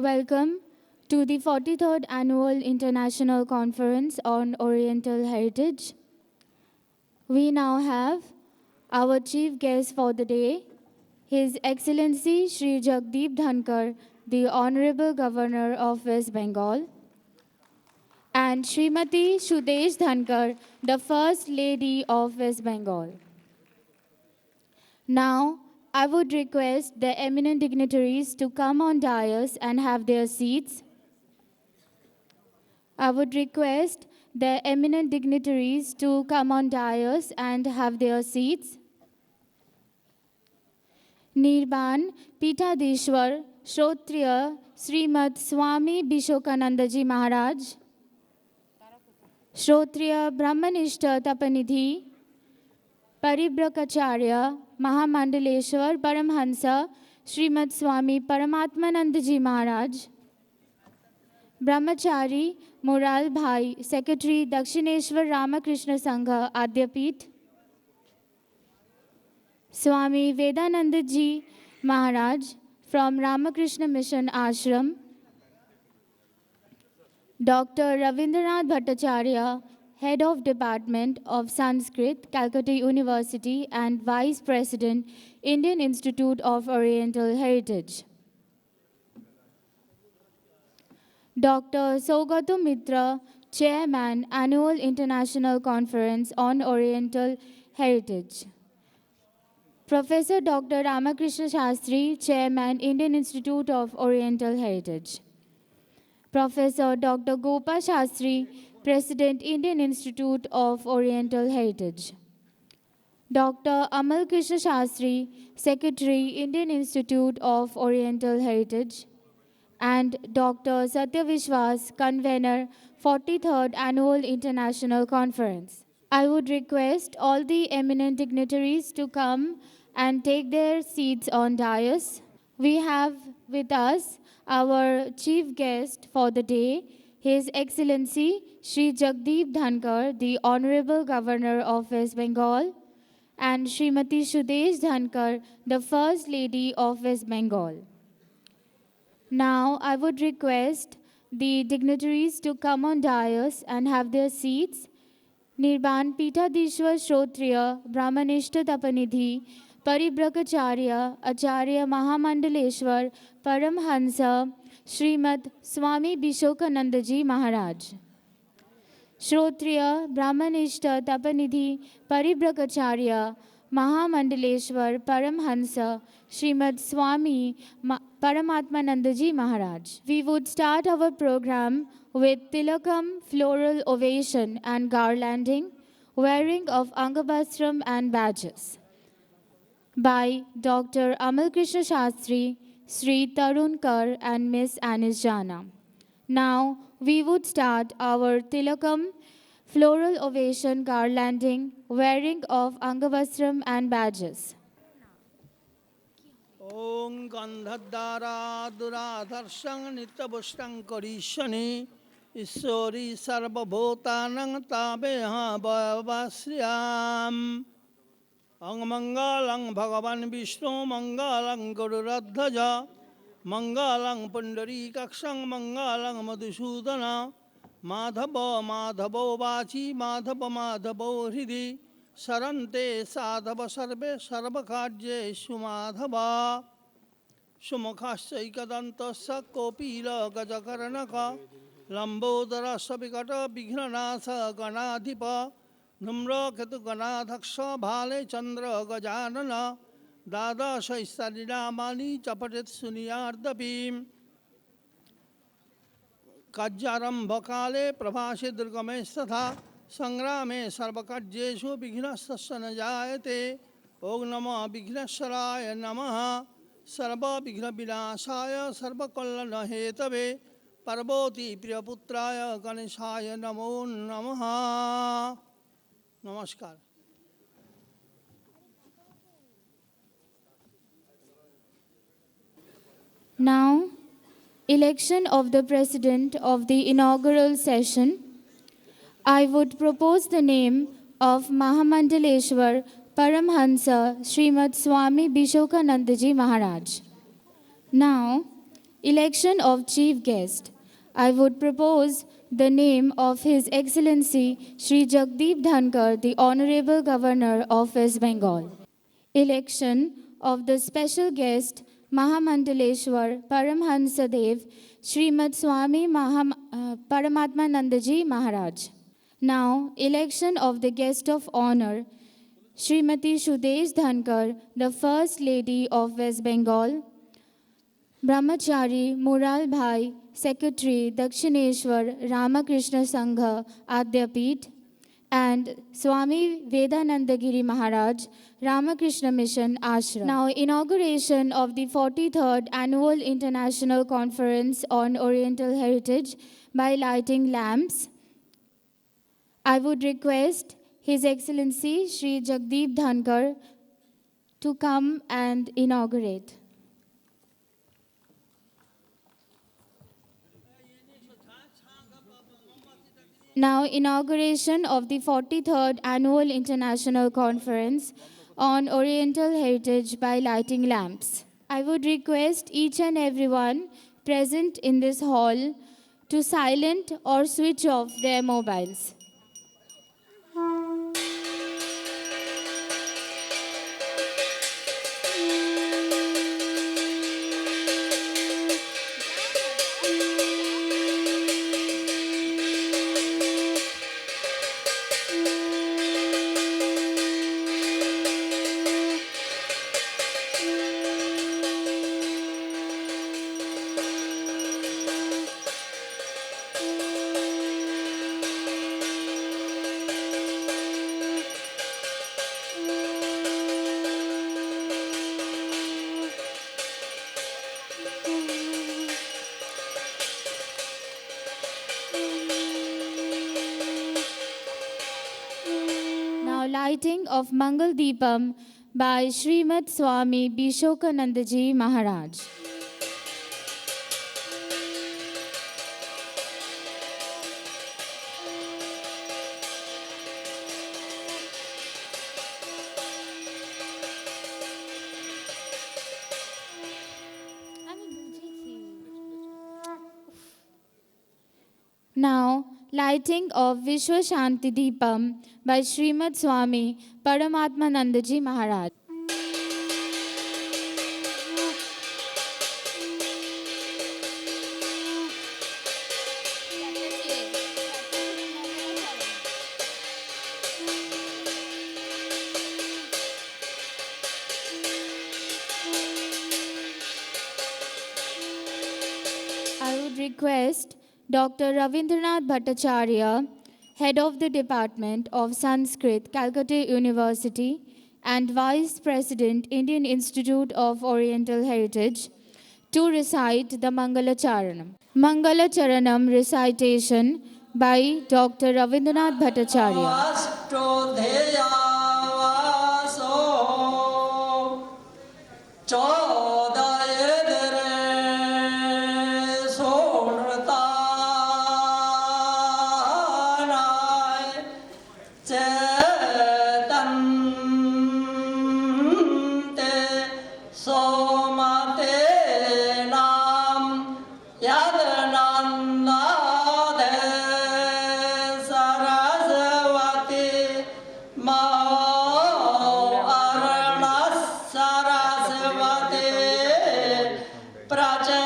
Welcome to the 43rd Annual International Conference on Oriental Heritage. We now have our chief guest for the day, His Excellency Shri Jagdeep Dhankar, the Honorable Governor of West Bengal, and Srimati Sudesh Dhankar, the First Lady of West Bengal. Now, I would request the eminent dignitaries to come on dais and have their seats. I would request the eminent dignitaries to come on dais and have their seats. Nirban Pitadishwar Shrotriya Srimad Swami Bishokanandaji Maharaj, Shrotriya Brahmanishta Tapanidhi, Paribrakacharya Mahamandaleshwar Paramhansa Srimad Swami Paramatmanandaji Maharaj, Brahmachari Mural Bhai, Secretary Dakshineshwar Ramakrishna Sangha Adyapit, Swami Vedanandaji Maharaj from Ramakrishna Mission Ashram, Dr. Ravindranath Bhattacharya, Head of Department of Sanskrit, Calcutta University and Vice President, Indian Institute of Oriental Heritage. Dr. Saugato Mitra, Chairman, Annual International Conference on Oriental Heritage. Professor Dr. Ramakrishna Shastri, Chairman, Indian Institute of Oriental Heritage. Professor Dr. Gopa Shastri, President, Indian Institute of Oriental Heritage. Dr. Amal Krishna Shastri, Secretary, Indian Institute of Oriental Heritage. And Dr. Satya Vishwas, Convener, 43rd Annual International Conference. I would request all the eminent dignitaries to come and take their seats on dais. We have with us our chief guest for the day, His Excellency Shri Jagdeep Dhankar, the Honorable Governor of West Bengal, and Srimati Sudesh Dhankar, the First Lady of West Bengal. Now, I would request the dignitaries to come on dais and have their seats. Nirban Pitadishwar Shrotriya Brahmanishta Tapanidhi, Paribrakacharya Acharya Mahamandaleshwar Paramhansa Srimad Swami Bishokanandaji Maharaj. Shrotriya Brahmanishta Tapanidhi Paribrakacharya Mahamandaleshwar Paramhansa Srimad Swami Paramatmanandaji Maharaj. We would start our program with Tilakam, floral ovation and garlanding, wearing of Angabastram and badges by Dr. Amal Krishna Shastri, Sri Tarun Kar and Miss Anis Jana. Now we would start our Tilakam, floral ovation garlanding, wearing of Angavastram and badges. Om Gandhadara Duradharsang Nitabustang Karishani ईश्वरी सर्वभूतानां तामेहं भवास्याम् मंगलं भगवान् विष्णु मंगलं गरुड़ध्वज मंगलं पुंडरीकाक्षं मंगलं मधुसूदन माधव माधवो वाची माधव माधवो हृदि शरन्ते साधव सर्वे सर्वकार्येषु माधव सुमुखश्चैकदन्तस्य कोपिलगजकर्णक लम्बोदरस्य विकटविघ्ननाथ गणाधिप नम्रकेतुगणाध्यक्ष भाले चंद्र गजानन द्वादशैश्वर्यनामानि चपटेत् शून्यार्धपीम् कार्यारम्भकाले प्रभासे दुर्गमेस्तथा संग्रामे सर्वकार्येषु विघ्नस्तस्य न जायते। ओं नमः विघ्नेश्वराय नमः सर्वविघ्नविनाशाय सर्वकल्याणहेतवे पार्वती प्रियपुत्राय गणेशाय नमो नमः। नमस्कार। Now, election of the President of the inaugural session. I would propose the name of Mahamandaleshwar Paramhansa Srimad Swami Bishokanandaji Maharaj. Now, election of Chief Guest. I would propose the name of His Excellency Shri Jagdeep Dhankar, the Honorable Governor of West Bengal. Election of the special guest Mahamandaleshwar Paramhansa Dev Srimad Swami Paramatmanandaji Maharaj. Now, election of the guest of honor Srimati Shudesh Dhankar, the First Lady of West Bengal. Brahmachari Mural Bhai, Secretary Dakshineshwar Ramakrishna Sangha Adyapit, and Swami Vedanandagiri Maharaj, Ramakrishna Mission Ashram. Now, inauguration of the 43rd Annual International Conference on Oriental Heritage by lighting lamps. I would request His Excellency Shri Jagdeep Dhankar to come and inaugurate. Now, inauguration of the 43rd Annual International Conference on Oriental Heritage by lighting lamps. I would request each and everyone present in this hall to silent or switch off their mobiles. Lighting of Mangal Deepam by Srimad Swami Bishokanandaji Maharaj. Now, lighting of Vishwa Shanti Deepam by Srimad Swami Paramatmanandaji Maharaj. I would request Dr. Ravindranath Bhattacharya, Head of the Department of Sanskrit, Calcutta University, and Vice President, Indian Institute of Oriental Heritage, to recite the Mangala Charanam. Mangala Charanam recitation by Dr. Ravindranath Bhattacharya. चेतन्ते सोमते नाम यदनन्ददे सरस्वती अरुणः सरस्वती प्रचेतयते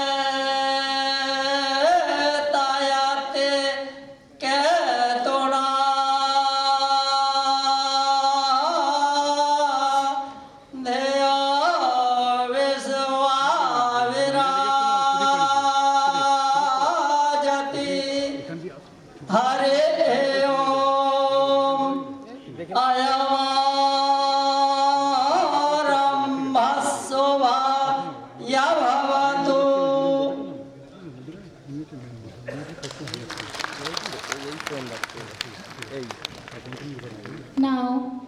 केतुना धियो विश्वाविराजति हरे ओम अयमारम्भः शुभः भवतु। Now,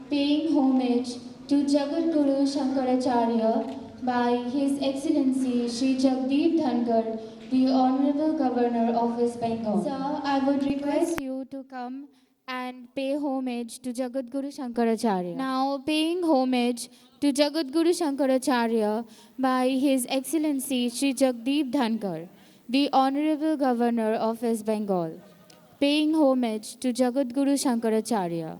paying homage to Jagat Guru Shankaracharya by His Excellency Sri Jagdeep Dhankar, the Honorable Governor of West Bengal. Sir, I would request you to come and pay homage to Jagat Guru Shankaracharya. Now, paying homage to Jagat Guru Shankaracharya by His Excellency Sri Jagdeep Dhankar, the Honorable Governor of West Bengal. Paying homage to Jagat Guru Shankaracharya.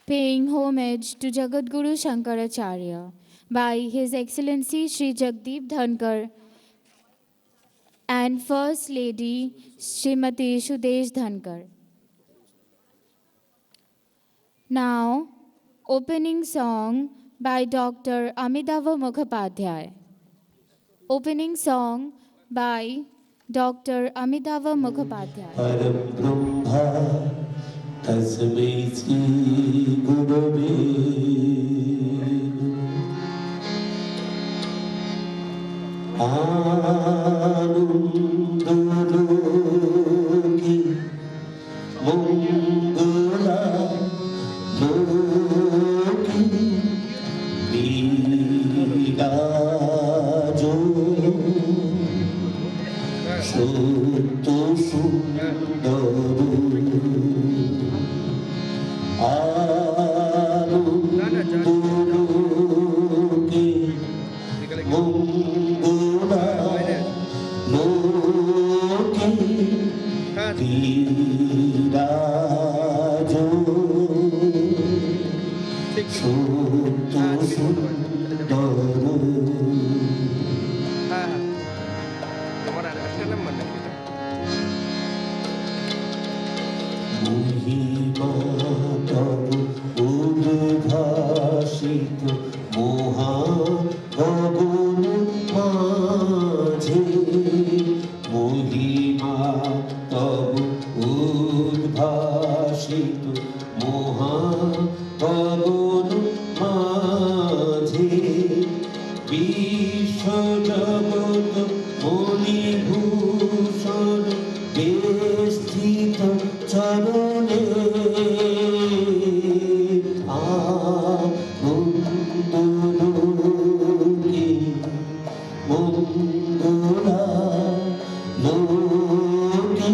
Paying homage to Jagat Guru Shankaracharya by His Excellency Sri Jagdeep Dhankar and First Lady Srimati Sudesh Dhankar. Now, opening song by Dr. Amidava Mukhopadhyay. Opening song by Dr. Amidava Mukhopadhyay. Parabrahma Tasmai Shri Gurave Anandaloki Mangala Loki Virajo Sotto Sundaru Anandaloki Mangala Loki Virajo Sotto Sundaru মহিমা তব উদ্ভাসিত মহা গগন মাঝে মহিমা তব উদ্ভাসিত মহা গগন মাঝে বিশ্বজগৎ মণিভূষণ বেষ্টিত চরণে আনন্দলোকে মঙ্গলা লোকে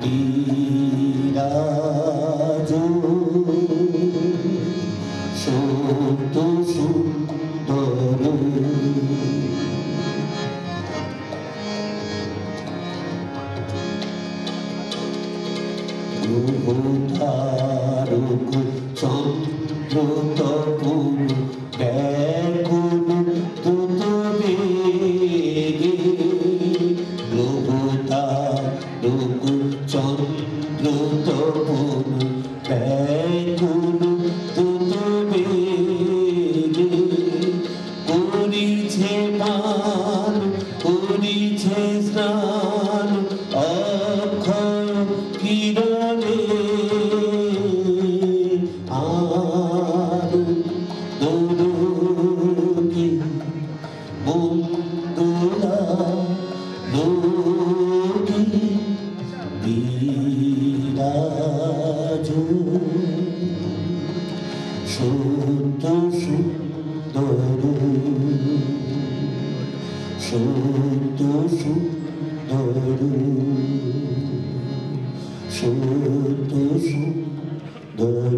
বিরাজ সত্য সুন্দর তারক চন্দ্র তপন ব্যাকুল দুত বেগে তারক চন্দ্র তপন ব্যাকুল দুত বেগে করিছে পান করিছে স্নান অক্ষয় কিরণে আনন্দলোকে মঙ্গলা লোকে বিরাজ সত্য সুন্দর সত্য সুন্দর সত্য সুন্দর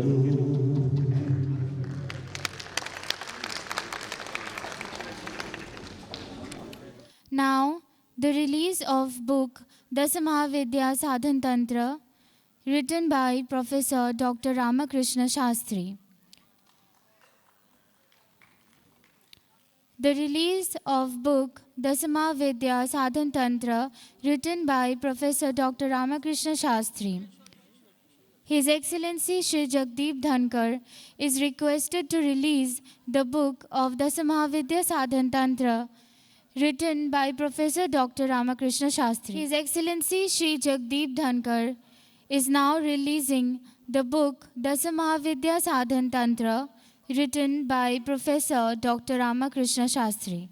Now, the release of book Dasamahavidya Sadhan Tantra, written by Professor Dr. Ramakrishna Shastri. The release of book Dasamahavidya Sadhan Tantra, written by Professor Dr. Ramakrishna Shastri. His Excellency Shri Jagdeep Dhankar is requested to release the book of Dasamahavidya Sadhan Tantra, written by Professor Dr. Ramakrishna Shastri. His Excellency Shri Jagdeep Dhankar is now releasing the book Dasamahavidya Sadhan Tantra, written by Professor Dr. Ramakrishna Shastri.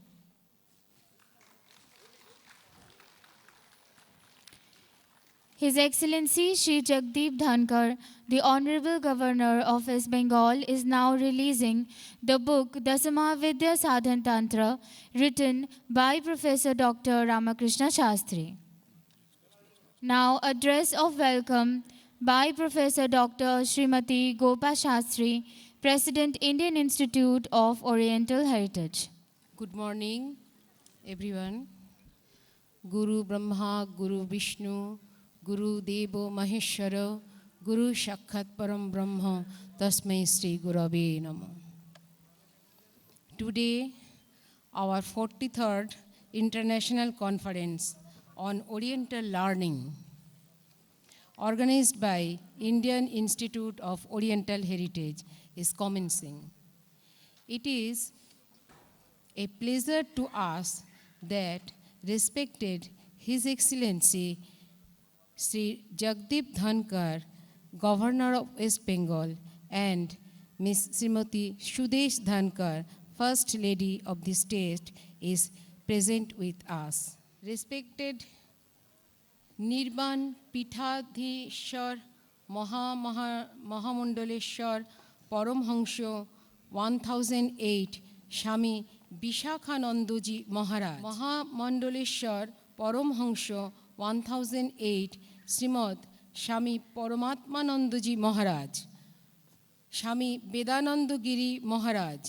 His Excellency Shri Jagdeep Dhankar, the Honorable Governor of West Bengal, is now releasing the book Dasamahavidya Sadhan Tantra, written by Professor Dr. Ramakrishna Shastri. Now, address of welcome by Professor Dr. Srimati Gopa Shastri, President, Indian Institute of Oriental Heritage. Good morning, everyone. Guru Brahma, Guru Vishnu, Guru Devo Maheshwara, Guru Sakshat Param Brahma, Tasmai Sri Gurave Namo. Today, our 43rd International Conference on Oriental Learning, organized by Indian Institute of Oriental Heritage, is commencing. It is a pleasure to us that respected His Excellency Sri Jagdeep Dhankar, Governor of West Bengal, and Ms. Srimati Sudesh Dhankar, First Lady of the state, is present with us. Respected Nirban Pithadhishwar Mahamandaleshwar Paramhansho 1008 Swami Vishakhanandaji Maharaj, Mahamandaleshwar Paramhansho 1008 Srimad Swami Paramatmanandaji Maharaj, Swami Vedanandagiri Maharaj,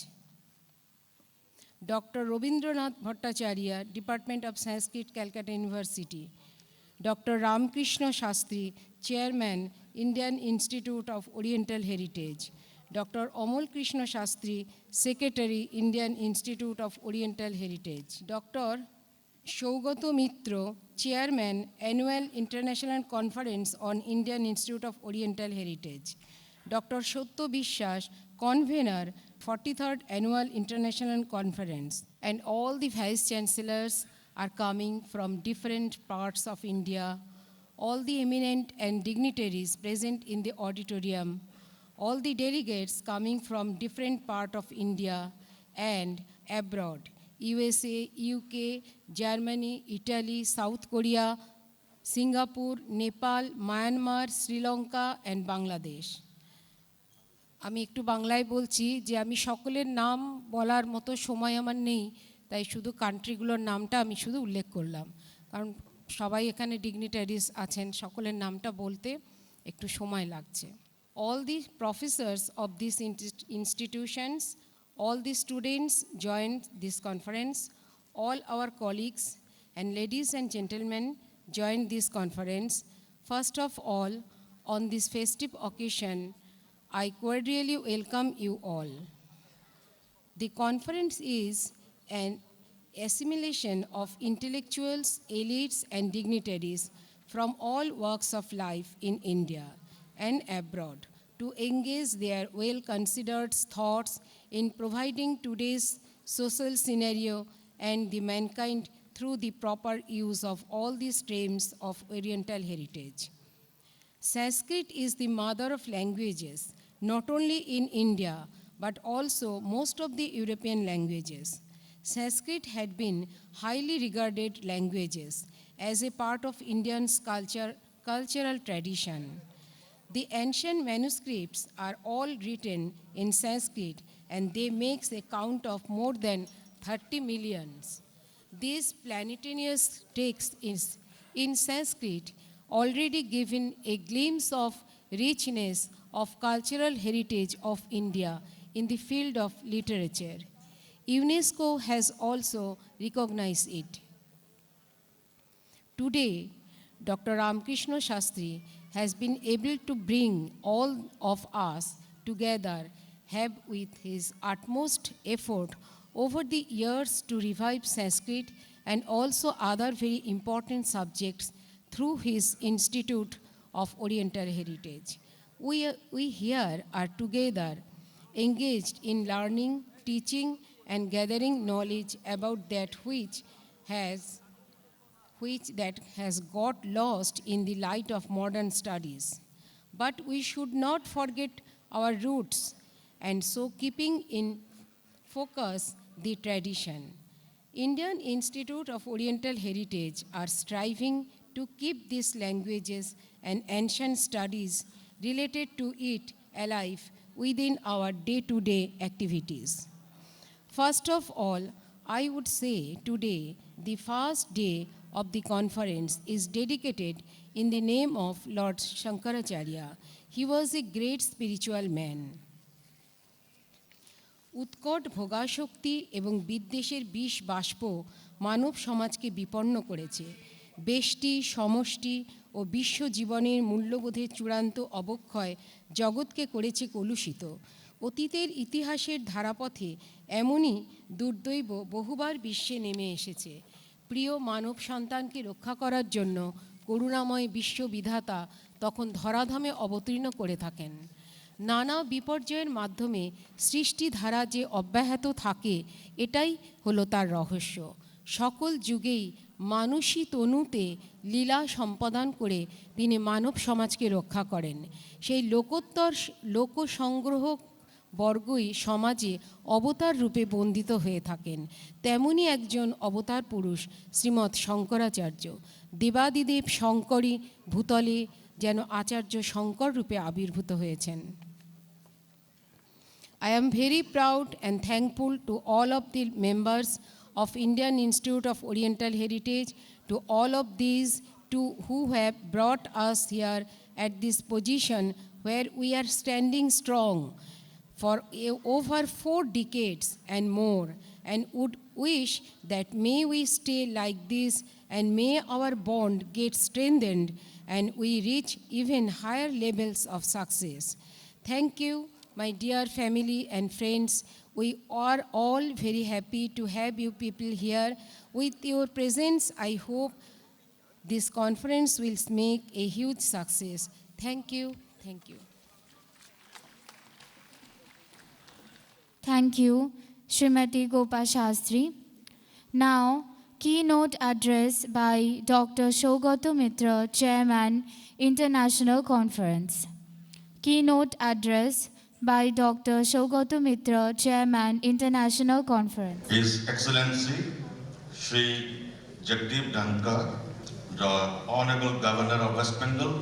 Dr. Rabindranath Bhattacharya, Department of Sanskrit, Calcutta University, Dr. Ramakrishna Shastri, Chairman, Indian Institute of Oriental Heritage, Dr. Amal Krishna Shastri, Secretary, Indian Institute of Oriental Heritage, Dr. Saugato Mitra, Chairman, Annual International Conference on Indian Institute of Oriental Heritage, Dr. Satya Bishwas, Convener, 43rd Annual International Conference, and all the Vice Chancellors are coming from different parts of India, all the eminent and dignitaries present in the auditorium, all the delegates coming from different parts of India and abroad, USA, UK, Germany, Italy, South Korea, Singapore, Nepal, Myanmar, Sri Lanka, and Bangladesh. আমি একটু বাংলায় বলছি যে আমি সকলের নাম বলার মতো সময় আমার নেই, তাই শুধু কান্ট্রিগুলোর নামটা আমি শুধু উল্লেখ করলাম, কারণ সবাই এখানে ডিগনিটারিজ আছেন, সকলের নামটা বলতে একটু সময় লাগছে। All the professors of these institutions, all the students joined this conference, all our colleagues and ladies and gentlemen joined this conference. First of all, on this festive occasion, I cordially welcome you all. The conference is an assimilation of intellectuals, elites, and dignitaries from all walks of life in India and abroad to engage their well-considered thoughts in providing today's social scenario and the mankind through the proper use of all the streams of Oriental heritage. Sanskrit is the mother of languages, not only in India, but also most of the European languages. Sanskrit had been highly regarded languages as a part of Indians' culture cultural tradition. The ancient manuscripts are all written in Sanskrit and they make a count of more than 30 millions. This planetarious text is in Sanskrit already given a glimpse of richness of cultural heritage of India in the field of literature. UNESCO has also recognized it. Today, Dr. Ramkrishna Shastri has been able to bring all of us together have with his utmost effort over the years to revive Sanskrit and also other very important subjects through his Institute of Oriental Heritage. We here are together engaged in learning, teaching, and gathering knowledge about that has got lost in the light of modern studies. But we should not forget our roots and so keeping in focus the tradition. Indian Institute of Oriental Heritage are striving to keep these languages and ancient studies related to it alive within our day-to-day activities. First of all, I would say today, the first day of the conference is dedicated in the name of Lord Shankaracharya. He was a great spiritual man. উৎকট ভোগাসক্তি এবং বিদ্বেষের বিষ বাষ্প মানব সমাজকে বিপন্ন করেছে। ব্যষ্টি, সমষ্টি ও বিশ্বজীবনের মূল্যবোধের চূড়ান্ত অবক্ষয় জগৎকে করেছে কলুষিত। অতীতের ইতিহাসের ধারাপথে এমনই দুর্দৈব বহুবার বিশ্বে নেমে এসেছে। প্রিয় মানব সন্তানকে রক্ষা করার জন্য করুণাময় বিশ্ববিধাতা তখন ধরাধামে অবতীর্ণ করে থাকেন। নানা বিপর্যয়ের মাধ্যমে সৃষ্টিধারা যে অব্যাহত থাকে এটাই হলো তার রহস্য। সকল যুগেই মানুষী তনুতে লীলা সম্পাদন করে তিনি মানব সমাজকে রক্ষা করেন। সেই লোকোত্তর লোকসংগ্রহ বর্গই সমাজে অবতার রূপে বন্দিত হয়ে থাকেন। তেমনি একজন অবতার পুরুষ শ্রীমৎ শঙ্করাচার্য। দেবাদিদেব শঙ্করী ভূতলে যেন আচার্য শঙ্কর রূপে আবির্ভূত হয়েছেন। I am very proud and thankful to all of the members of Indian Institute of Oriental Heritage, to all of these who have brought us here at this position where we are standing strong for over 4 decades and more, and would wish that may we stay like this and may our bond get strengthened and we reach even higher levels of success. Thank you, my dear family and friends. We are all very happy to have you people here. With your presence, I hope this conference will make a huge success. Thank you. Thank you. Thank you, Srimati Gopa Shastri. Now, keynote address by Dr. Shogato Mitra, Chairman, International Conference. Keynote address by Dr. Shogato Mitra, Chairman, International Conference. His Excellency Shri Jagdeep Dhankar, the Honorable Governor of West Bengal,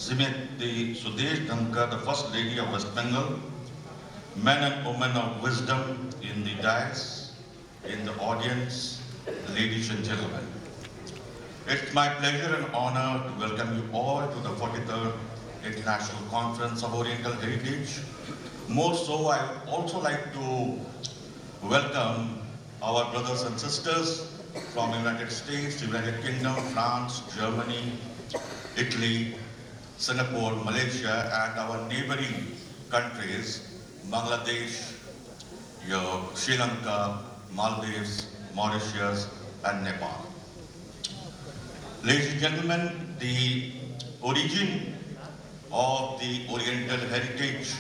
Srimati Sudesh Dhankar, the First Lady of West Bengal, men and women of wisdom in the dais, in the audience, ladies and gentlemen. It's my pleasure and honor to welcome you all to the 43rd International Conference of Oriental Heritage. More so, I would also like to welcome our brothers and sisters from United States, United Kingdom, France, Germany, Italy, Singapore, Malaysia, and our neighboring countries, Bangladesh, Sri Lanka, Maldives, Mauritius, and Nepal. Ladies and gentlemen, the origin of the Oriental heritage,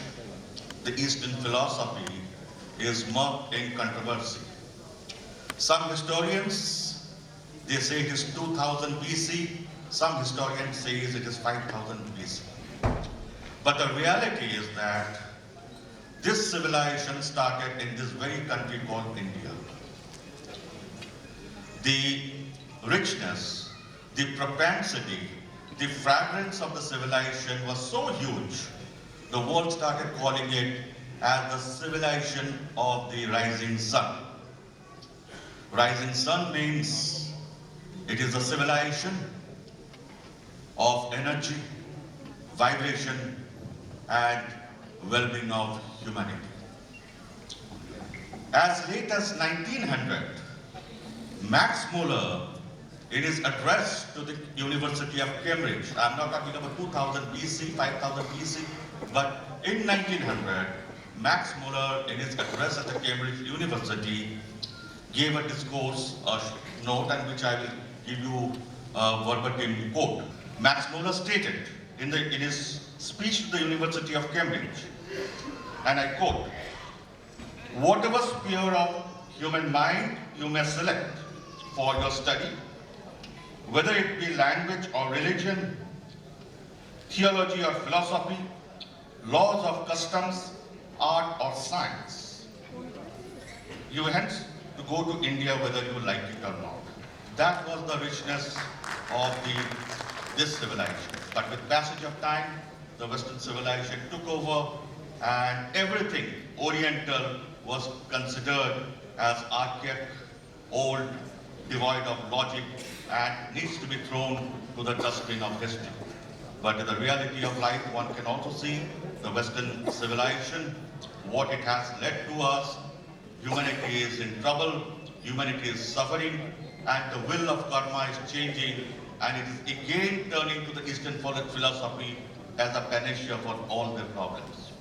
the Eastern philosophy, is marked in controversy. Some historians, they say it is 2000 BC, some historians say it is 5000 BC. But the reality is that this civilization started in this very country called India. The richness, the propensity the fragrance of the civilization was so huge, the world started calling it as the civilization of the rising sun. Rising sun means it is a civilization of energy, vibration, and well-being of humanity. As late as 1900, Max Muller, in his address to the University of Cambridge, I'm not talking about 2000 BC, 5000 BC, but in 1900, Max Muller, in his address at the Cambridge University, gave a discourse, a note, and which I will give you a verbatim quote. Max Muller stated in his speech to the University of Cambridge, and I quote, "Whatever sphere of human mind you may select for your study, whether it be language or religion, theology or philosophy, laws of customs, art or science, you hence to go to India whether you like it or not." That was the richness of this civilization. But with passage of time, the Western civilization took over and everything Oriental was considered as archaic, old, devoid of logic, and needs to be thrown to the dustbin of history. But in the reality of life, one can also see the Western civilization, what it has led to us. Humanity is in trouble, humanity is suffering, and the will of karma is changing, and it is again turning to the Eastern philosophy as a panacea for all their problems.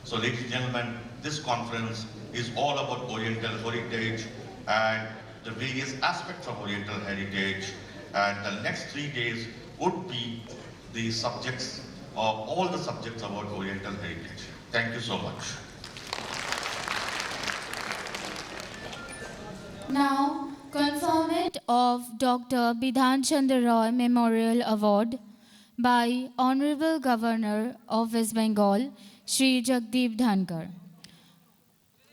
So ladies and gentlemen, this conference is all about Oriental heritage and the various aspects of Oriental heritage, and the next 3 days would be the subjects of all the subjects about Oriental heritage. Thank you so much. Now, conferment of Dr. Bidhan Chandra Roy Memorial Award by Honorable Governor of West Bengal, Shri Jagdeep Dhankar.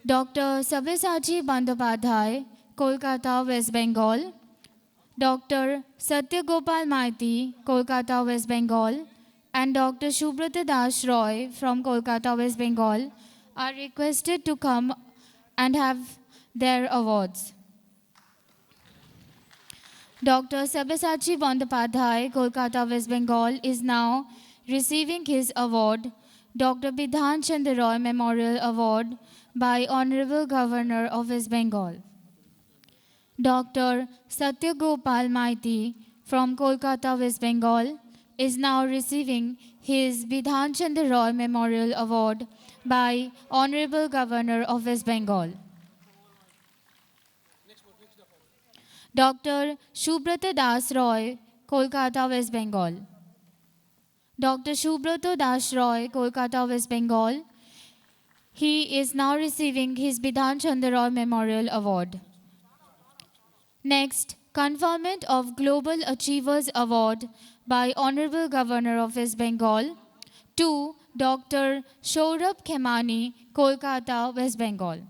Dr. Sabyasachi Bandyopadhyay, Kolkata, West Bengal. Dr. Satyagopal Maiti, Kolkata, West Bengal, and Dr. Shubrata Das Roy from Kolkata, West Bengal are requested to come and have their awards. Dr. Sabyasachi Bandyopadhyay, Kolkata, West Bengal, is now receiving his award, Dr. Bidhan Chandra Roy Memorial Award by Honorable Governor of West Bengal. Dr. Satyagopal Maiti from Kolkata, West Bengal, is now receiving his Bidhan Chandra Roy Memorial Award by Honorable Governor of West Bengal. Dr. Shubrata Das Roy, Kolkata, West Bengal. Dr. Shubrata Das Roy, Kolkata, West Bengal. He is now receiving his Bidhan Chandra Roy Memorial Award. Next, conferment of Global Achievers Award by Honorable Governor of West Bengal to Dr. Saurabh Khemani, Kolkata, West Bengal.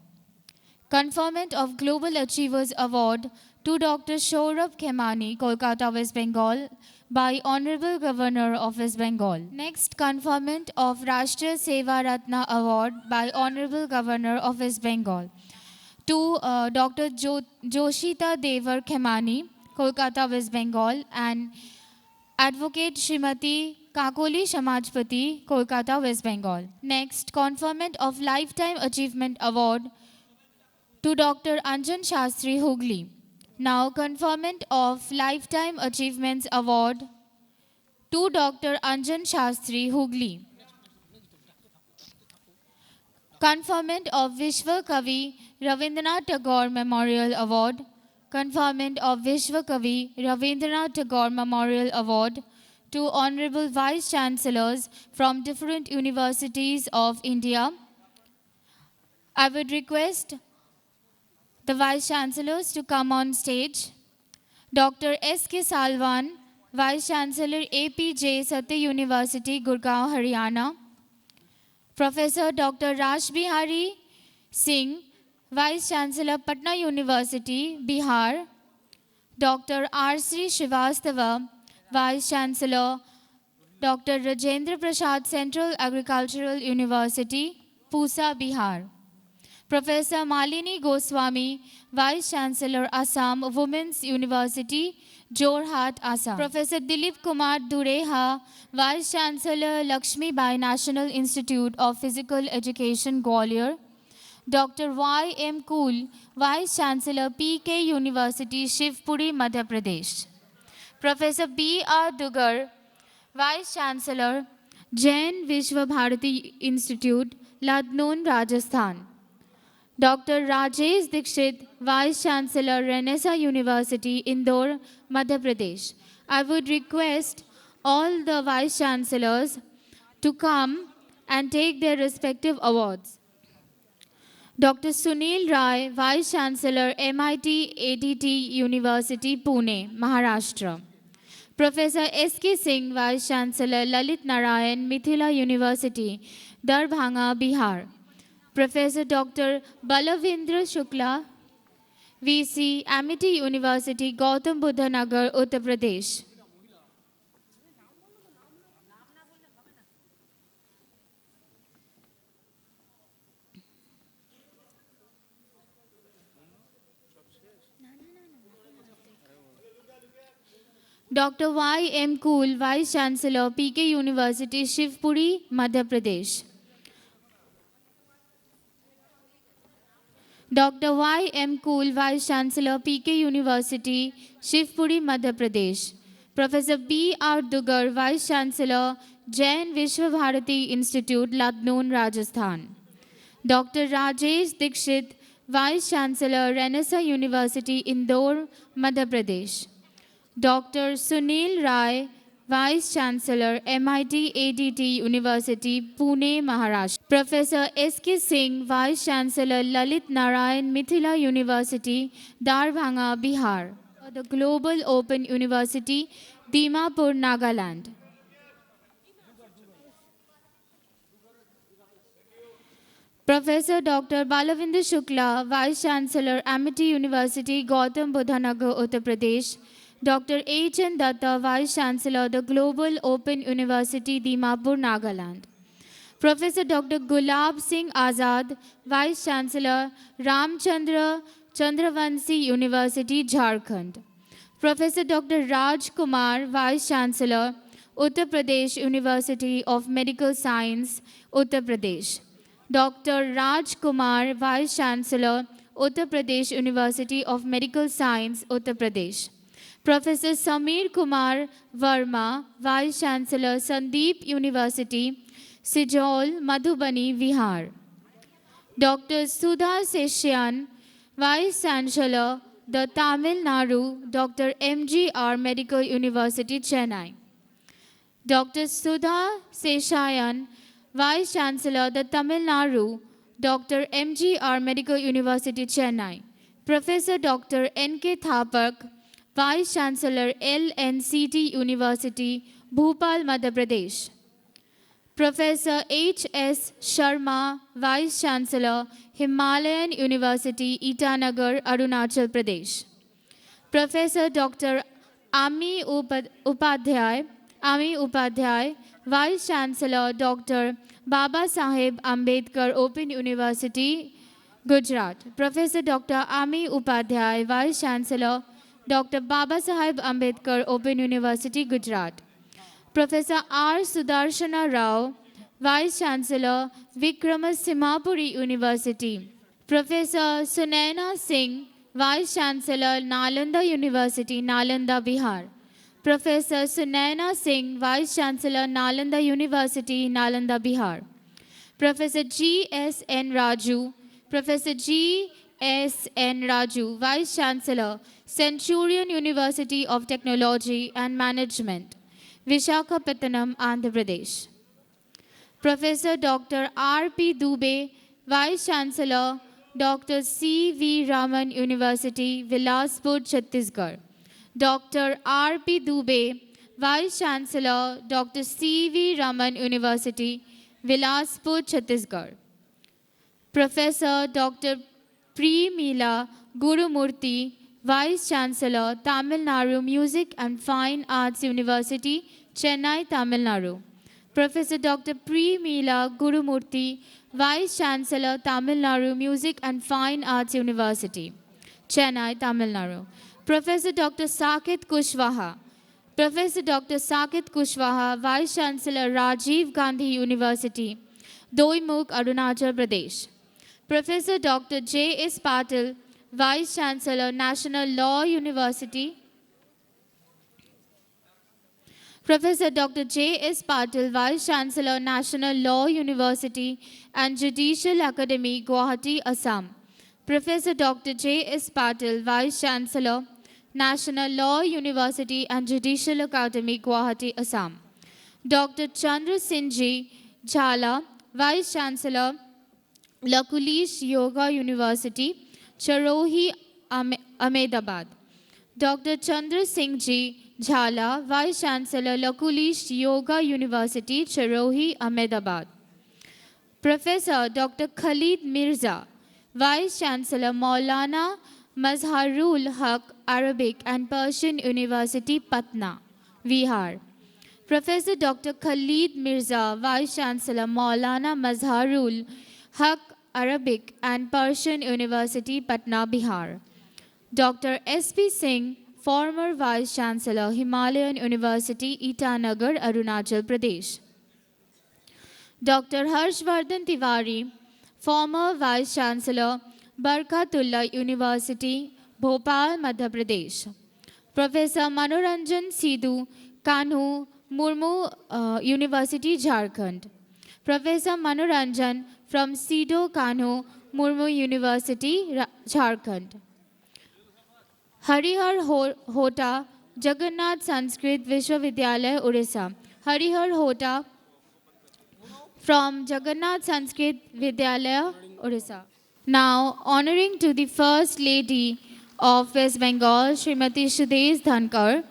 Conferment of Global Achievers Award to Dr. Saurabh Khemani, Kolkata, West Bengal by Honorable Governor of West Bengal. Next, conferment of Rashtriya Seva Ratna Award by Honorable Governor of West Bengal to Dr. Joshita Devar Khemani, Kolkata, West Bengal, and Advocate Srimati Kakoli Samajpati, Kolkata, West Bengal. Next, conferment of Lifetime Achievement Award to Dr. Anjan Shastri, Hooghly. Now, conferment of Lifetime Achievements Award to Dr. Anjan Shastri, Hooghly. Conferment of Vishwa Kavi Ravindranath Tagore Memorial Award. Conferment of Vishwa Kavi Ravindranath Tagore Memorial Award to Honorable Vice Chancellors from different universities of India. I would request the Vice Chancellors to come on stage. Dr. S.K. Salwan, Vice Chancellor APJ Satya University, Gurgaon, Haryana. Professor Dr. Raj Bihari Singh, Vice Chancellor Patna University, Bihar. Dr. R. C. Srivastava, Vice Chancellor Dr. Rajendra Prasad, Central Agricultural University, Pusa, Bihar. Professor Malini Goswami, Vice Chancellor, Assam Women's University, Jorhat, Assam. Professor Dilip Kumar Dureha, Vice Chancellor, Lakshmi Bai National Institute of Physical Education, Gwalior. Dr. Y. M. Kool, Vice Chancellor, PK University, Shivpuri, Madhya Pradesh. Professor B. R. Dugar, Vice Chancellor, Jain Vishwa Bharati Institute, Lucknow, Rajasthan. Dr. Rajesh Dikshit, Vice Chancellor, Renaissance University, Indore, Madhya Pradesh. I would request all the Vice Chancellors to come and take their respective awards. Dr. Sunil Rai, Vice Chancellor, MIT ADT University, Pune, Maharashtra. Professor S.K. Singh, Vice Chancellor, Lalit Narayan, Mithila University, Darbhanga, Bihar. Professor Dr. Balavendra Shukla, VC, Amity University, Gautam Buddha Nagar, Uttar Pradesh. Dr. Y. M. Kool, Vice Chancellor, PK University, Shivpuri, Madhya Pradesh. Dr. Y. M. Kool, Vice Chancellor, PK University, Shivpuri, Madhya Pradesh. Professor B. R. Dugar, Vice Chancellor, Jain Vishwa Bharati Institute, Lucknow, Rajasthan. Dr. Rajesh Dikshit, Vice Chancellor, Renaissance University, Indore, Madhya Pradesh. Dr. Sunil Rai, Vice Chancellor, MIT ADT University, Pune, Maharashtra. Professor S.K. Singh, Vice Chancellor, Lalit Narayan, Mithila University, Darbhanga, Bihar. The Global Open University, Dimapur, Nagaland. Professor Dr. Balavinder Shukla, Vice Chancellor, Amity University, Gautam Buddha Nagar, Uttar Pradesh. Dr. H. N. Datta, Vice Chancellor, the Global Open University, Dimapur, Nagaland. Professor Dr. Gulab Singh Azad, Vice Chancellor, Ramchandra Chandravanshi University, Jharkhand. Professor Dr. Raj Kumar, Vice Chancellor, Uttar Pradesh University of Medical Science, Uttar Pradesh. Dr. Raj Kumar, Vice Chancellor, Uttar Pradesh University of Medical Science, Uttar Pradesh. Professor Samir Kumar Verma, Vice Chancellor, Sandeep University, Sijol, Madhubani, Bihar. Dr. Sudha Seshan, Vice Chancellor, the Tamil Nadu, Dr. MGR Medical University, Chennai. Dr. Sudha Seshayan, Vice Chancellor, the Tamil Nadu, Dr. MGR Medical University, Chennai. Professor Dr. N.K. Thapak, Vice Chancellor, LNCT University, Bhopal, Madhya Pradesh. Professor H.S. Sharma, Vice Chancellor, Himalayan University, Itanagar, Arunachal Pradesh. Professor Dr. Ami Upadhyay, Vice Chancellor, Dr. Baba Saheb Ambedkar Open University, Gujarat. Professor Dr. Ami Upadhyay, Vice Chancellor, Dr. Baba Saheb Ambedkar Open University, Gujarat. Professor R. Sudarshana Rao, Vice Chancellor, Vikramasinghe University. Professor Sunaina Singh, Vice Chancellor, Nalanda University, Nalanda, Bihar. Professor Sunaina Singh, Vice Chancellor, Nalanda University, Nalanda, Bihar. Professor G. S. N. Raju, Professor G. S. N. Raju, Vice Chancellor, Centurion University of Technology and Management, Visakhapatnam, Andhra Pradesh. Professor Dr. R. P. Dubey, Vice Chancellor, Dr. C. V. Raman University, Bilaspur, Chhattisgarh. Dr. R. P. Dubey, Vice Chancellor, Dr. C. V. Raman University, Bilaspur, Chhattisgarh. Professor Dr. Premila Gurumurthy, Vice Chancellor, Tamil Nadu Music and Fine Arts University, Chennai, Tamil Nadu. Professor Dr. Mila Gurumurthy, Vice Chancellor, Tamil Nadu Music and Fine Arts University, Chennai, Tamil Nadu. Professor Dr. Sakit Kushwaha, Professor Dr. Sakit Kushwaha, Vice Chancellor, Rajiv Gandhi University, Doimuk, Arunachal Pradesh. Professor Dr. J.S. Patil, Vice Chancellor, National Law University. Professor Dr. J.S. Patil, Vice Chancellor, National Law University and Judicial Academy, Guwahati, Assam. Professor Dr. J.S. Patil, Vice Chancellor, National Law University and Judicial Academy, Guwahati, Assam. Dr. Chandra Singh Jhala, Vice Chancellor, Lakulish Yoga University, Charohi, Ahmedabad. Dr. Chandra Singh Jhala, Vice Chancellor, Lakulish Yoga University, Charohi, Ahmedabad. Professor Dr. Khalid Mirza, Vice Chancellor, Maulana Mazharul Haq Arabic and Persian University, Patna, Bihar. Professor Dr. Khalid Mirza, Vice Chancellor, Maulana Mazharul Haq Arabic and Persian University, Patna, Bihar. Dr. S.P. Singh, former Vice Chancellor, Himalayan University, Itanagar, Arunachal Pradesh. Dr. Harshvardhan Tiwari, former Vice Chancellor, Barkatullah University, Bhopal, Madhya Pradesh. Professor Manoranjan Sidhu Kanhu, Murmu University, Jharkhand. Professor Manoranjan from Sidhu Kanhu, Murmu University, Jharkhand. Harihar Hota, Jagannath Sanskrit Vishwavidyalaya, Orissa. Harihar Hota from Jagannath Sanskrit Vidyalaya, Orissa. Now, honoring to the First Lady of West Bengal, Srimati Sudesh Dhankar,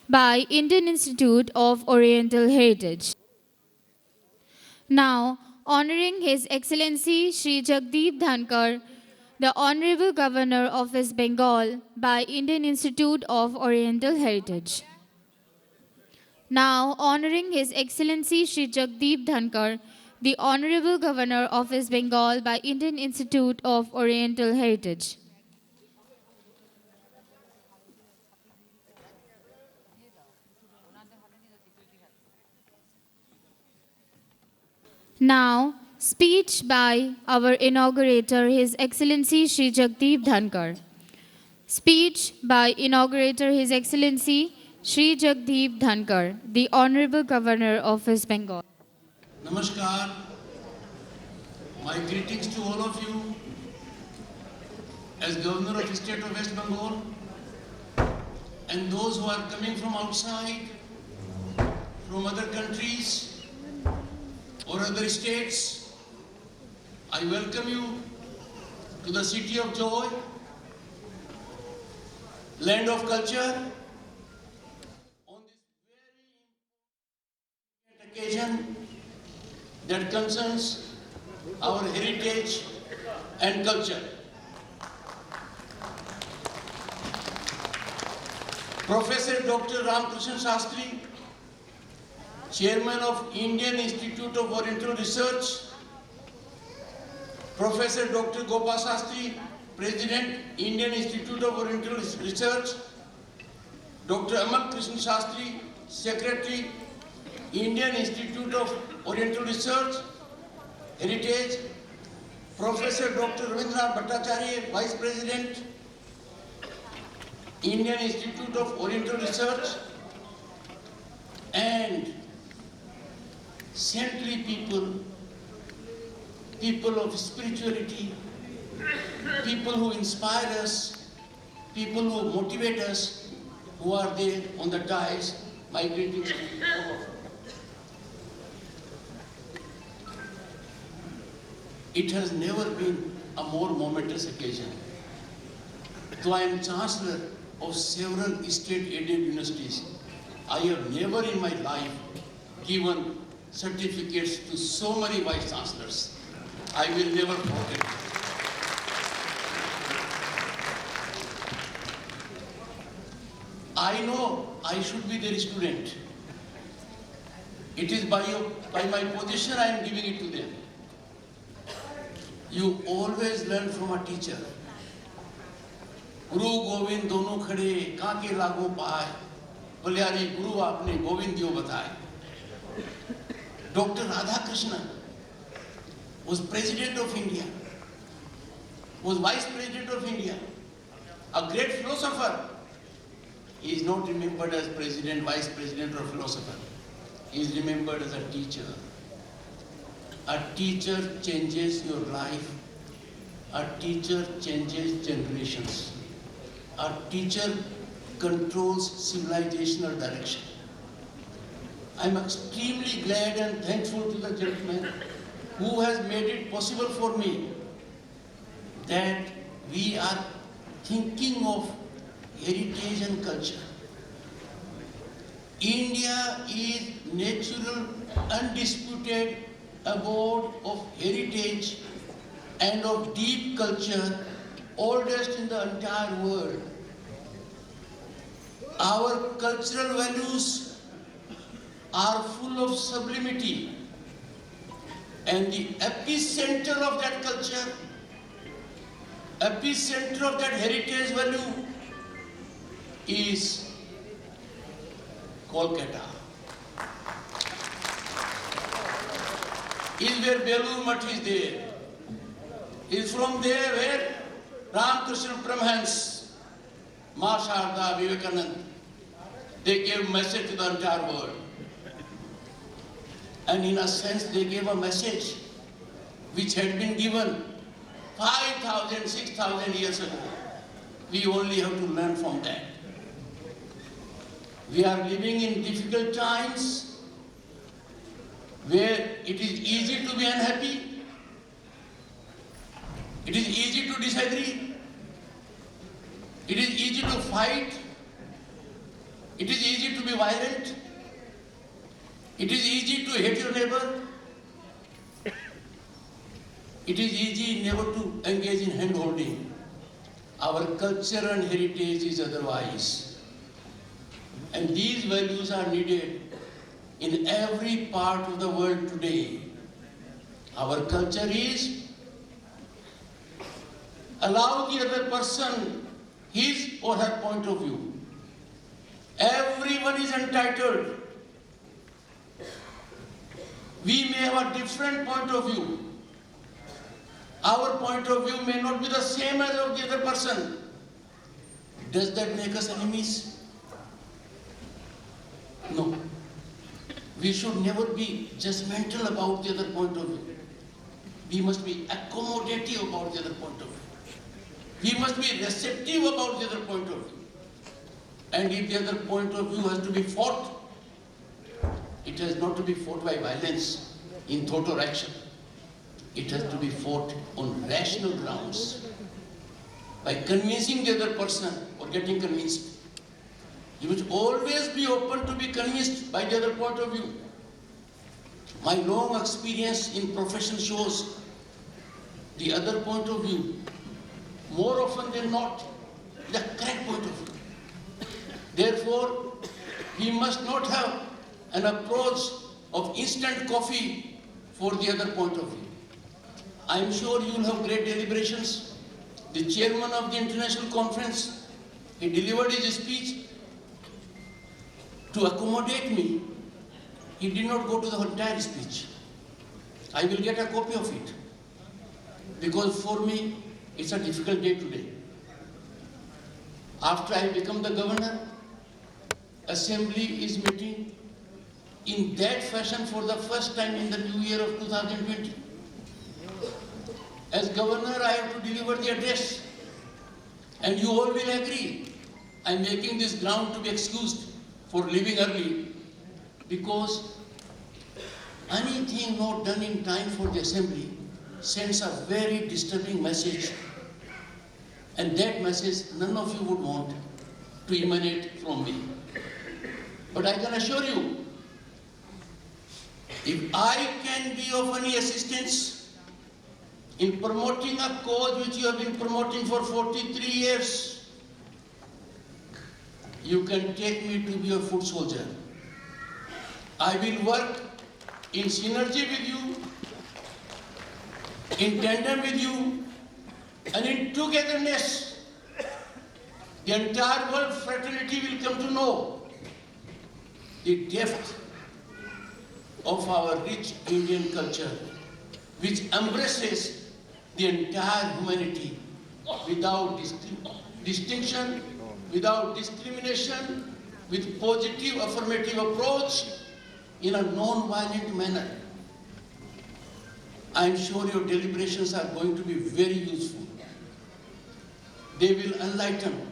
by Indian Institute of Oriental Heritage. Now, honoring His Excellency Shri Jagdeep Dhankar, the Honorable Governor of West Bengal, by Indian Institute of Oriental Heritage. Now, honoring His Excellency Shri Jagdeep Dhankar, the Honorable Governor of West Bengal, by Indian Institute of Oriental Heritage. Now, speech by our inaugurator, His Excellency Shri Jagdeep Dhankar. Speech by inaugurator, His Excellency Shri Jagdeep Dhankar, the Honorable Governor of West Bengal. Namaskar. My greetings to all of you as Governor of the State of West Bengal and those who are coming from outside, from other countries or other states. I welcome you to the city of joy, land of culture, on this very important occasion that concerns our heritage and culture. Professor Dr. Ramkrishna Shastri, Chairman of Indian Institute of Oriental Research, Professor Dr. Gopal Shastri, President, Indian Institute of Oriental Research, Dr. Amal Krishna Shastri, Secretary, Indian Institute of Oriental Research, Heritage, Professor Dr. Ravindranath Bhattacharya, Vice President, Indian Institute of Oriental Research, and saintly people, people of spirituality, people who inspire us, people who motivate us, who are there on the dais. My greetings to all of you. It has never been a more momentous occasion. Though I am Chancellor of several state-aided universities, I have never in my life given certificates to so many Vice Chancellors. I will never forget. know I should be their student. It is by my position I am giving it to them. You always learn from a teacher. गुरु गोविंद दोनों खड़े काके लागो पाए, बलियारी गुरु आपने गोविंद दियो बताए. Dr. Radhakrishnan was President of India, was Vice President of India, a great philosopher. He is not remembered as President, Vice President or philosopher. He is remembered as a teacher. A teacher changes your life. A teacher changes generations. A teacher controls civilizational direction. I am extremely glad and thankful to the gentleman who has made it possible for me that we are thinking of heritage and culture. India is natural, undisputed abode of heritage and of deep culture, oldest in the entire world. Our cultural values are full of sublimity, and the epicenter of that culture, epicenter of that heritage value is Kolkata. Is where Belur Math is there. Is from there where Ramakrishna Paramahansa, Ma Sharda, Vivekananda, they gave message to the entire world. And in a sense, they gave a message which had been given 5,000, 6,000 years ago. We only have to learn from that. We are living in difficult times where it is easy to be unhappy, it is easy to disagree, it is easy to fight, it is easy to be violent, it is easy to hate your neighbor, it is easy never to engage in hand holding. Our culture and heritage is otherwise. And these values are needed in every part of the world today. Our culture is allow the other person his or her point of view. Everyone is entitled. We may have a different point of view. Our point of view may not be the same as of the other person. Does that make us enemies? No. We should never be judgmental about the other point of view. We must be accommodative about the other point of view. We must be receptive about the other point of view. And if the other point of view has to be fought, it has not to be fought by violence in thought or action. It has to be fought on rational grounds by convincing the other person or getting convinced. You must always be open to be convinced by the other point of view. My long experience in profession shows the other point of view, more often than not, the correct point of view. Therefore, we must not have an approach of instant coffee for the other point of view. I am sure you will have great deliberations. The chairman of the international conference, he delivered his speech. To accommodate me, he did not go to the entire speech. I will get a copy of it. Because for me, it's a difficult day today. After I become the governor, Assembly is meeting in that fashion for the first time in the new year of 2020. As governor, I have to deliver the address. And you all will agree. I am making this ground to be excused for leaving early, because anything not done in time for the assembly sends a very disturbing message, and that message none of you would want to emanate from me. But I can assure you, if I can be of any assistance in promoting a cause which you have been promoting for 43 years, you can take me to be your foot soldier. I will work in synergy with you, in tandem with you, and in togetherness. The entire world fraternity will come to know the depth of our rich Indian culture, which embraces the entire humanity without distinction, without discrimination, with positive affirmative approach in a non-violent manner. I am sure your deliberations are going to be very useful. They will enlighten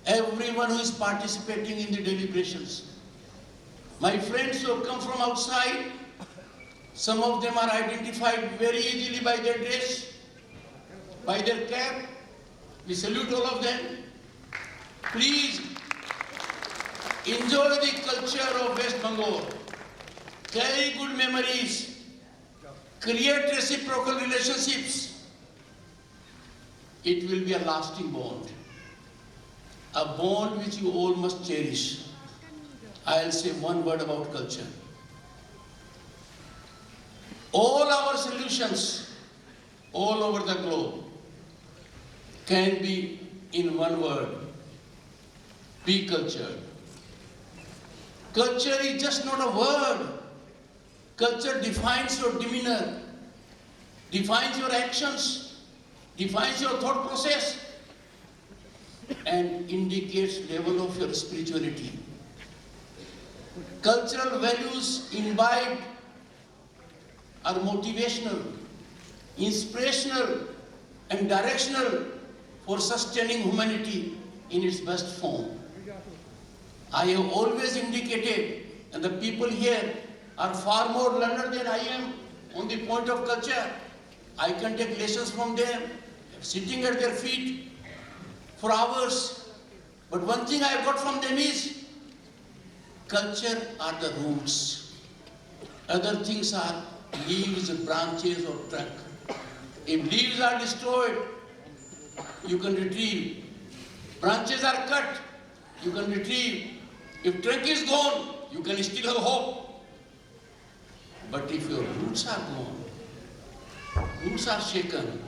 everyone who is participating in the deliberations. My friends who have come from outside, some of them are identified very easily by their dress, by their cap. We salute all of them. Please enjoy the culture of West Bengal. Carry good memories. Create reciprocal relationships. It will be a lasting bond. A bond which you all must cherish. I'll say one word about culture. All our solutions all over the globe can be in one word: be cultured. Culture is just not a word. Culture defines your demeanor, defines your actions, defines your thought process, and indicates level of your spirituality. Cultural values imbibed are motivational, inspirational, and directional for sustaining humanity in its best form. I have always indicated, and the people here are far more learned than I am on the point of culture. I can take lessons from them, sitting at their feet for hours. But one thing I have got from them is, culture are the roots. Other things are leaves, branches, or trunk. If leaves are destroyed, you can retrieve. Branches are cut, you can retrieve. If trunk is gone, you can still have hope. But if your roots are gone, roots are shaken,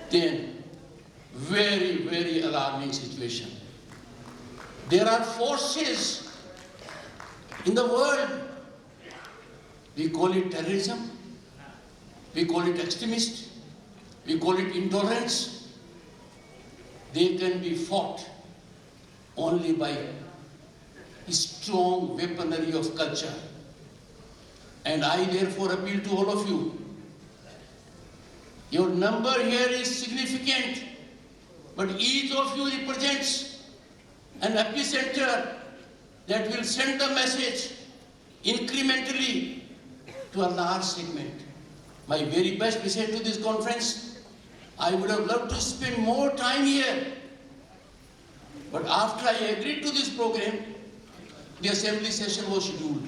then very, very alarming situation. There are forces in the world. We call it terrorism, we call it extremist, we call it intolerance. They can be fought only by strong weaponry of culture. And I therefore appeal to all of you. Your number here is significant, but each of you represents an epicenter that will send the message incrementally to a large segment. My very best wishes to this conference. I would have loved to spend more time here, but after I agreed to this program, the assembly session was scheduled.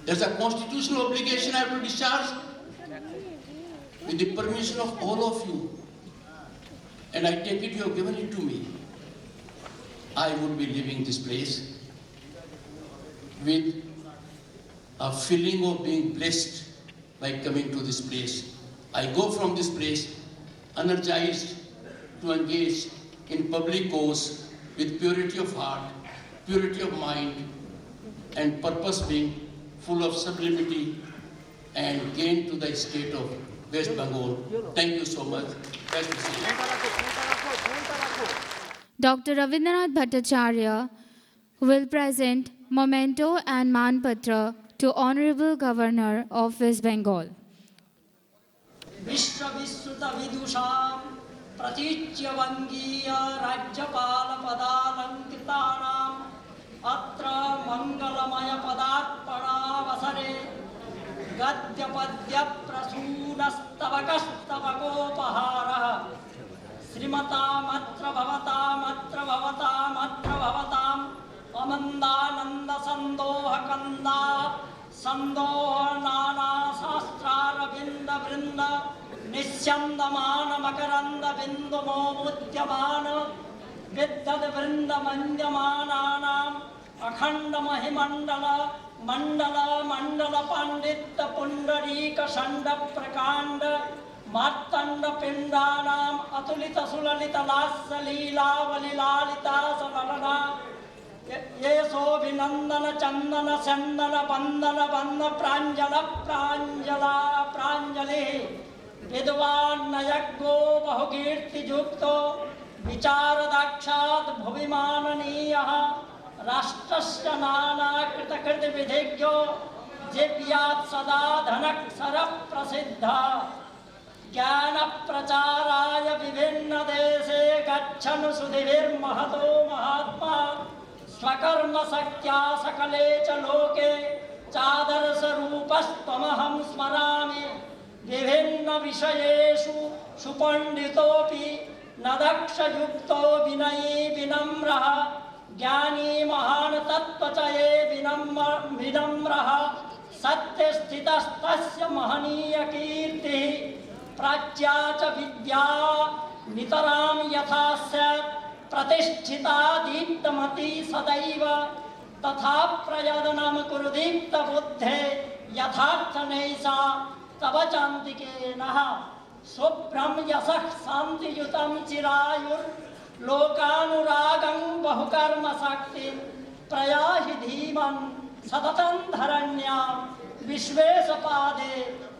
There's a constitutional obligation I have to discharge with the permission of all of you. And I take it you have given it to me. I would be leaving this place with a feeling of being blessed by coming to this place. I go from this place energized to engage in public cause with purity of heart, purity of mind, and purpose being full of sublimity and gain to the state of West Bengal. Thank you so much. Best wishes. Dr. Ravindranath Bhattacharya will present memento and manpatra to Honorable Governor of West Bengal. विश्वविश्रुत विदुषां प्रतीच्य वंगीय राज्यपाल पदालंकृतानां अत्र मंगलमय पदार्पणावसरे गद्य पद्य प्रसूनस्तवकस्तवकोपहारः श्रीमतामत्र भवताम् अमन्दानन्द संदोह कंदा संदोह नाना शास्त्रारविंद वृंद निस्यन्दमान मकरंद बिंदु मोमुद्यमान विद्वद्वृन्दमन्यमानानाम् अखण्डमहिमण्डल पुण्डरीकषण्डप्रकाण्ड मार्तण्डपिण्डानाम् अतुलितसुललितलास्यलीलावलिलालितासललना ये सोऽभिनन्दन चन्दन चन्दन बन्दन बन्द प्राञ्जल प्राञ्जला प्राञ्जलिः विद्वान्नयज्ञो बहुकीर्तियुक्तो विचारदाक्षात् भुवि माननीयः राष्ट्रस्य नानाकृतकृतिविधिज्ञो जिव्यात् सदा धनक्षरः प्रसिद्धः ज्ञानप्रचाराय विभिन्नदेशे गच्छन् सुधीर्महतो महात्मा स्वकर्मशक्त्या सकले च लोके चादर्शरूपस्त्वमहं स्मरामि विभिन्नविषयेषु सुपण्डितोऽपि न दक्षयुक्तो विनयी विनम्रः ज्ञानी महान् तत्त्वचये विनम्रः सत्यस्थितस्तस्य महनीयकीर्तिः प्राच्या च विद्या नितरां यथा स्यात् प्रतिष्ठिता दीप्तमती सदैव तथा प्रयत्नं कुरु दीप्तबुद्धे यथार्थनैषा तव चान्तिके नः शुभ्रं यशः शान्तियुतं चिरायुर्लोकानुरागं बहुकर्मशक्तिं प्रयाहि धीमन् सततं धरण्यां विश्वेशपादे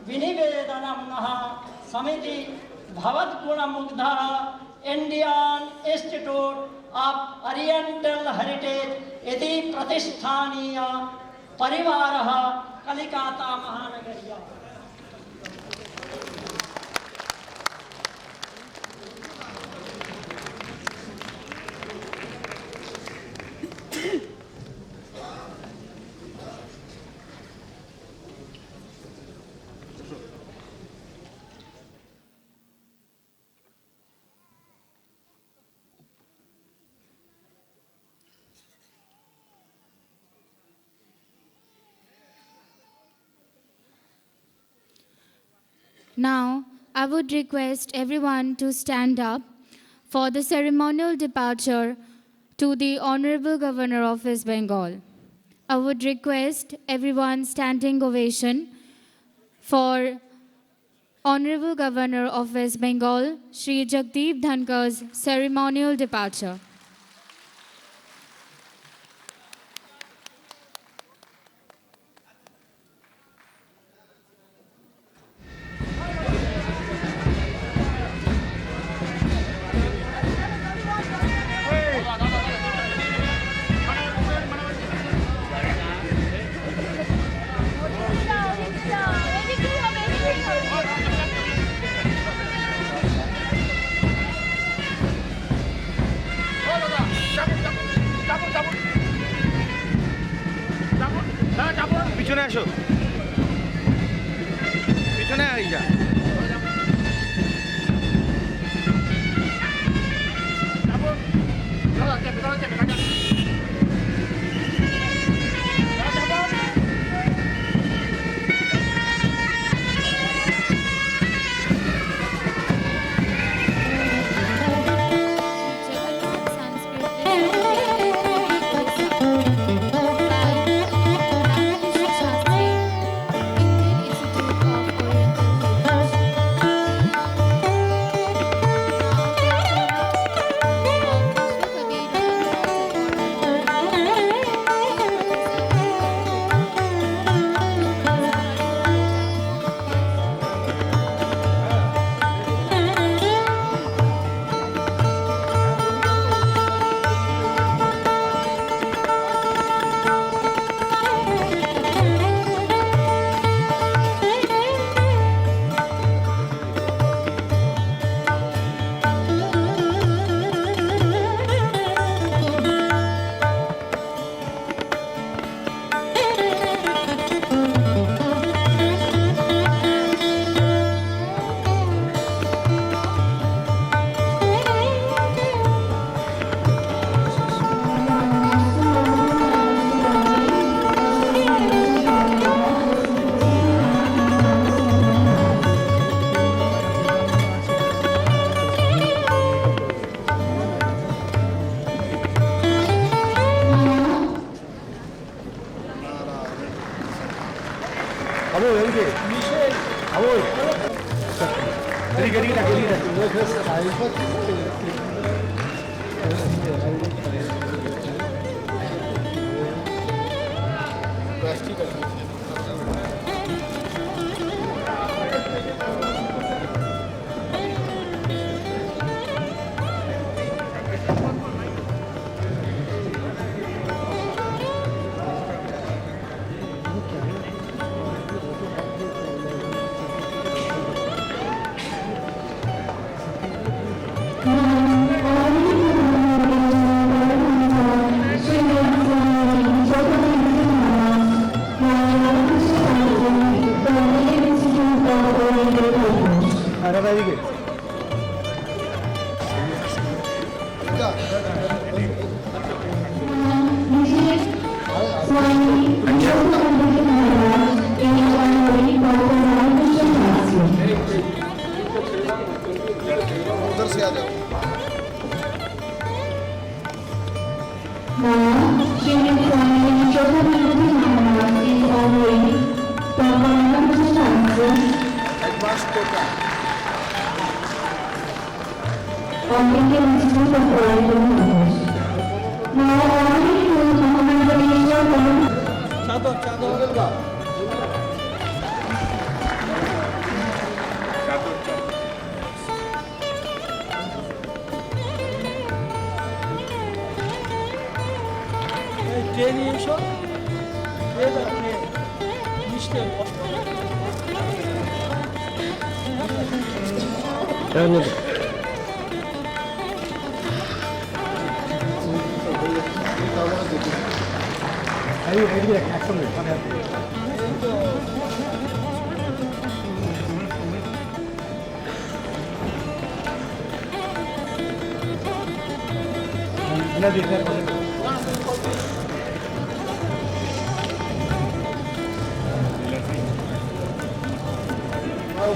विनिवेदनं नः समिति भवद्गुणमुग्धः Indian institute of oriental heritage इति प्रतिष्ठानीय परिवारः Kalikata महानगर्या। Now, I would request everyone to stand up for the ceremonial departure to the Honorable Governor of West Bengal. I would request everyone standing ovation for Honorable Governor of West Bengal, Shri Jagdeep Dhankar's ceremonial departure. পিছনে আসো, পিছনে I যা।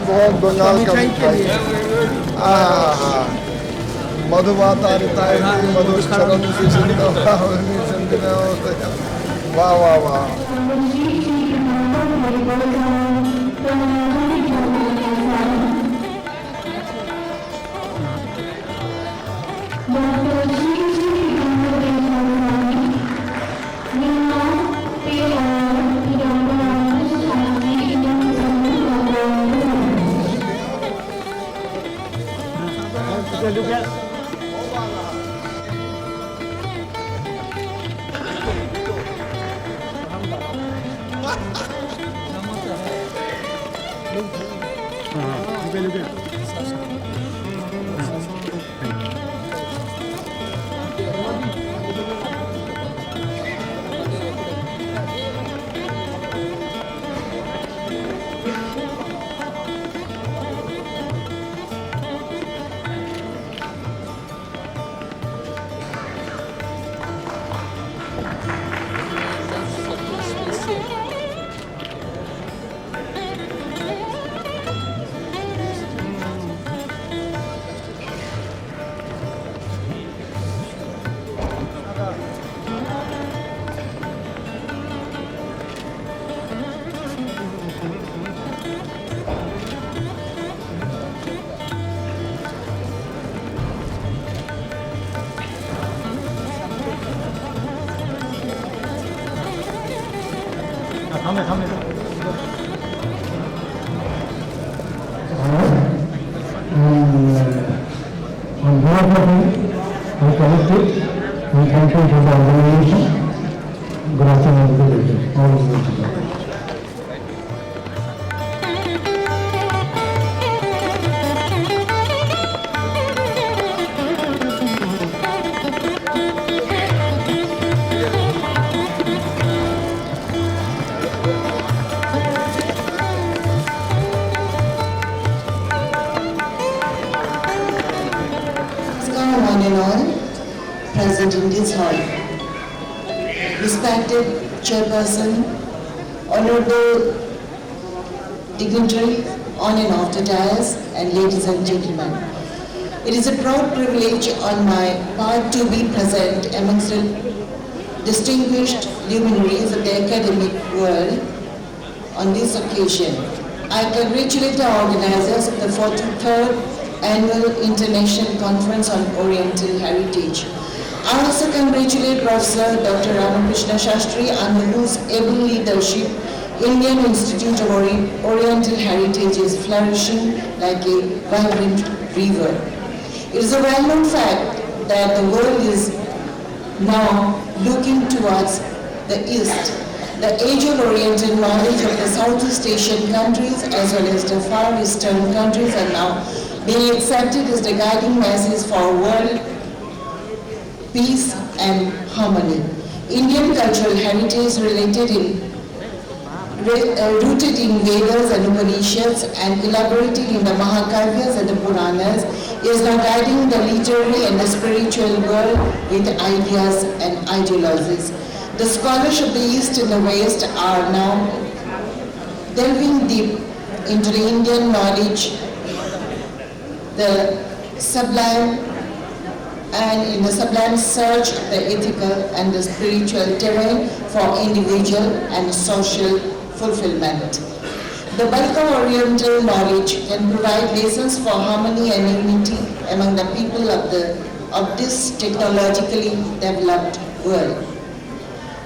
बहुत बंगाल का मिठाई मधुमाता मधुश्चरण वाह वाह वाह On behalf of the collective, we thank you for the organization. Good afternoon, good all of you. One and all present in this hall. Respected Chairperson, Honorable dignitary on and off the dais, and ladies and gentlemen. It is a proud privilege on my part to be present amongst the distinguished luminaries of the academic world on this occasion. I congratulate the organizers of the 43rd Annual International Conference on Oriental Heritage. I also congratulate Professor Dr. Ramakrishna Shastri, under whose able leadership Indian Institute of Oriental Heritage is flourishing like a vibrant river. It is a well-known fact that the world is now looking towards the East. The age-old Oriental knowledge of the Southeast Asian countries as well as the Far Eastern countries are now being accepted as the guiding masses for world peace and harmony. Indian cultural heritage rooted in Vedas and Upanishads and elaborated in the Mahakavyas and the Puranas is now guiding the literary and the spiritual world with ideas and ideologies. The scholars of the East and the West are now delving deep into the Indian knowledge, the sublime, and in the sublime search of the ethical and the spiritual terrain for individual and social fulfillment. The bulk of Oriental knowledge can provide lessons for harmony and unity among the people of this technologically developed world.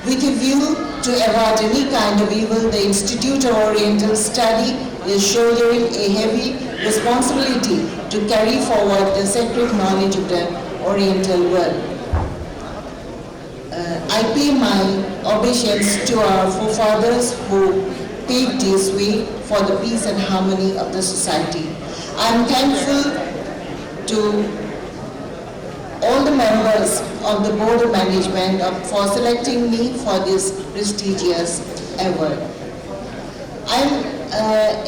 With a view to avoid any kind of evil, the Institute of Oriental Study is shouldering a heavy responsibility to carry forward the sacred knowledge of the Oriental world. I pay my obeisance to our forefathers who paved this way for the peace and harmony of the society. I am thankful to all the members of the Board of Management for selecting me for this prestigious award.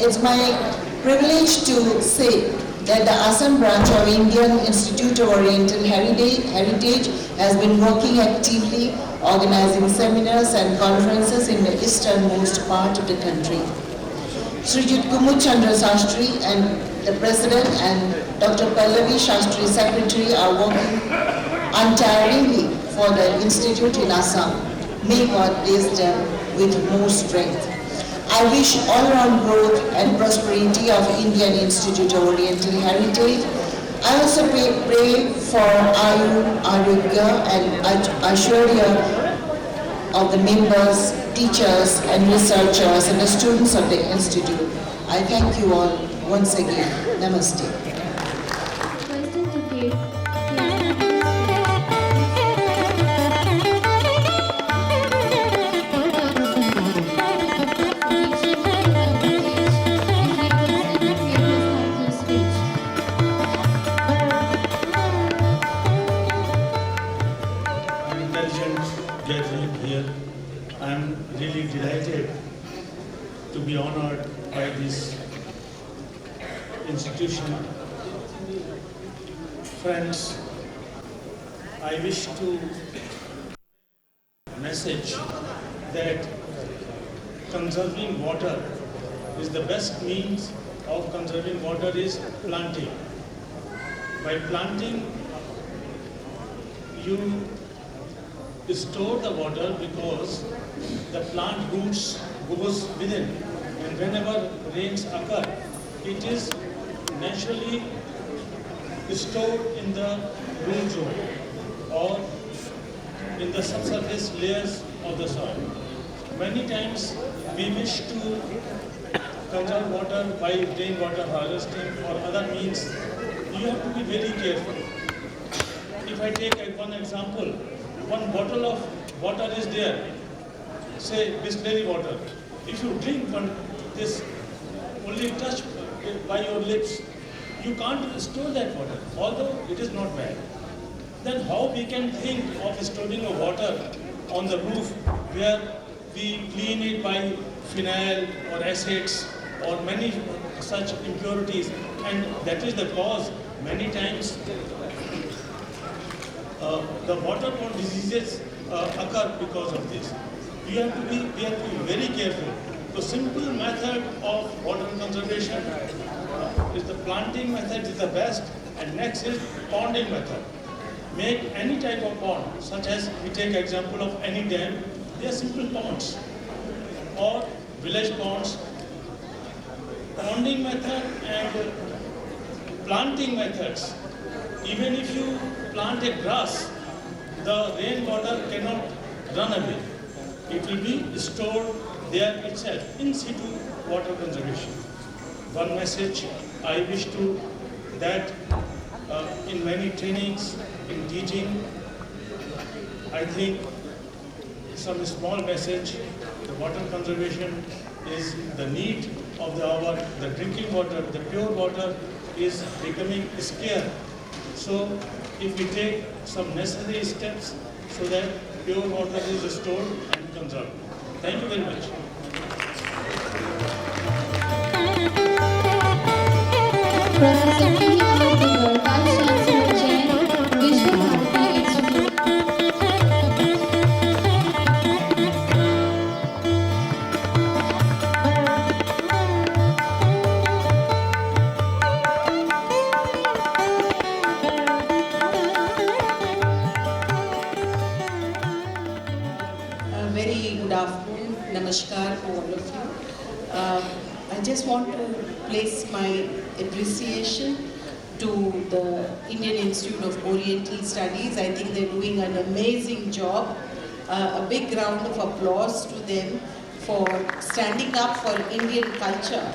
It's my privilege to say that the Assam branch of Indian Institute of Oriental Heritage has been working actively, organizing seminars and conferences in the easternmost part of the country. Srijit Kumud Chandra Shastri and the President and Dr. Pallavi Shastri Secretary are working untiringly for the Institute in Assam. May God bless them with more strength. I wish all-round growth and prosperity of Indian Institute of Oriental Heritage. I also pray for Ayu, Arogya and Aishwarya of the members, teachers and researchers and the students of the Institute. I thank you all once again. Namaste. Question to Kate. Intelligent gathering here. I am really delighted to be honored by this institution. Friends, I wish to message that conserving water is the best means of conserving water is planting. By planting, you store the water because the plant roots goes within, and whenever rains occur, it is naturally stored in the root zone or in the subsurface layers of the soil. Many times we wish to conserve water by rainwater harvesting or other means. You have to be very careful. If I take one example, one bottle of water is there, say Bisleri water. If you drink this only touch by your lips, you can't store that water, although it is not bad. Then how we can think of storing a water on the roof where we clean it by phenyl or acids or many such impurities, and that is the cause many times the waterborne diseases occur because of this. We have to be very careful. The simple method of water conservation is the planting method is the best, and next is ponding method. Make any type of pond, such as we take example of any dam, they are simple ponds. Or village ponds, ponding method and planting methods. Even if you plant a grass, the rainwater cannot run away. It will be stored there itself, in situ water conservation. One message I wish to that in many trainings, in teaching, I think some small message, the water conservation is the need of the hour, the drinking water, the pure water is becoming scarce. So if we take some necessary steps so that pure water is stored and conserved. Thank you very much. Professor Vish Vish Institute. Very good afternoon, namaskar to all of you. I just want to place my appreciation to the Indian Institute of Oriental Studies. I think they're doing an amazing job. A big round of applause to them for standing up for Indian culture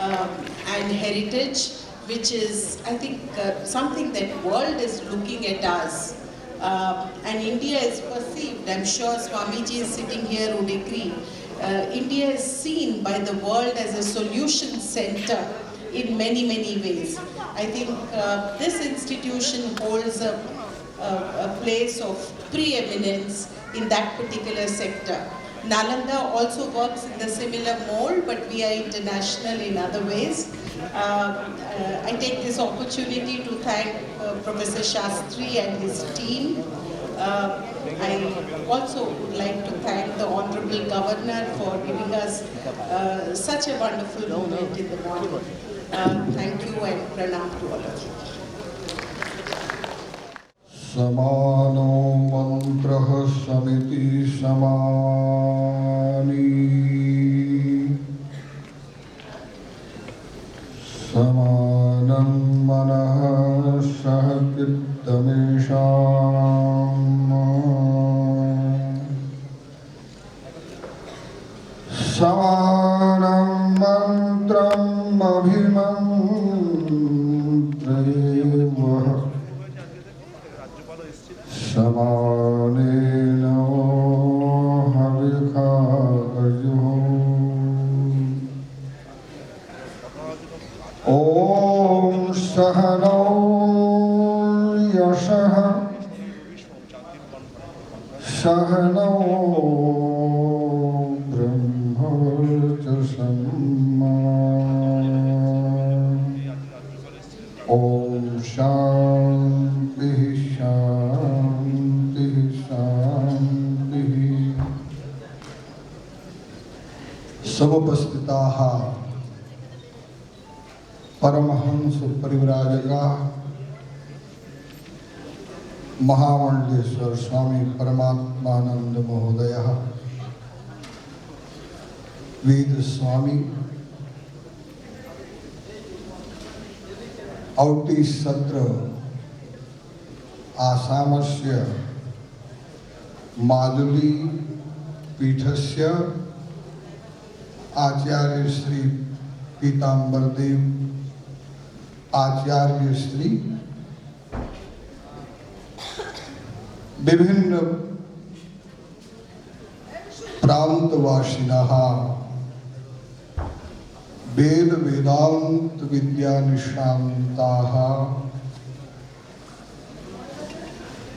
and heritage, which is, I think, something that world is looking at us. And India is perceived, I'm sure Swamiji is sitting here would agree, India is seen by the world as a solution center in many, many ways. I think this institution holds a place of preeminence in that particular sector. Nalanda also works in the similar mold, but we are international in other ways. I take this opportunity to thank Professor Shastri and his team. I also would like to thank the Honorable Governor for giving us such a wonderful moment in the morning. Thank you and pranam to all of you. समानो मन्त्रः समिति समानि समानं मनः सह चित्तमेषाम् समानं मन्त्रम् अभिमन्त्रेवः समानेन हविखायुः ॐ सहनौ यशः सहनौ ब्रह्मवर्चसम् ॐ शान्तिः शान्तिः शान्तिः समुपस्थिताः परमहंस परिव्राजकाः महामंडलेश्वर स्वामी परमात्मानंद महोदयः वेद स्वामी औटी सत्र आसामस्य माजुली पीठस्य आचार्य श्री पीताम्बरदेव आचार्य श्री विभिन्न प्रांतवासिनः वेद वेदांत विद्या निष्णाताः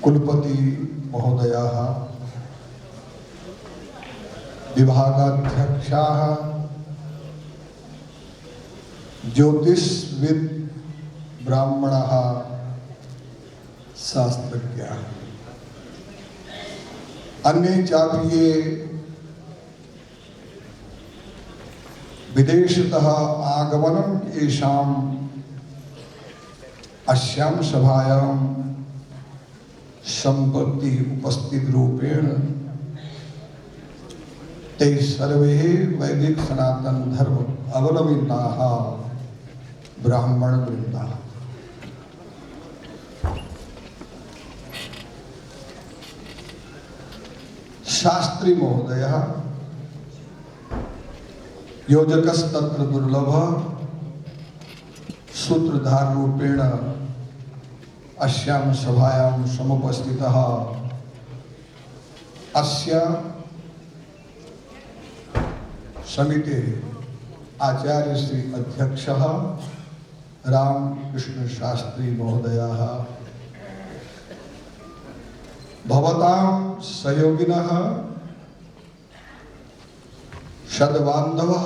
कुलपति महोदयाः विभागाध्यक्षाः ज्योतिषविद ब्राह्मणाः शास्त्रज्ञाः अन्य चापीय विदेशतः आगमनं येषाम् अस्यां सभायां संपत्ति उपस्थित रूपेण ते सर्वे वैदिक सनातन धर्म अवलंबिताः ब्राह्मण वृंदा। शास्त्री महोदय योजकस्तत्र दुर्लभ सूत्रधार रूपेण अस्यां सभायां समुपस्थितः अस्य समिते आचार्य श्री अध्यक्षः रामकृष्ण शास्त्री महोदयः, भवतां सहयोगिनः सद्बान्धवः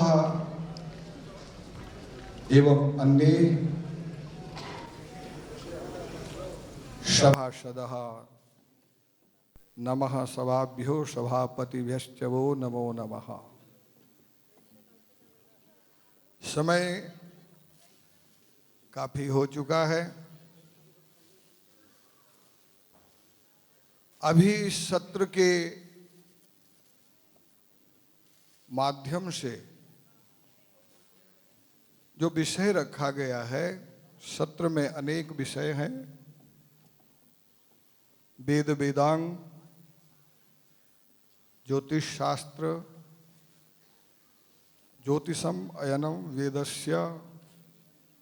एवं अन्ये सभासदः, नमः सभाभ्यो सभापतिभ्यश्च वो नमो नमः। समय काफी हो चुका है। अभी इस सत्र के माध्यम से जो विषय रखा गया है, सत्र में अनेक विषय हैं। वेद वेदांग, ज्योतिष शास्त्र, ज्योतिषम अयनम वेदस्य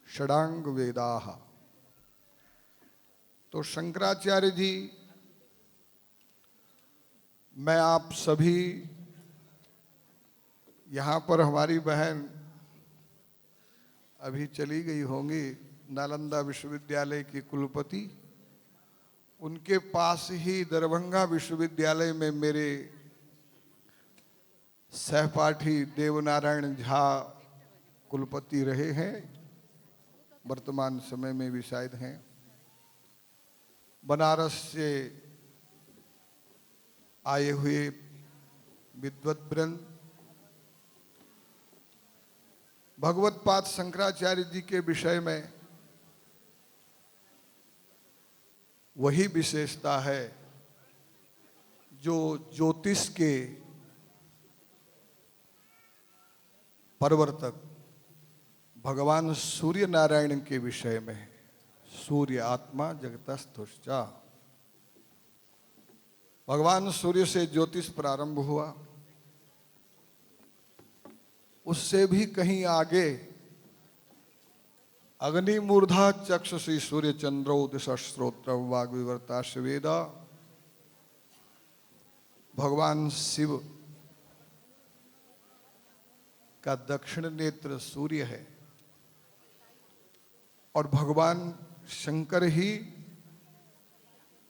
षडांग वेदाः। तो शंकराचार्य जी, मैं आप सभी यहाँ पर, हमारी बहन अभी चली गई होंगी नालंदा विश्वविद्यालय की कुलपति, उनके पास ही दरभंगा विश्वविद्यालय में मेरे सहपाठी देवनारायण झा कुलपति रहे हैं, वर्तमान समय में भी शायद हैं। बनारस से आए हुए विद्वत वृंद, भगवत्पाद शंकराचार्य जी के विषय में वही विशेषता है जो ज्योतिष के प्रवर्तक भगवान सूर्य नारायण के विषय में है। सूर्य आत्मा जगतस्थुश्चा, भगवान सूर्य से ज्योतिष प्रारंभ हुआ, उससे भी कहीं आगे अग्नि मूर्धा चक्षुषी सूर्य चंद्रो दिशस्त्रोत्र वाग विवर्ताश वेदा, भगवान शिव का दक्षिण नेत्र सूर्य है और भगवान शंकर ही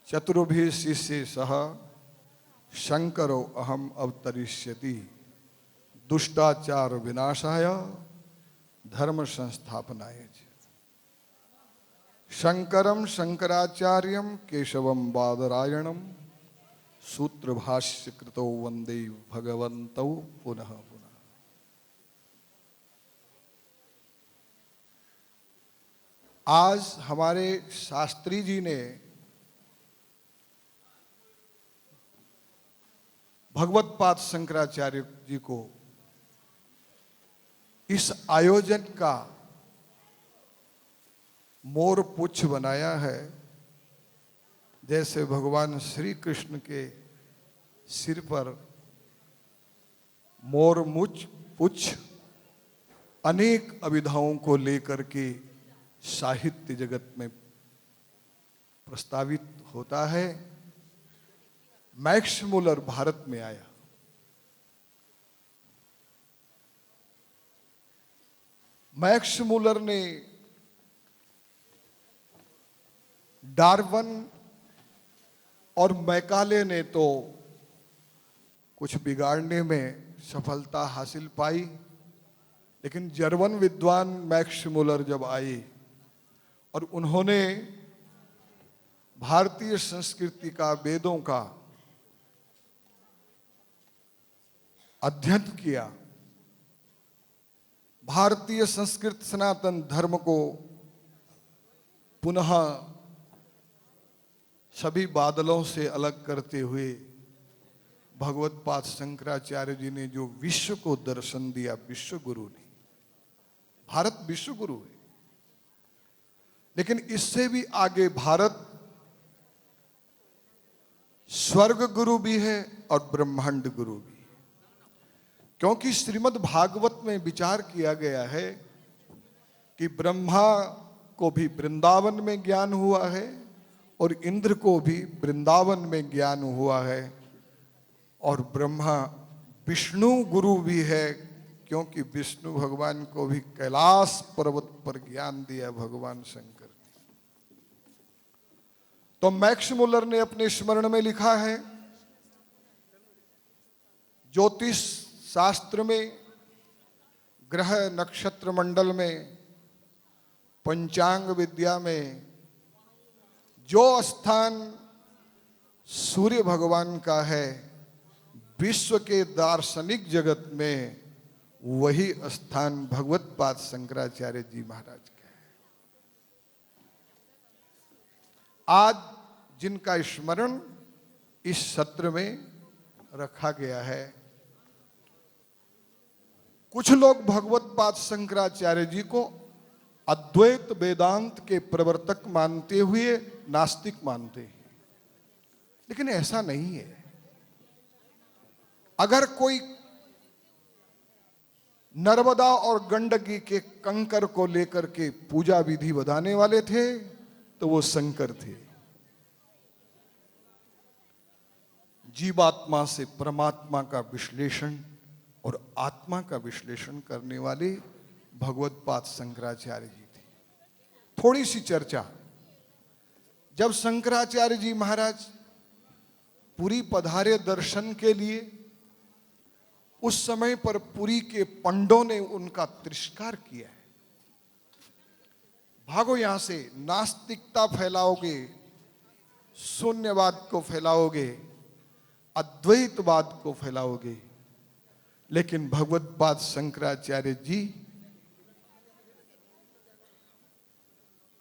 चतुर्भि शिष्य सह शंकरो अहम अवतरिष्यति दुष्टाचार विनाशाय धर्म संस्थापनाय। शंकरम शंकराचार्यम केशवम बादरायणम सूत्र भाष्य कृतो वंदे भगवन्तौ पुनः पुनः। आज हमारे शास्त्री जी ने भगवत्पाद शंकराचार्य जी को इस आयोजन का मोर पुच्छ बनाया है, जैसे भगवान श्री कृष्ण के सिर पर मोर मुछ पुच्छ अनेक अभिधाओं को लेकर के साहित्य जगत में प्रस्तावित होता है। मैक्स मुलर भारत में आया, मैक्स मुलर ने डार्विन और मैकाले ने तो कुछ बिगाड़ने में सफलता हासिल पाई, लेकिन जर्मन विद्वान मैक्स मुलर जब आए और उन्होंने भारतीय संस्कृति का, वेदों का अध्ययन किया, भारतीय संस्कृत सनातन धर्म को पुनः सभी बादलों से अलग करते हुए भगवत पाद शंकराचार्य जी ने जो विश्व को दर्शन दिया, विश्व गुरु ने, भारत विश्व गुरु है। लेकिन इससे भी आगे भारत स्वर्ग गुरु भी है और ब्रह्मांड गुरु भी है। क्योंकि श्रीमद् भागवत में विचार किया गया है कि ब्रह्मा को भी वृंदावन में ज्ञान हुआ है और इंद्र को भी वृंदावन में ज्ञान हुआ है, और ब्रह्मा विष्णु गुरु भी है, क्योंकि विष्णु भगवान को भी कैलाश पर्वत पर ज्ञान दिया भगवान शंकर ने। तो मैक्स मुलर ने अपने स्मरण में लिखा है, ज्योतिष शास्त्र में, ग्रह नक्षत्र मंडल में, पंचांग विद्या में जो स्थान सूर्य भगवान का है, विश्व के दार्शनिक जगत में वही स्थान भगवत पाद शंकराचार्य जी महाराज का है। आज जिनका स्मरण इस सत्र में रखा गया है, कुछ लोग भगवत पाद शंकराचार्य जी को अद्वैत वेदांत के प्रवर्तक मानते हुए नास्तिक मानते हैं, लेकिन ऐसा नहीं है। अगर कोई नर्मदा और गंडकी के कंकर को लेकर के पूजा विधि बताने वाले थे तो वो शंकर थे। जीवात्मा से परमात्मा का विश्लेषण और आत्मा का विश्लेषण करने वाले भगवत पाद शंकराचार्य जी थे। थोड़ी सी चर्चा, जब शंकराचार्य जी महाराज पुरी पधारे दर्शन के लिए, उस समय पर पुरी के पंडों ने उनका तिरस्कार किया है। भागो यहां से, नास्तिकता फैलाओगे, शून्यवाद को फैलाओगे, अद्वैतवाद को फैलाओगे, लेकिन भगवत पाद शंकराचार्य जी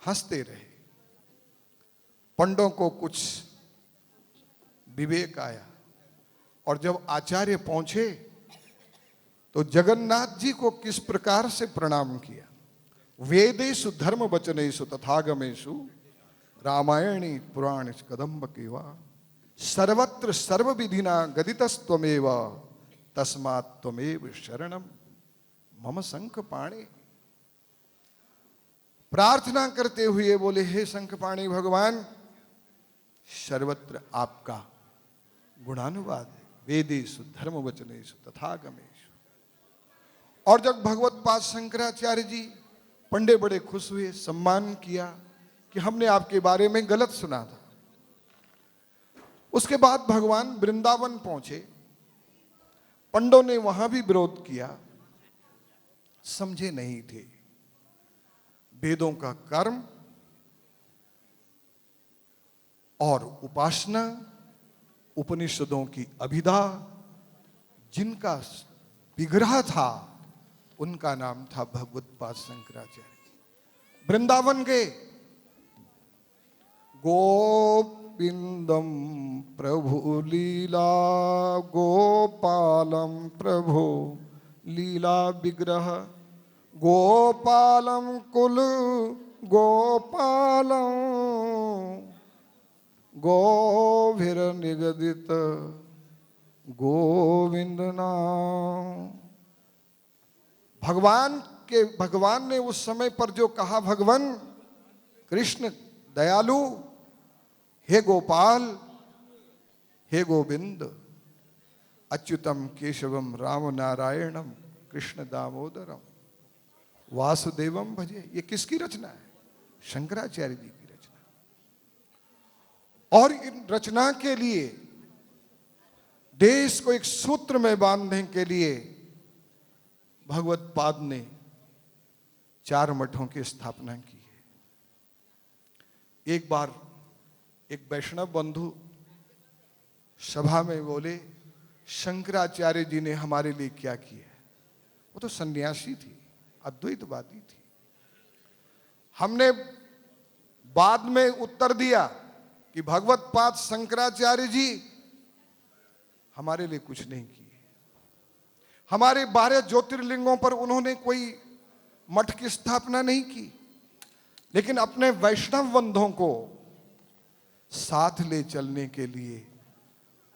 हंसते रहे। पंडों को कुछ विवेक आया, और जब आचार्य पहुंचे तो जगन्नाथ जी को किस प्रकार से प्रणाम किया। वेदेषु धर्म वचनेषु तथागमेषु रामायणी पुराण कदम्ब केवा सर्वत्र सर्व विधिना गदितस्त्वमेव तस्मात् त्वमेव शरणम मम शंख पाणे। प्रार्थना करते हुए बोले, हे शंख पाणी भगवान, सर्वत्र आपका गुणानुवाद है, वेदेषु धर्म वचनेषु तथागमेषु। और जब भगवत पाद शंकराचार्य जी, पंडे बड़े खुश हुए, सम्मान किया कि हमने आपके बारे में गलत सुना था। उसके बाद भगवान वृंदावन पहुंचे, पंडों ने वहां भी विरोध किया, समझे नहीं थे। वेदों का कर्म और उपासना, उपनिषदों की अभिधा जिनका विग्रह था, उनका नाम था भगवत पाद शंकराचार्य। वृंदावन गए, गोविंदम प्रभु लीला गोपालम प्रभु लीला विग्रह गोपालम कुल गोपालम गोभिर निगदित गोविंद नाम। भगवान ने उस समय पर जो कहा, भगवान कृष्ण दयालु, हे गोपाल, हे गोविंद, अच्युतम केशवम राम नारायणम कृष्ण दामोदरम वासुदेवम भजे। ये किसकी रचना है? शंकराचार्य जी की रचना। और इन रचना के लिए, देश को एक सूत्र में बांधने के लिए भगवत पाद ने 4 मठों की स्थापना की है। एक बार एक वैष्णव बंधु सभा में बोले, शंकराचार्य जी ने हमारे लिए क्या किया? वो तो सन्यासी थी, अद्वैतवादी थी। हमने बाद में उत्तर दिया कि भगवत पाद शंकराचार्य जी हमारे लिए कुछ नहीं किए। हमारे 12 ज्योतिर्लिंगों पर उन्होंने कोई मठ की स्थापना नहीं की, लेकिन अपने वैष्णव बंधुओं को साथ ले चलने के लिए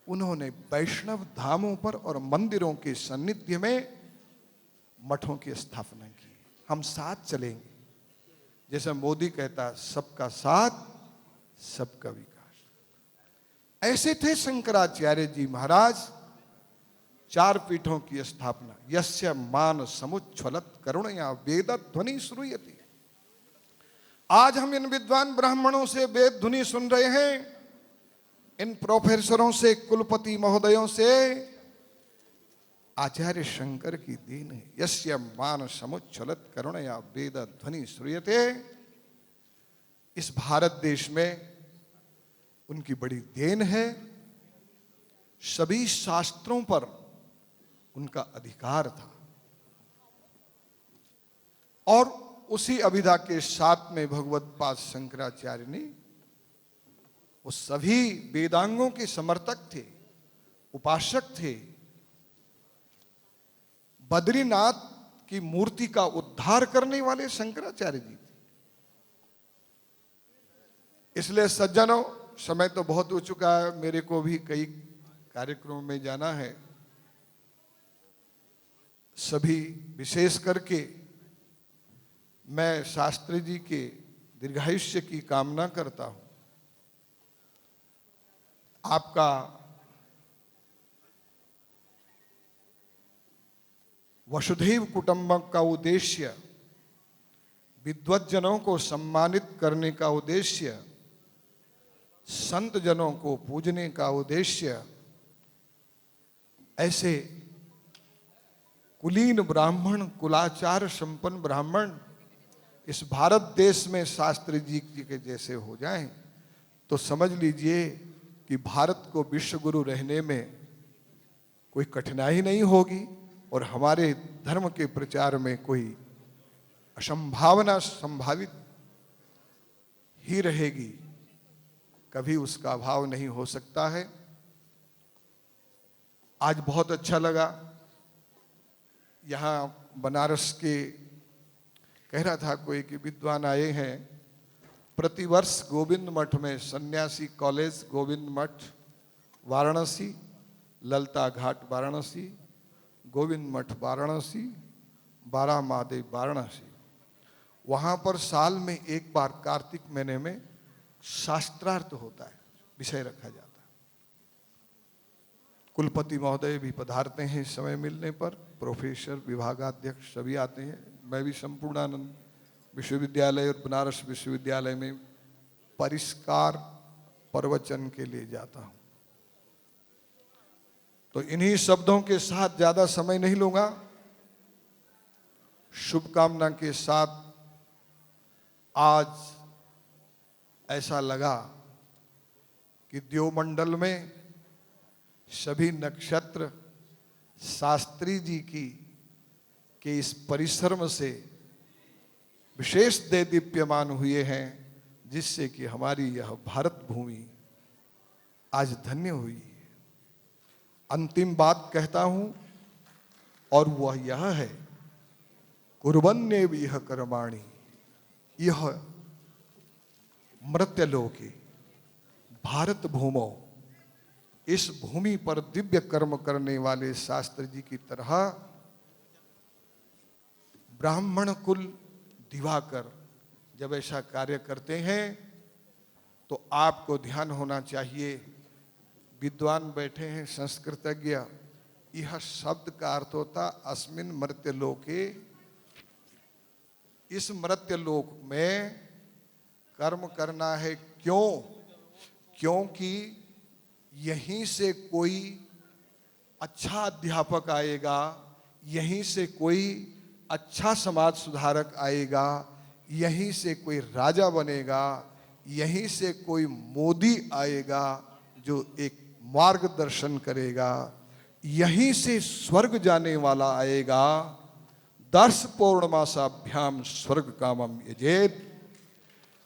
उन्होंने वैष्णव धामों पर और मंदिरों के सानिध्य में मठों की स्थापना की। हम साथ चलेंगे, जैसे मोदी कहता सबका साथ सबका विकास। ऐसे थे शंकराचार्य जी महाराज। 4 पीठों की स्थापना। यस्य मान समुच्छ्वलत करुणया वेद ध्वनि श्रूयते। आज हम इन विद्वान ब्राह्मणों से वेद ध्वनि सुन रहे हैं, इन प्रोफेसरों से, कुलपति महोदयों से। आचार्य शंकर की देन है। यस्य मान समुच्छ्वलत करुणया वेद ध्वनि श्रूयते। इस भारत देश में उनकी बड़ी देन है। सभी शास्त्रों पर उनका अधिकार था, और उसी अभिधा के साथ में भगवत पाद शंकराचार्य ने वो सभी वेदांगों के समर्थक थे, उपासक थे। बद्रीनाथ की मूर्ति का उद्धार करने वाले शंकराचार्य जी थे। इसलिए सज्जनों, समय तो बहुत हो चुका है, मेरे को भी कई कार्यक्रमों में जाना है। सभी, विशेष करके मैं शास्त्री जी के दीर्घायुष्य की कामना करता हूं। आपका वसुधैव कुटुंबकम का उद्देश्य, विद्वज्जनों को सम्मानित करने का उद्देश्य, संत जनों को पूजने का उद्देश्य, ऐसे कुलीन ब्राह्मण, कुलाचार संपन्न ब्राह्मण इस भारत देश में शास्त्री जी के जैसे हो जाएं, तो समझ लीजिए कि भारत को विश्व गुरु रहने में कोई कठिनाई नहीं होगी, और हमारे धर्म के प्रचार में कोई असंभावना संभावित ही रहेगी, कभी उसका अभाव नहीं हो सकता है। आज बहुत अच्छा लगा। यहाँ बनारस के कह रहा था कोई कि विद्वान आए हैं, प्रतिवर्ष गोविंद मठ में, सन्यासी कॉलेज गोविंद मठ वाराणसी, ललता घाट वाराणसी, गोविंद मठ वाराणसी, बारा महादेव वाराणसी, वहाँ पर साल में एक बार कार्तिक महीने में शास्त्रार्थ होता है, विषय रखा जाता है। कुलपति महोदय भी पधारते हैं समय मिलने पर, प्रोफेसर, विभागाध्यक्ष सभी आते हैं। मैं भी संपूर्णानंद विश्वविद्यालय और बनारस विश्वविद्यालय में परिष्कार प्रवचन के लिए जाता हूँ। तो इन्हीं शब्दों के साथ ज़्यादा समय नहीं लूँगा। शुभकामना के साथ आज ऐसा लगा कि द्योमंडल में सभी नक्षत्र शास्त्री जी की के इस परिश्रम से विशेष देदीप्यमान हुए हैं, जिससे कि हमारी यह भारत भूमि आज धन्य हुई है। अंतिम बात कहता हूं, और वह यह है, कुर्वन्ये यह कर्माणि, यह मृत्यलोके भारत भूमो, इस भूमि पर दिव्य कर्म करने वाले शास्त्री जी की तरह ब्राह्मण कुल दिवाकर जब ऐसा कार्य करते हैं, तो आपको ध्यान होना चाहिए। विद्वान बैठे हैं, संस्कृतज्ञ। यह शब्द का अर्थ होता अस्मिन मर्त्यलोके, इस मर्त्यलोक में कर्म करना है। क्यों? क्योंकि यहीं से कोई अच्छा अध्यापक आएगा, यहीं से कोई अच्छा समाज सुधारक आएगा, यहीं से कोई राजा बनेगा, यहीं से कोई मोदी आएगा जो एक मार्गदर्शन करेगा, यहीं से स्वर्ग जाने वाला आएगा। 10 पौर्णमासाभ्याम स्वर्ग कामम यजेत,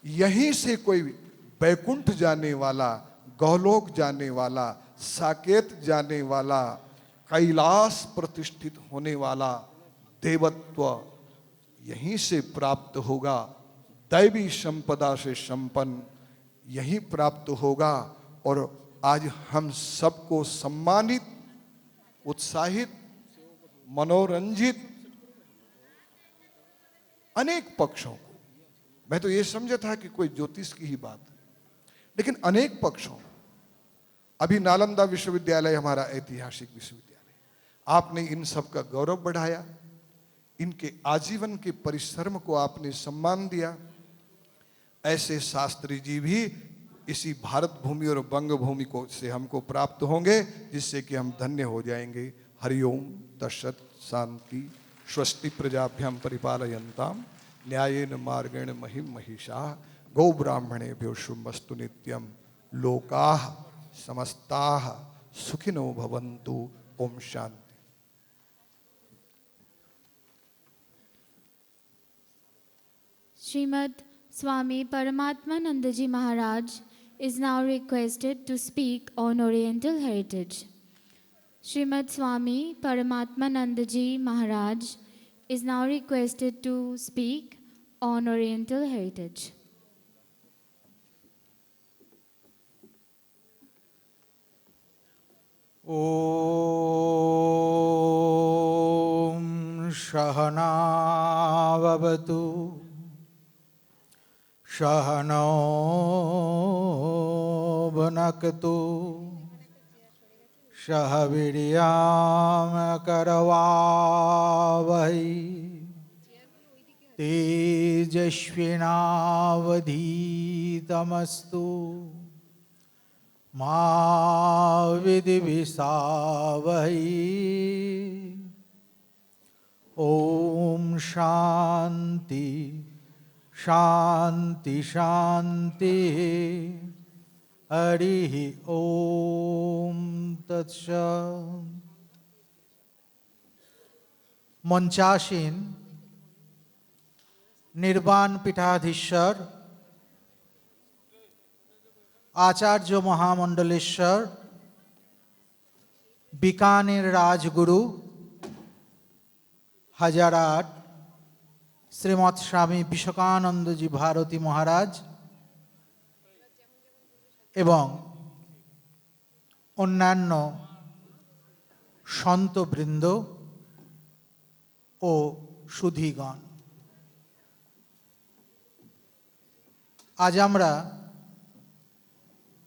यहीं से कोई बैकुंठ जाने वाला, गौलोक जाने वाला, साकेत जाने वाला, कैलाश प्रतिष्ठित होने वाला देवत्व यहीं से प्राप्त होगा, दैवी संपदा से संपन्न यहीं प्राप्त होगा। और आज हम सबको सम्मानित, उत्साहित, मनोरंजित अनेक पक्षों को, मैं तो ये समझा था कि कोई ज्योतिष की ही बात है, लेकिन अनेक पक्षों, अभी नालंदा विश्वविद्यालय हमारा ऐतिहासिक विश्वविद्यालय, आपने इन सब का गौरव बढ़ाया, इनके आजीवन के परिश्रम को आपने सम्मान दिया। ऐसे शास्त्री जी भी इसी भारत भूमि और बंग भूमि को से हमको प्राप्त होंगे, जिससे कि हम धन्य हो जाएंगे। हरिओम तत्सत् शांति स्वस्ति प्रजाभ्याम परिपालयन्ताम न्यायेन मार्गेण महिम महिषा गौ ब्राह्मणेभ्यो शुभमस्तु नित्यम लोकाः समस्ताः सुखिनो भवन्तु। Om Shanti. Srimad Swami Paramatmananda Ji Maharaj is now requested to speak on Oriental heritage. Srimad Swami Paramatmananda Ji Maharaj is now requested to speak on Oriental heritage. Om Shahana Vavatu Shahano Bhanaktu Shahaviryam Karavavahi Tejashvinavadhitamastu Ma vidivishavahi. Om Shanti Shanti Shanti. Harihi Om Tatsat. মঞ্চাসীন নির্বাণ পীঠাধীশ্বর आचार्य महामंडलेश्वर बीकानेर राजगुरु हजाराट श्रीमद स्वामी विवेकानंद जी भारती महाराज एवं अन्यान्य सन्तबृंद ओ सुधीगण आज आमरा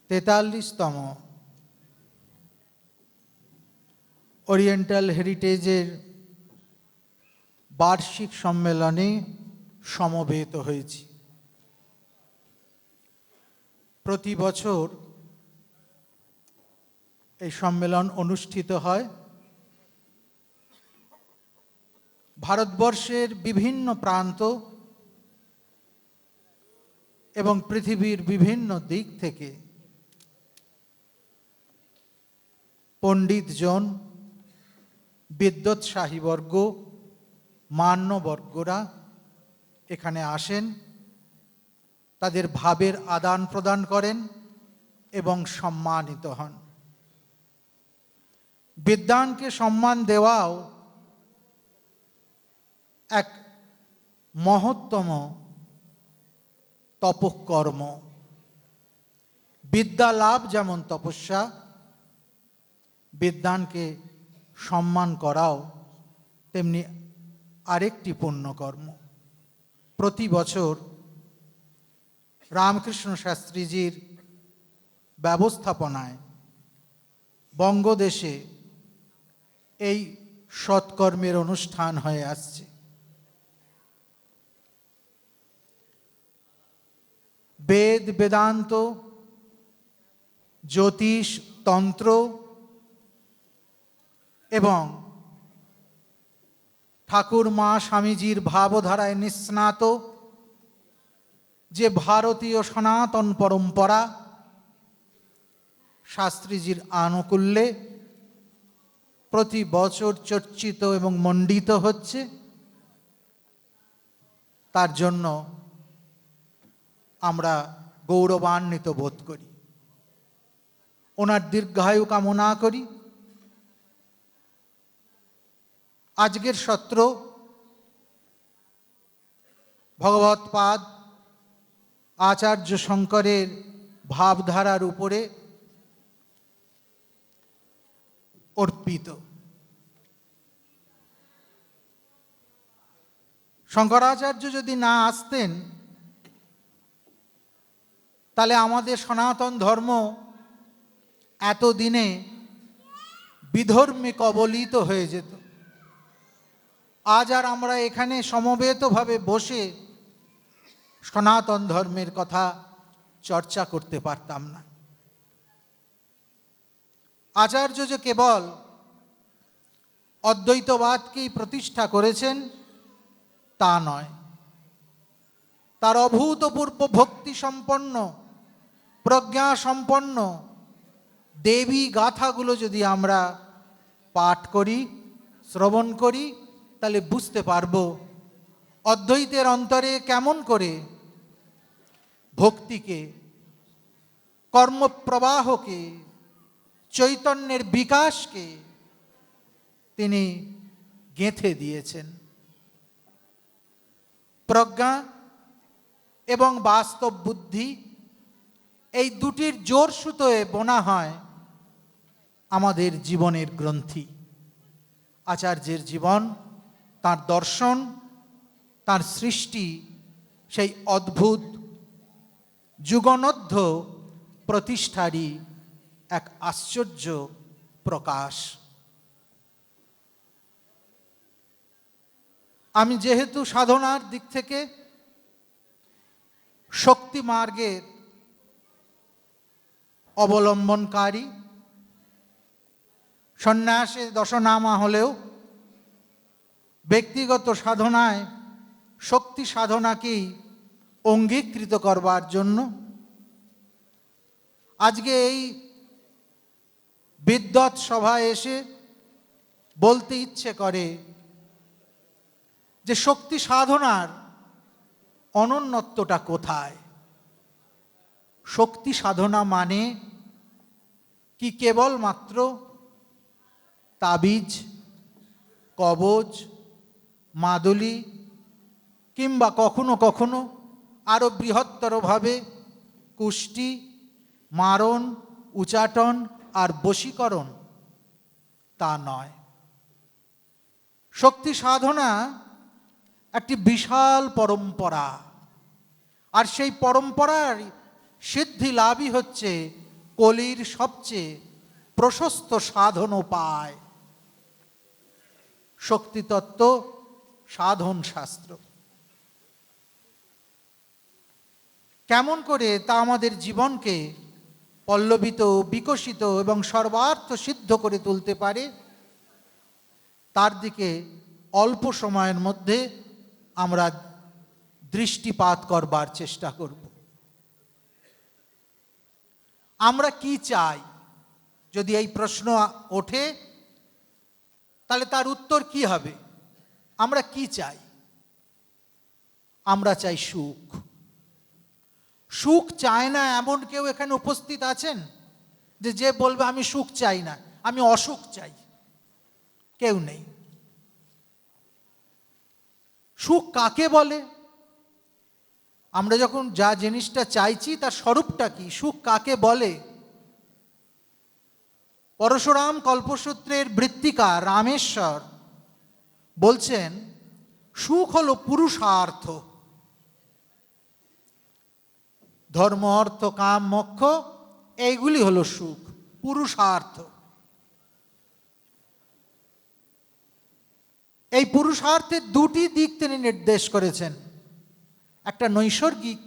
43तम oriental हेरिटेजर वार्षिक सम्मेलने समवेत हয়েছি। प्रति बछर এই सम्मेलन अनुष्ठित হয়। भारतवर्षेर विभिन्न प्रान्त एवं पृथिवीर विभिन्न दिक থেকে पंडित जन विद्वत्साहीवर्ग मान्यवर्गरा एखाने आसेन, तादेर भावेर आदान प्रदान करें एवं सम्मानित हन। विद्वान के सम्मान देवाओ एक महत्तम तपकर्म। विद्या लाभ जेमन तपस्या, विद्वान के सम्मान कराओ तेमनि आरेकटी पुण्यकर्म। प्रति बछर रामकृष्ण शास्त्रीजीर व्यवस्थापनाय बंगदेशे এই সৎকর্মের অনুষ্ঠান হয়ে আসছে। বেদ বেদান্ত জ্যোতিষ তন্ত্র এবং ঠাকুর মা স্বামীজির ভাবধারায় নিস্নাত যে ভারতীয় সনাতন পরম্পরা শাস্ত্রীজির আনুকূল্যে प्रति बछर चर्चित एवं मंडित होच्छे। तार जन्य आमरा गौरवान्वित बोध करी। ওনার দীর্ঘায়ু কামনা করি। আজকের সত্র ভগবৎপাদ আচার্য শঙ্করের ভাবধারার উপরে অর্পিত। শঙ্করাচার্য যদি না আসতেন তাহলে আমাদের সনাতন ধর্ম এতদিনে বিধর্মে কবলিত হয়ে যেত। আজ আর আমরা এখানে সমবেতভাবে বসে সনাতন ধর্মের কথা চর্চা করতে পারতাম না। আচার্য যে কেবল অদ্বৈতবাদকেই প্রতিষ্ঠা করেছেন তা নয়, তার অভূতপূর্ব ভক্তি সম্পন্ন, প্রজ্ঞা সম্পন্ন দেবী গাথাগুলো যদি আমরা পাঠ করি, শ্রবণ করি, তাহলে বুঝতে পারব অদ্বৈতের অন্তরে কেমন করে ভক্তিকে, কর্মপ্রবাহকে, চৈতন্যের বিকাশকে তিনি গেঁথে দিয়েছেন। প্রজ্ঞা এবং বাস্তব বুদ্ধি এই দুটির জোর সুতোয় বোনা হয় আমাদের জীবনের গ্রন্থি। আচার্যের জীবন, তার দর্শন, তার সৃষ্টি সেই অদ্ভুত যুগনধ্য প্রতিষ্ঠারই এক আশ্চর্য প্রকাশ। আমি যেহেতু সাধনার দিক থেকে শক্তি মার্গের অবলম্বনকারী, সন্ন্যাসে দশনামা হলেও ব্যক্তিগত সাধনায় শক্তি সাধনাকেই অঙ্গীকৃত করবার জন্য আজকে এই বিদ্বৎ সভায় এসে বলতে ইচ্ছে করে যে শক্তি সাধনার অনন্যত্বটা কোথায়। শক্তি সাধনা মানে কি কেবলমাত্র তাবিজ, কবজ, মাদুলি কিংবা কখনো কখনো আরও বৃহত্তরভাবে কুষ্টি, মারণ, উচাটন আর বশীকরণ? তা নয়। শক্তি সাধনা একটি বিশাল পরম্পরা, আর সেই পরম্পরার সিদ্ধি লাভই হচ্ছে কলির সবচেয়ে প্রশস্ত সাধন উপায়, শক্তিতত্ত্ব সাধন শাস্ত্র। কেমন করে তা আমাদের জীবনকে পল্লবিত, বিকশিত এবং সর্বার্থ সিদ্ধ করে তুলতে পারে, তার দিকে অল্প সময়ের মধ্যে আমরা দৃষ্টিপাত করবার চেষ্টা করব। আমরা কি চাই? যদি এই প্রশ্ন ওঠে তাহলে তার উত্তর কি হবে? আমরা কি চাই? আমরা চাই সুখ। সুখ চায় না এমন কেউ এখানে উপস্থিত আছেন যে বলবে আমি সুখ চাই না, আমি অসুখ চাই? কেউ নেই। সুখ কাকে বলে? আমরা যখন যা জিনিসটা চাইছি তার স্বরূপটা কি? সুখ কাকে বলে? পরশুরাম কল্পসূত্রের বৃত্তিকার রামেশ্বর বলছেন সুখ হলো পুরুষার্থ। ধর্ম, অর্থ, কাম, মোক্ষ এইগুলি হলো সুখ, পুরুষার্থ। এই পুরুষার্থের দুটি দিক তিনি নির্দেশ করেছেন, একটা নৈসর্গিক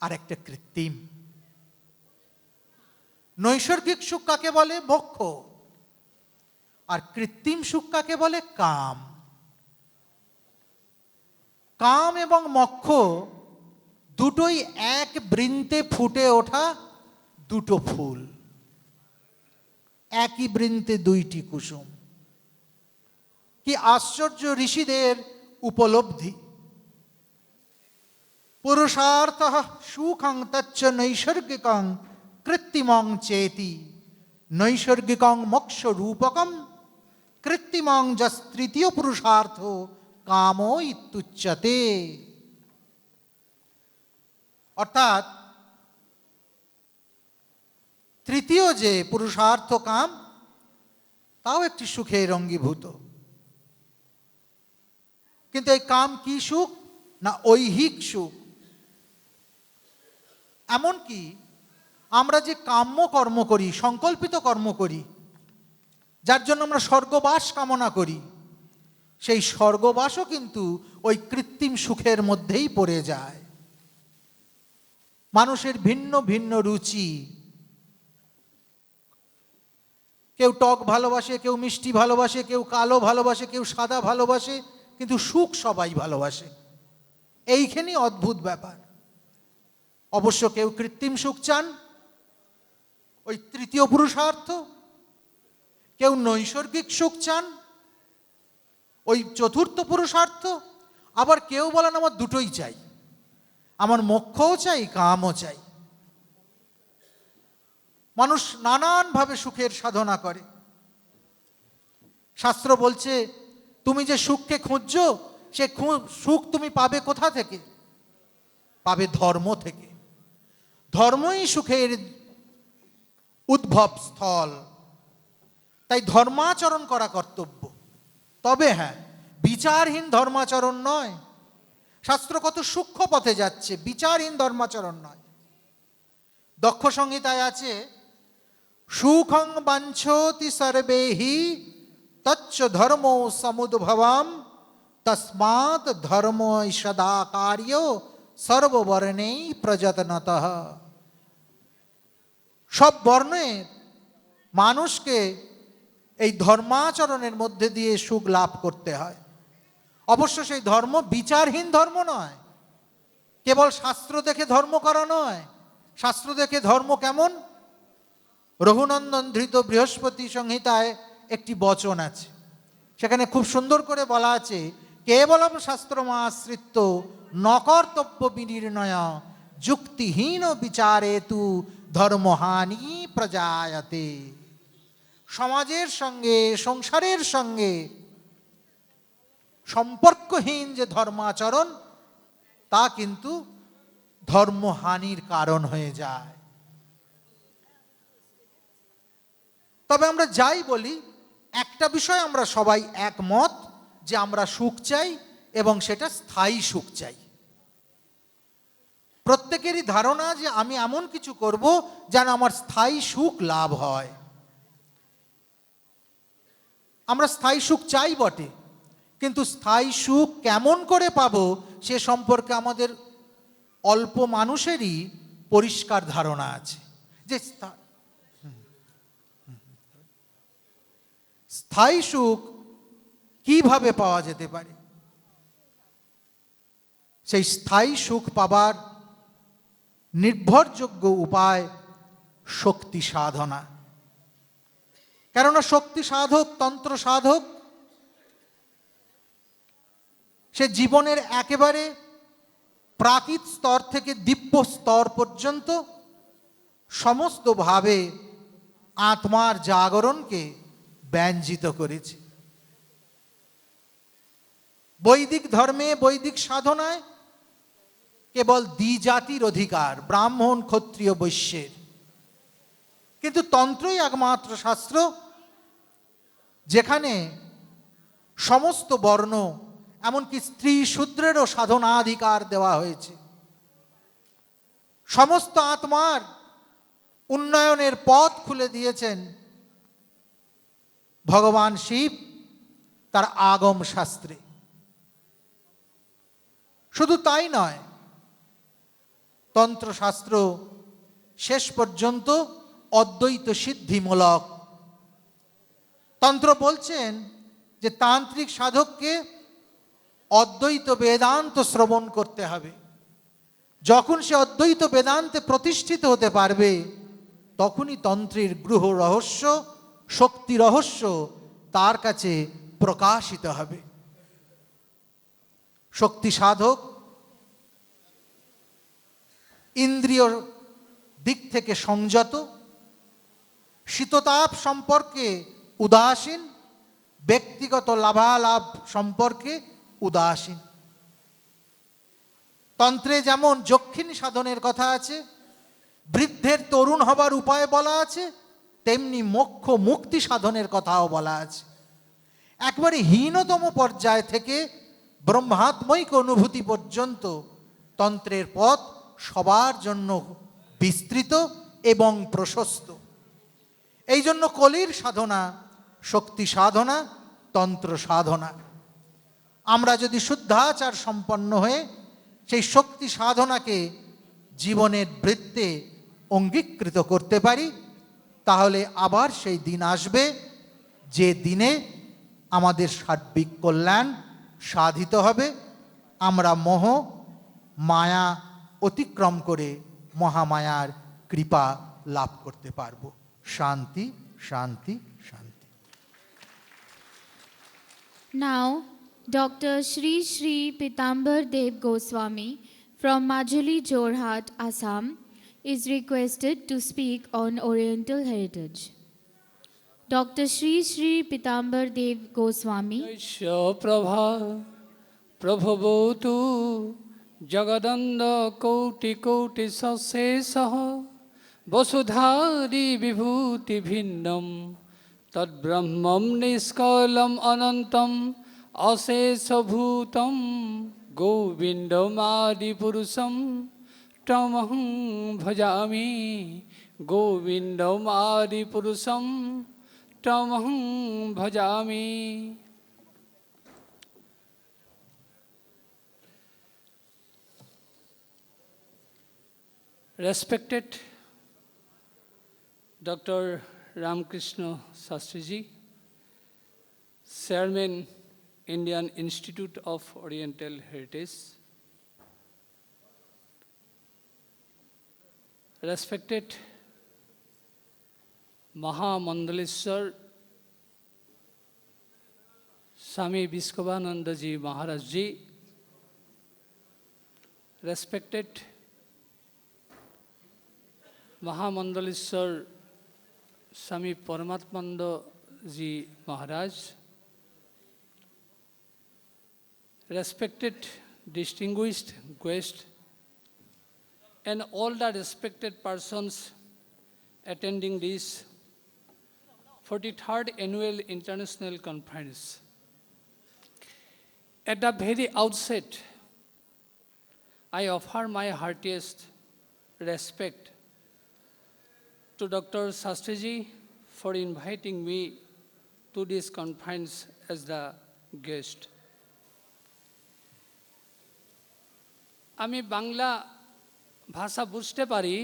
আর একটা কৃত্রিম। নৈসর্গিক সুখ কাকে বলে? মোক্ষ। আর কৃত্রিম সুখ কাকে বলে? কাম। কাম এবং মোক্ষ দুটোই এক বৃন্তে ফুটে ওঠা দুটো ফুল, একই বৃন্তে দুইটি কুসুম। কি আশ্চর্য ঋষিদের উপলব্ধি! পুরুষার্থ সুখং তচ্চ নৈসর্গিকং কৃত্রিমং চেতি নৈসর্গিকং মোক্ষ রূপকম কৃত্রিমং যস তৃতীয় পুরুষার্থ কামো ইত্যুচ্যতে। অর্থাৎ তৃতীয় যে পুরুষার্থ কাম, তাও একটি সুখের অঙ্গীভূত। কিন্তু এই কাম কি সুখ? না ঐহিক সুখ। এমনকি আমরা যে কাম্য কর্ম করি, সংকল্পিত কর্ম করি, যার জন্য আমরা স্বর্গবাস কামনা করি, সেই স্বর্গবাসও কিন্তু ওই কৃত্রিম সুখের মধ্যেই পড়ে যায়। মানুষের ভিন্ন ভিন্ন রুচি, কেউ টক ভালোবাসে, কেউ মিষ্টি ভালোবাসে, কেউ কালো ভালোবাসে, কেউ সাদা ভালোবাসে, কিন্তু সুখ সবাই ভালোবাসে। এইখানেই অদ্ভুত ব্যাপার। অবশ্য কেউ কৃত্রিম সুখ চান, ওই তৃতীয় পুরুষার্থ, কেউ নৈসর্গিক সুখ চান, ওই চতুর্থ পুরুষার্থ, আবার কেউ বলেন আমার দুটোই চাই, আমার মোক্ষও চাই, কামও চাই। মানুষ নানানভাবে সুখের সাধনা করে। শাস্ত্র বলছে তুমি যে সুখকে খুঁজছো, সে সুখ তুমি পাবে কোথা থেকে? পাবে ধর্ম থেকে। ধর্মই সুখের উদ্ভব স্থল। তাই ধর্মাচরণ করা কর্তব্য। তবে হ্যাঁ, বিচারহীন ধর্মাচরণ নয়। শাস্ত্র কত সূক্ষ্ম পথে যাচ্ছে, বিচারহীন ধর্মাচরণ নয়। দক্ষ সংহিতায় আছে সুখং বাঞ্ছতি সর্বেহি তচ্চ ধর্ম সমুদ্ভবম তস্মাৎ ধর্ম সদা কার্য সর্ববর্ণেই প্রযত্নতঃ। সব বর্ণে মানুষকে এই ধর্মাচরণের মধ্যে দিয়ে সুখ লাভ করতে হয়। অবশ্য সেই ধর্ম বিচারহীন ধর্ম নয়, কেবল শাস্ত্র দেখে ধর্ম করা নয়। শাস্ত্র দেখে ধর্ম কেমন? রঘুনন্দন ধৃত বৃহস্পতি সংহিতায় একটি বচন আছে, সেখানে খুব সুন্দর করে বলা আছে কেবলম শাস্ত্রমাশ্রিত নকর্তব্য বিনির্ণয় যুক্তিহীন বিচারেতু ধর্মহানি প্রজায়তে। সমাজের সঙ্গে, সংসারের সঙ্গে সম্পর্কহীন যে ধর্মাচরণ, তা কিন্তু ধর্মহানির কারণ হয়ে যায়। তবে আমরা যাই বলি, একটা বিষয় আমরা সবাই একমত যে আমরা সুখ চাই এবং সেটা স্থায়ী সুখ চাই। প্রত্যেকেরই ধারণা যে আমি এমন কিছু করব যেন আমার স্থায়ী সুখ লাভ হয়। আমরা স্থায়ী সুখ চাই বটে, কিন্তু স্থায়ী সুখ কেমন করে পাবো সে সম্পর্কে আমাদের অল্প মানুষেরই পরিষ্কার ধারণা আছে। যে স্থায়ী সুখ কিভাবে পাওয়া যেতে পারে, সেই স্থায়ী সুখ পাবার নির্ভরযোগ্য উপায় শক্তি সাধনা। কেননা শক্তি সাধক, তন্ত্র সাধক, সে জীবনের একেবারে প্রাকৃত স্তর থেকে দিব্য স্তর পর্যন্ত সমস্তভাবে আত্মার জাগরণকে ব্যঞ্জিত করেছে। বৈদিক ধর্মে, বৈদিক সাধনায় কেবল দ্বিজাতির অধিকার, ব্রাহ্মণ, ক্ষত্রিয়, বৈশ্যের। কিন্তু তন্ত্রই একমাত্র শাস্ত্র যেখানে সমস্ত বর্ণ, এমনকি স্ত্রী শূদ্রেরও সাধনাধিকার দেওয়া হয়েছে। সমস্ত আত্মার উন্নয়নের পথ খুলে দিয়েছেন ভগবান শিব তার আগম শাস্ত্রে। শুধু তাই নয়, তন্ত্রশাস্ত্র শেষ পর্যন্ত অদ্বৈত সিদ্ধিমূলক। তন্ত্র বলছেন যে তান্ত্রিক সাধককে অদ্বৈত বেদান্ত শ্রবণ করতে হবে। যখন সে অদ্বৈত বেদান্তে প্রতিষ্ঠিত হতে পারবে, তখনই তন্ত্রের গ্রহ রহস্য, শক্তি রহস্য তার কাছে প্রকাশিত হবে। শক্তি সাধক ইন্দ্রিয় দিক থেকে সংযত, শীততাপ সম্পর্কে উদাসীন, ব্যক্তিগত লাভালাভ সম্পর্কে উদাসীন। তন্ত্রে যেমন যক্ষিণী সাধনের কথা আছে, বৃদ্ধের তরুণ হবার উপায় বলা আছে, তেমনি মোক্ষ মুক্তি সাধনের কথাও বলা আছে। একবারে হীনতম পর্যায় থেকে ব্রহ্মাত্মৈক অনুভূতি পর্যন্ত তন্ত্রের পথ সবার জন্য বিস্তৃত এবং প্রশস্ত। এই জন্য কলির সাধনা শক্তি সাধনা, তন্ত্র সাধনা। আমরা যদি শুদ্ধাচার সম্পন্ন হয়ে সেই শক্তি সাধনাকে জীবনের বৃত্তে অঙ্গীকৃত করতে পারি, তাহলে আবার সেই দিন আসবে যে দিনে আমাদের সার্বিক কল্যাণ সাধিত হবে। আমরা মোহ মায়া অতিক্রম করে মহামায়ার কৃপা লাভ করতে পারব। শান্তি, শান্তি, শান্তি। Now, Dr. Shri Shri Pitambar Dev Goswami from Majuli Jorhat, Assam, is requested to speak on Oriental heritage. Dr. Shri Shri Pitambar Dev Goswami. Prabha Prabhavatu Jagadanda Koti Koti Sasesaha Vasudhari Vibhuti Bhinnam Tad Brahmam Niskalam Anantam Asesabhutam Govindam Adi Purusam Tamaham Bhajami Govindam Adi Purusam Tamaham Bhajami. Respected Dr. Ramkrishna Shastriji, Chairman, Indian Institute of Oriental Heritage, respected Mahamandaleshwar Swami Vishwavananda Ji Maharaj Ji, respected Mahamandaleshwar Swami Paramatmanda Ji Maharaj, respected distinguished guests, and all the respected persons attending this 43rd Annual International Conference. At the very outset, I offer my heartiest respect to Dr. Shastriji for inviting me to this conference as the guest. আমি বাংলা ভাষা বুঝতে পারি,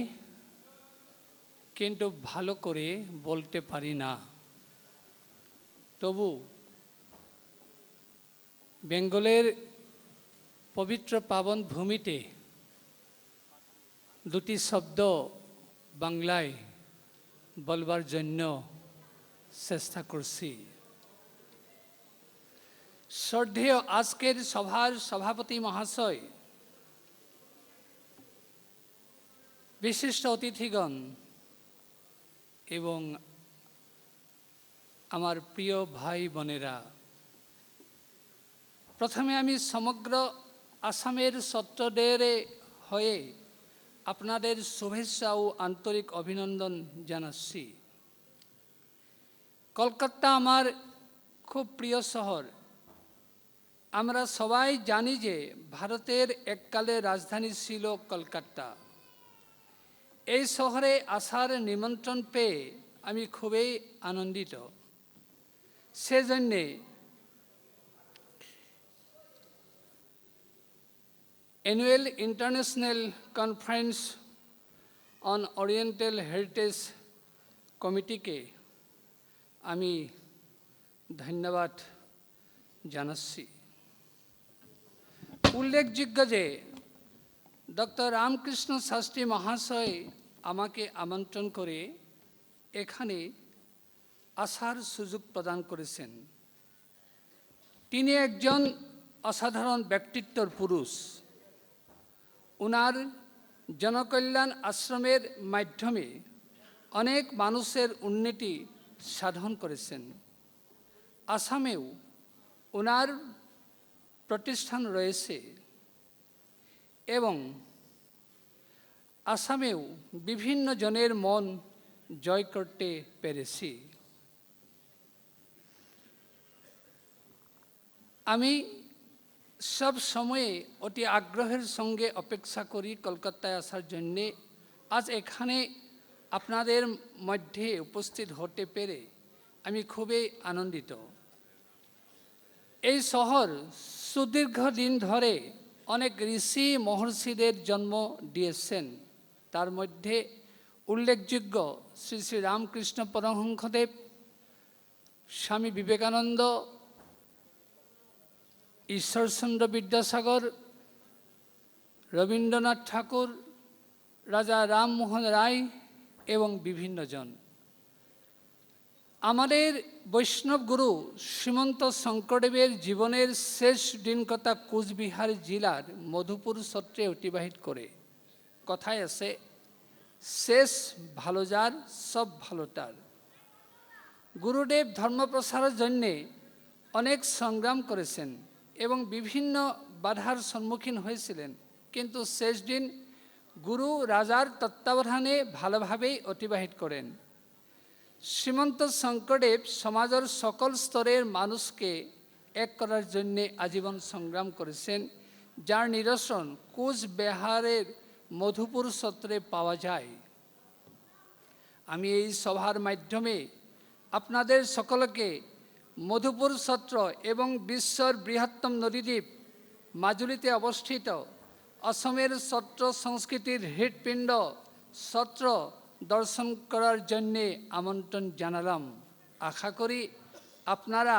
কিন্তু ভালো করে বলতে পারি না। তবু বেঙ্গলের পবিত্র পাবন ভূমিতে দুটি শব্দ বাংলায় বলবার জন্য চেষ্টা করছি। শ্রদ্ধেয় আজকের সভার সভাপতি মহাশয়, বিশিষ্ট অতিথিগণ এবং আমার প্রিয় ভাই বোনেরা, প্রথমে আমি সমগ্র আসামের ছাত্রদের হয়ে আপনাদের শুভেচ্ছা ও আন্তরিক অভিনন্দন জানাচ্ছি। কলকাতা আমার খুব প্রিয় শহর। আমরা সবাই জানি যে ভারতের এককালে রাজধানী ছিল কলকাতা। এই শহরে আসার নিমন্ত্রণ পেয়ে আমি খুবই আনন্দিত। সেজন্যে annual international conference on oriental heritage কমিটিকে আমি ধন্যবাদ জানাচ্ছি। উল্লেখযোগ্য যে ডক্টর রামকৃষ্ণ শাস্ত্রী মহাশয় আমাকে আমন্ত্রণ করে এখানে আসার সুযোগ প্রদান করেছেন। তিনি একজন অসাধারণ ব্যক্তিত্বর পুরুষ। ওনার জনকল্যাণ আশ্রমের মাধ্যমে অনেক মানুষের উন্নতি সাধন করেছেন। আসামেও ওনার প্রতিষ্ঠান রয়েছে এবং আসামেও বিভিন্ন জনের মন জয় করতে পেরেছি। আমি সব সময়ে অতি আগ্রহের সঙ্গে অপেক্ষা করি কলকাতায় আসার জন্যে। আজ এখানে আপনাদের মধ্যে উপস্থিত হতে পেরে আমি খুবই আনন্দিত। এই শহর সুদীর্ঘ দিন ধরে অনেক ঋষি মহর্ষিদের জন্ম দিয়েছেন। তার মধ্যে উল্লেখযোগ্য শ্রী শ্রী রামকৃষ্ণ পরমহংসদেব, স্বামী বিবেকানন্দ, ঈশ্বরচন্দ্র বিদ্যাসাগর, রবীন্দ্রনাথ ঠাকুর, রাজা রামমোহন রায় এবং বিভিন্ন জন। আমাদের বৈষ্ণব গুরু শ্রীমন্ত শঙ্করদেবের জীবনের শেষ দিনকথা কোচবিহার জেলার মধুপুর সত্রে অতিবাহিত করে। কথায় আছে, শেষ ভালো যার সব ভালো তার। গুরুদেব ধর্ম প্রসারের জন্যে অনেক সংগ্রাম করেছেন এবং বিভিন্ন বাধার সম্মুখীন হয়েছিলেন, কিন্তু শেষ দিন গুরু রাজার তত্ত্বাবধানে ভালোভাবেই অতিবাহিত করেন। শ্রীমন্ত শঙ্করদেব সমাজের সকল স্তরের মানুষকে এক করার জন্যে আজীবন সংগ্রাম করেছেন, যার নিদর্শন কোচবিহারের মধুপুর সত্রে পাওয়া যায়। আমি এই সভার মাধ্যমে আপনাদের সকলকে মধুপুর সত্র এবং বিশ্বের বৃহত্তম নদীদ্বীপ মাজুলিতে অবস্থিত অসমের সত্র সংস্কৃতির হৃৎপিণ্ড সত্র দর্শন করার জন্যে আমন্ত্রণ জানালাম। আশা করি আপনারা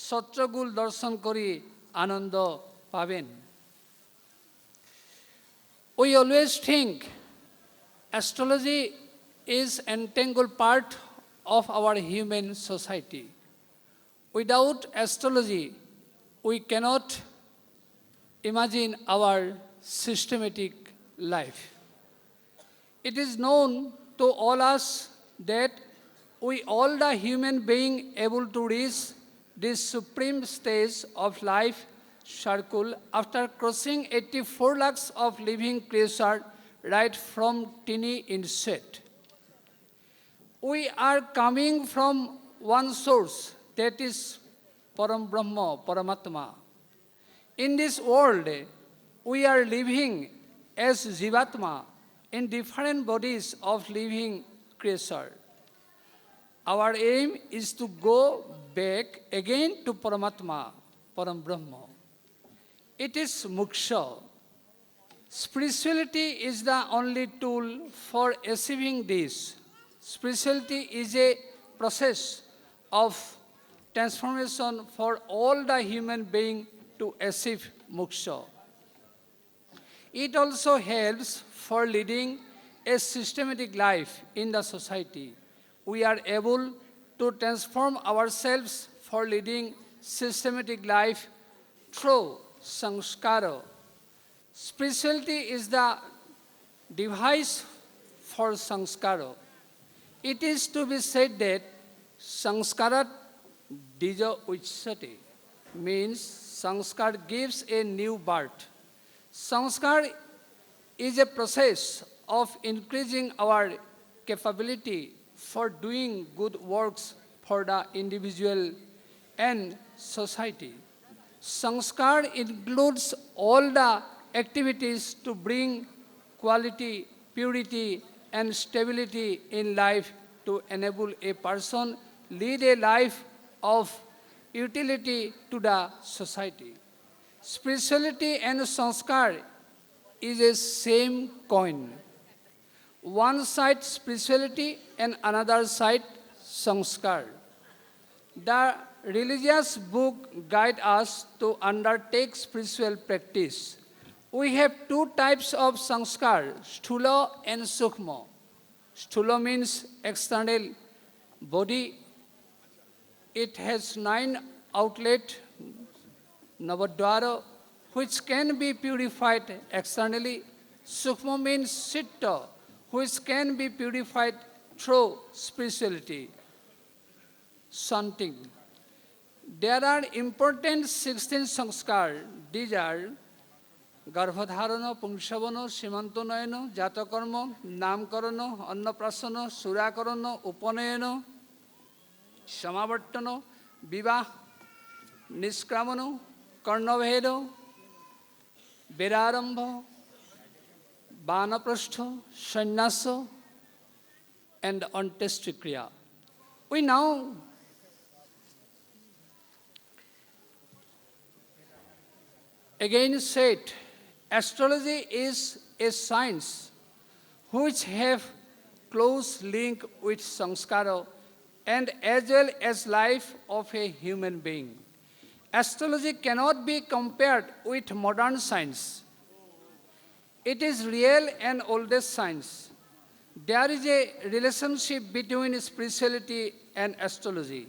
সত্রগুলো দর্শন করে আনন্দ পাবেন। We always think astrology is an integral part of our human society. Without astrology, we cannot imagine our systematic life. It is known to all us that we all the human being able to reach this supreme stage of life circle after crossing 84 lakhs of living creatures right from tiny insect. We are coming from one source, that is Param Brahma, Paramatma. In this world, we are living as Jivatma in different bodies of living creature. Our aim is to go back again to Paramatma, Param Brahma. It is moksha. Spirituality is the only tool for achieving this. Spirituality is a process of transformation for all the human being to achieve moksha. It also helps for leading a systematic life in the society. We are able to transform ourselves for leading systematic life through sanskara. Spirituality is the device for sanskara. It is to be said that sanskara dija uchsati means sanskar gives a new birth. Sanskar is a process of increasing our capability for doing good works for the individual and society. Sanskar includes all the activities to bring quality, purity, and stability in life to enable a person lead a life of utility to the society. Spirituality and sanskar is a same coin. One side spirituality and another side sanskar. The religious book guide us to undertake spiritual practice. We have two types of sanskar, sthula and sukma. Sthula means external body. It has 9 outlets, Navadwara, which can be purified externally. Sukma means citta, which can be purified through spirituality. Chanting. There are important 16 sanskar. These are Garbhodharana, Pungshavana, Simantanayana, Jatakarma, Namkarana, Annaprasana, Surakarana, Upanayana, Samavartana, Vivah, Niskramana, Karnaveda, Vedarambha, Vanaprastha, Sannyasa, and Antyestikriya. We now again said, astrology is a science which have close link with samskara and as well as life of a human being. Astrology cannot be compared with modern science. It is real and oldest science. There is a relationship between spirituality and astrology.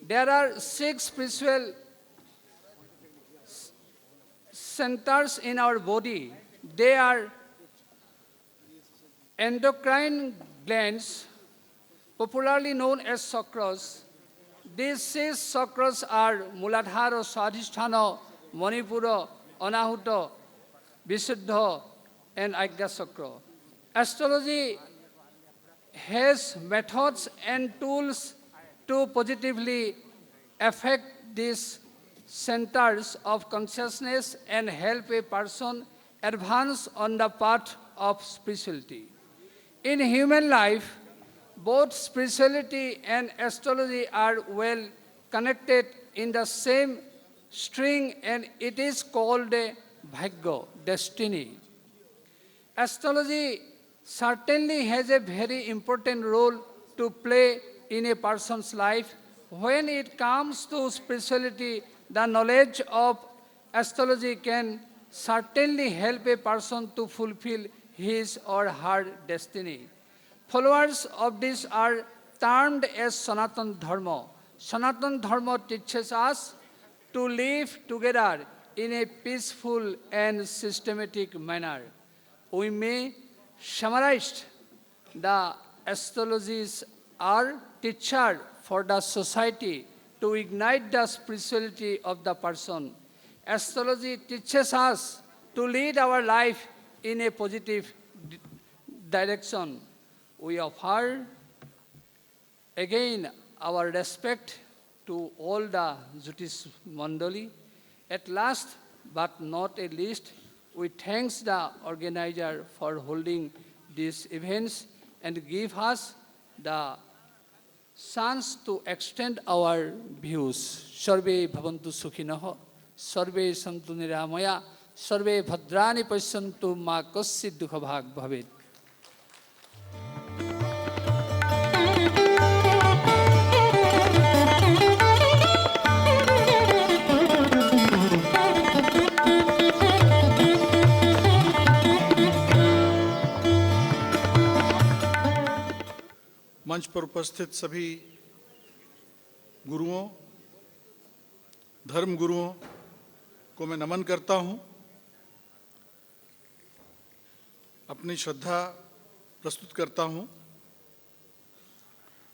There are 6 spiritual centers in our body. They are endocrine glands, popularly known as chakras. These 6 chakras are Muladhara, Swadhisthana, Manipura, Anahuta, Visuddha, and Agya chakra. Astrology has methods and tools to positively affect these centers of consciousness and help a person advance on the path of spirituality. In human life, both spirituality and astrology are well connected in the same string, and it is called a bhagya, destiny. Astrology certainly has a very important role to play in a person's life. When it comes to spirituality, the knowledge of astrology can certainly help a person to fulfill his or her destiny. Followers of this are termed as Sanatan Dharma. Sanatan Dharma teaches us to live together in a peaceful and systematic manner. We may summarize the astrologies are teacher for the society to ignite the spirituality of the person. Astrology teaches us to lead our life in a positive direction. We offer again our respect to all the Jyotish Mandali. At last, but not at least, we thank the organizer for holding these events and give us the chance to extend our views. Sarve bhavantu sukhinah, sarve santu niramaya, sarve bhadrani pasyantu ma kasyid dukha bhag bhavet. मंच पर उपस्थित सभी गुरुओं, धर्म गुरुओं को मैं नमन करता हूं। अपनी श्रद्धा प्रस्तुत करता हूं।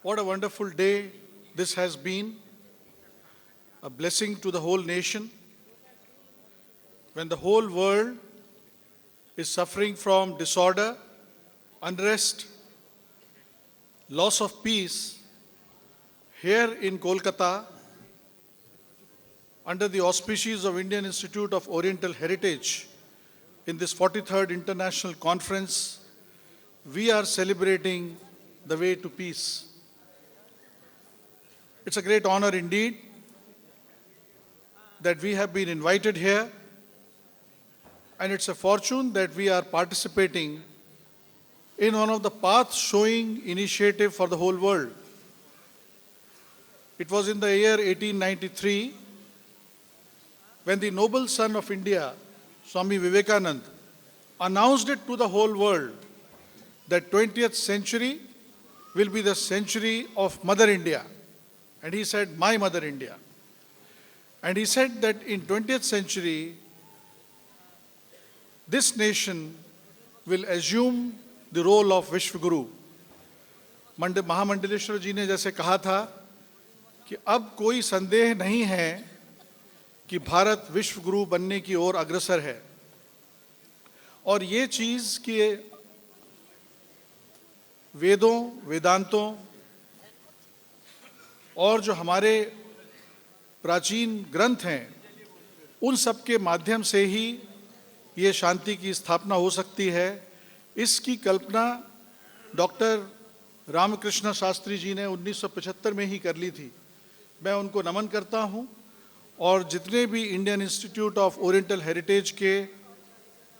What a wonderful day this has been, a blessing to the whole nation. When the whole world is suffering from disorder, unrest, loss of peace, here in Kolkata, under the auspices of Indian Institute of Oriental Heritage, in this 43rd International Conference, we are celebrating the way to peace. It's a great honor indeed that we have been invited here, and it's a fortune that we are participating in one of the path-showing initiative for the whole world. It was in the year 1893 when the noble son of India, Swami Vivekananda, announced it to the whole world that 20th century will be the century of Mother India. And he said, my Mother India. And he said that in 20th century, this nation will assume the role of Vishwa Guru. महामंडलेश्वर जी ने जैसे कहा था कि अब कोई संदेह नहीं है कि भारत विश्व गुरु बनने की ओर अग्रसर है, और ये चीज कि वेदों, वेदांतों और जो हमारे प्राचीन ग्रंथ हैं उन सब के माध्यम से ही ये शांति की स्थापना हो सकती है। इसकी कल्पना डॉक्टर रामकृष्ण शास्त्री जी ने 1975 में ही कर ली थी। मैं उनको नमन करता हूँ, और जितने भी Indian institute of oriental heritage के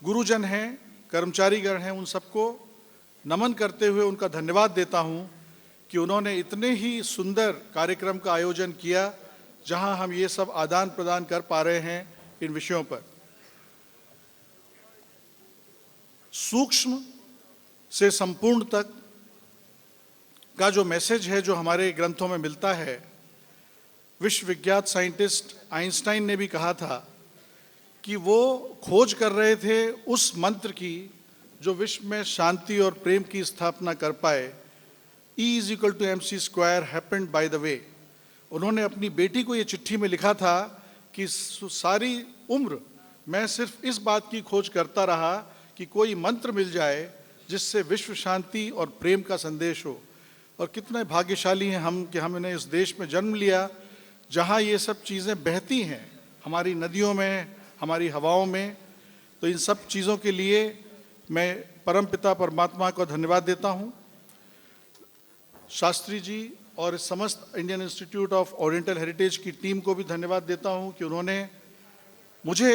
गुरुजन हैं, कर्मचारीगण हैं, उन सबको नमन करते हुए उनका धन्यवाद देता हूँ कि उन्होंने इतने ही सुंदर कार्यक्रम का आयोजन किया जहाँ हम ये सब आदान प्रदान कर पा रहे हैं इन विषयों पर। सूक्ष्म से संपूर्ण तक का जो मैसेज है जो हमारे ग्रंथों में मिलता है, विश्व विख्यात साइंटिस्ट आइंस्टाइन ने भी कहा था कि वो खोज कर रहे थे उस मंत्र की जो विश्व में शांति और प्रेम की स्थापना कर पाए। E=mc² happened by the way. उन्होंने अपनी बेटी को ये चिट्ठी में लिखा था कि सारी उम्र मैं सिर्फ इस बात की खोज करता रहा कि कोई मंत्र मिल जाए जिससे विश्व शांति और प्रेम का संदेश हो। और कितने भाग्यशाली हैं हम कि हमने इस देश में जन्म लिया जहाँ ये सब चीज़ें बहती हैं, हमारी नदियों में, हमारी हवाओं में। तो इन सब चीज़ों के लिए मैं परमपिता परमात्मा को धन्यवाद देता हूँ। शास्त्री जी और इस समस्त Indian institute of oriental heritage की टीम को भी धन्यवाद देता हूँ कि उन्होंने मुझे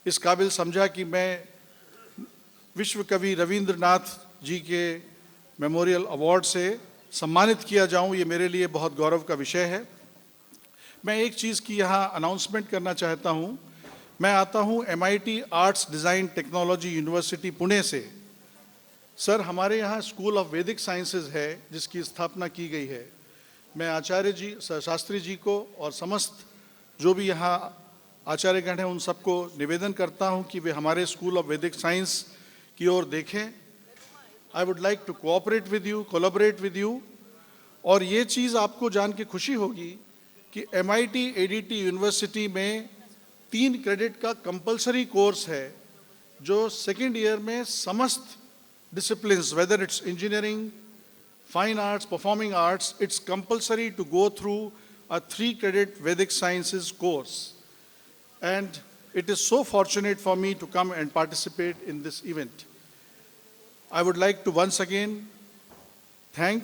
इस काबिल समझा कि मैं विश्व कवि रविंद्रनाथ जी के मेमोरियल अवार्ड से सम्मानित किया जाऊं। ये मेरे लिए बहुत गौरव का विषय है। मैं एक चीज़ की यहाँ अनाउंसमेंट करना चाहता हूँ। मैं आता हूँ MIT arts design technology university Pune से। सर, हमारे यहाँ स्कूल ऑफ वैदिक साइंसेज है जिसकी स्थापना की गई है। मैं आचार्य जी, शास्त्री जी को और समस्त जो भी यहाँ आचार्यगण हैं उन सबको निवेदन करता हूँ कि वे हमारे स्कूल ऑफ वैदिक साइंस की ओर देखें। I would like to cooperate with you, collaborate with you. और ये चीज़ आपको जान के खुशी होगी कि MIT ADT यूनिवर्सिटी में 3 क्रेडिट का कंपलसरी कोर्स है जो सेकेंड ईयर में समस्त disciplines, whether it's engineering, fine arts, performing arts, it's compulsory to go through a 3-credit Vedic sciences course. And it is so fortunate for me to come and participate in this event. I would like to once again thank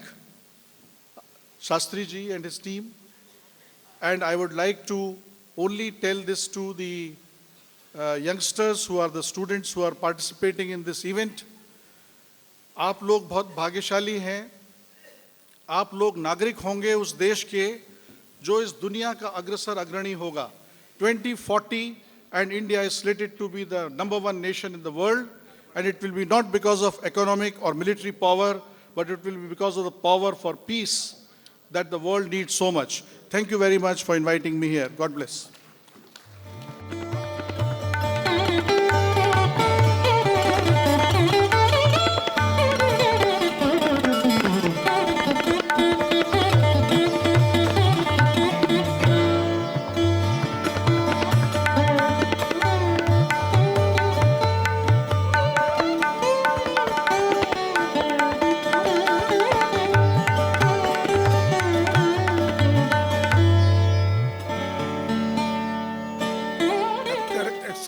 Shastri ji and his team, and I would like to only tell this to the youngsters who are the students who are participating in this event. आप लोग बहुत भाग्यशाली हैं। आप लोग नागरिक होंगे उस देश के जो इस दुनिया का अग्रसर अग्रणी होगा। 2040 and India is slated to be the #1 nation in the world, and it will be not because of economic or military power, but it will be because of the power for peace that the world needs so much. Thank you very much for inviting me here. God bless.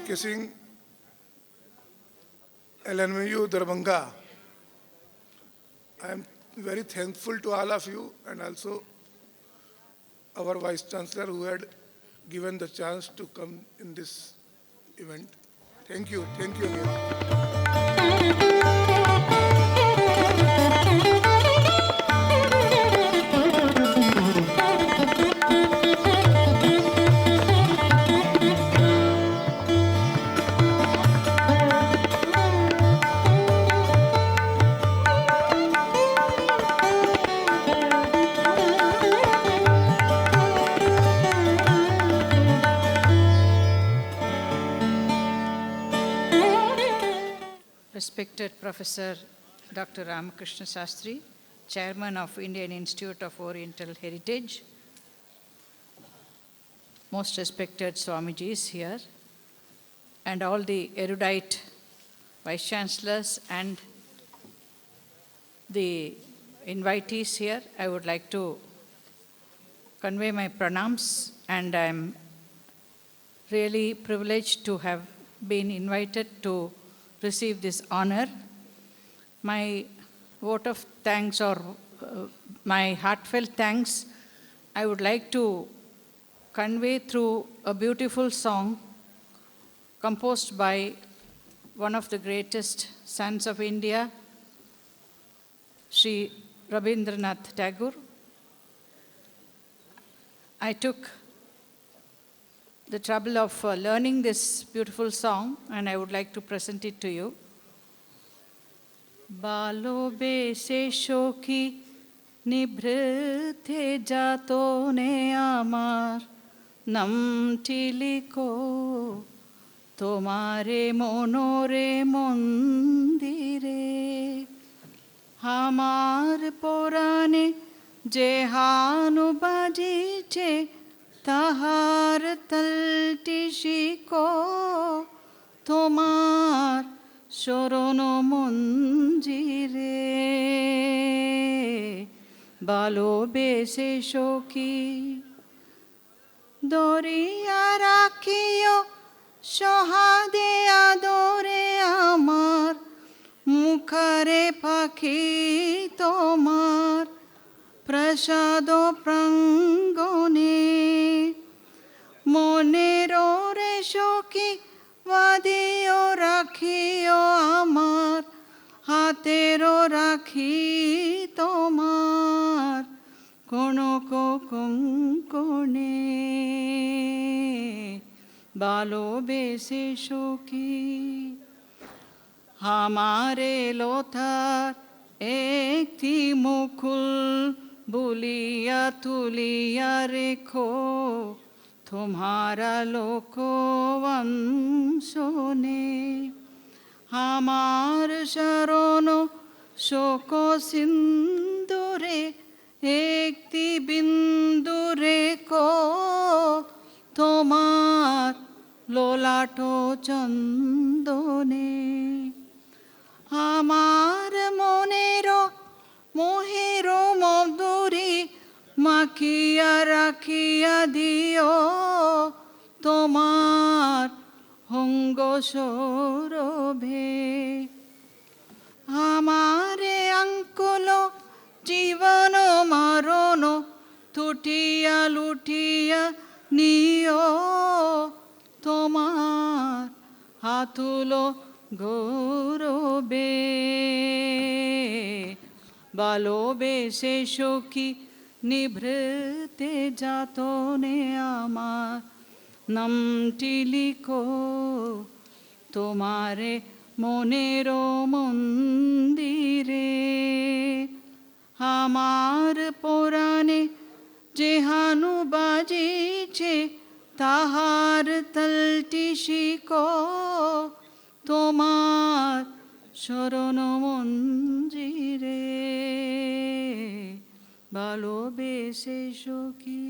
Kissing LNMU Darbhanga. I am very thankful to all of you and also our Vice Chancellor who had given the chance to come in this event. Thank you again. respected Professor Dr. Ramakrishna Shastri, Chairman of Indian Institute of Oriental Heritage, most respected Swamijis here, and all the erudite Vice Chancellors and the invitees here, I would like to convey my pranams, and I'm really privileged to have been invited to receive this honor. My vote of thanks, or my heartfelt thanks, I would like to convey through a beautiful song composed by one of the greatest sons of India, Sri Rabindranath Tagore. I took the trouble of learning this beautiful song, and I would like to present it to you. Balobeshe shoki nibhrte jatone amar namtiliko tomare monore mondire আমার পরাণে যে হানু বাজিছে তাহার তলটি শিকো তোমার শরণ মঞ্জিরে ভালোবেসে সখী দরিয়া রাখিও সহাদে আদরে আমার মুখরে পাখি তোমার প্রসাদ প্রাঙ্গণে মনের রে সখী বাঁধিও রাখিও আমার হাতেরও রাখি তোমার কনক কঙ্কণে ভালোবেসে সখী আমারে লোথার একটি মুকুল বুলিয়া তুলিয়া রেখো তোমারা লোক বংশনে আমার শরণ শোক সিন্দুরে একটি বিন্দু রেখো তোমার লোলাট চন্দনে আমার মনের মোহের মধুরী মাখিয়া রাখিয়া দিও তোমার অঙ্গ সৌরভে আমারে আঙ্কুল জীবন মরণ তুটিয়া লুটিয়া নিও তোমার হাতুল গৌরবে ভালোবেসে সখী নিভৃতে যাতনে আমার নামটি লিখো তোমারে মনের মন্দিরে আমার পরাণে যে হানু বাজিছে তাহার তলটি শিকো তোমার শরণ মঞ্জিরে ভালোবেসে সখী।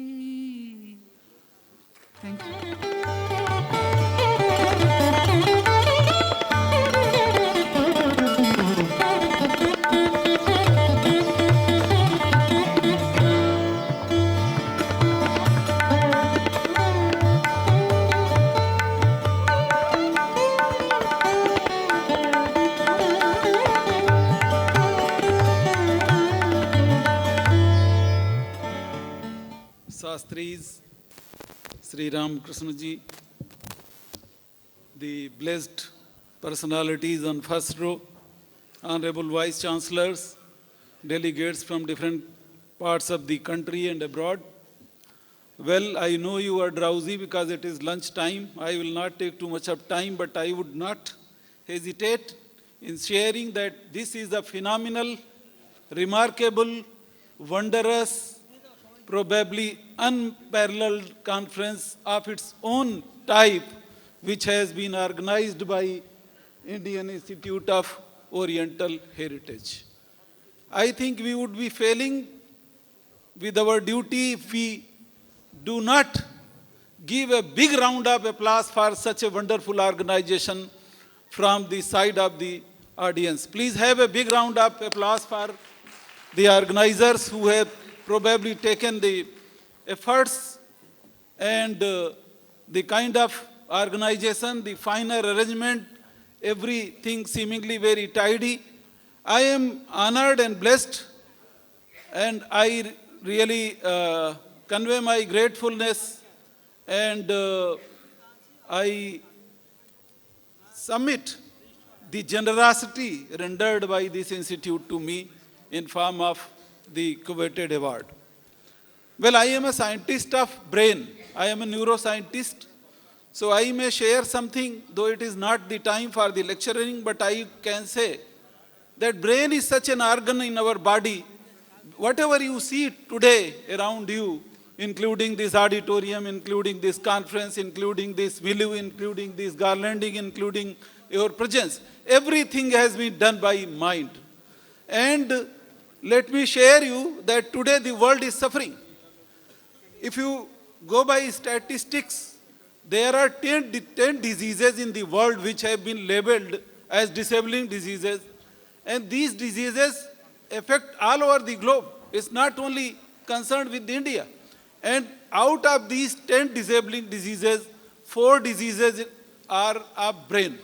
Thank you. Shastris, Sri Ramakrishna ji, the blessed personalities on first row, honorable vice chancellors, delegates from different parts of the country and abroad. Well, I know you are drowsy because it is lunch time. I will not take too much of time, but I would not hesitate in sharing that this is a phenomenal, remarkable, wondrous, probably unparalleled conference of its own type, which has been organized by Indian Institute of Oriental heritage. I think we would be failing with our duty if we do not give a big round of applause for such a wonderful organization from the side of the audience. Please have a big round of applause for the organizers who have probably taken the efforts and the kind of organization, the finer arrangement, everything seemingly very tidy. I am honored and blessed, and I really convey my gratefulness, and I submit the generosity rendered by this institute to me in form of the coveted award. Well, I am a scientist of brain. I am a neuroscientist. So I may share something, though it is not the time for the lecturing, but I can say that brain is such an organ in our body. Whatever you see today around you, including this auditorium, including this conference, including this milieu, including this garlanding, including your presence, everything has been done by mind. And let me share you that today the world is suffering. If you go by statistics, there are 10 diseases in the world which have been labeled as disabling diseases. And these diseases affect all over the globe. It's not only concerned with India. And out of these 10 disabling diseases, 4 diseases are of brain.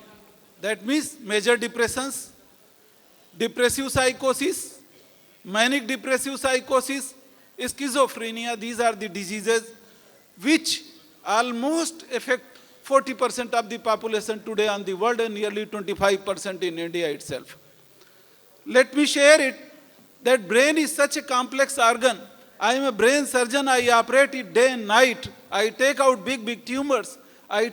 That means major depressions, depressive psychosis, manic depressive psychosis, schizophrenia. These are the diseases which almost affect 40% of the population today on the world and nearly 25% in India itself. Let me share it that brain is such a complex organ. I am a brain surgeon. I operate it day and night. I take out big tumors. I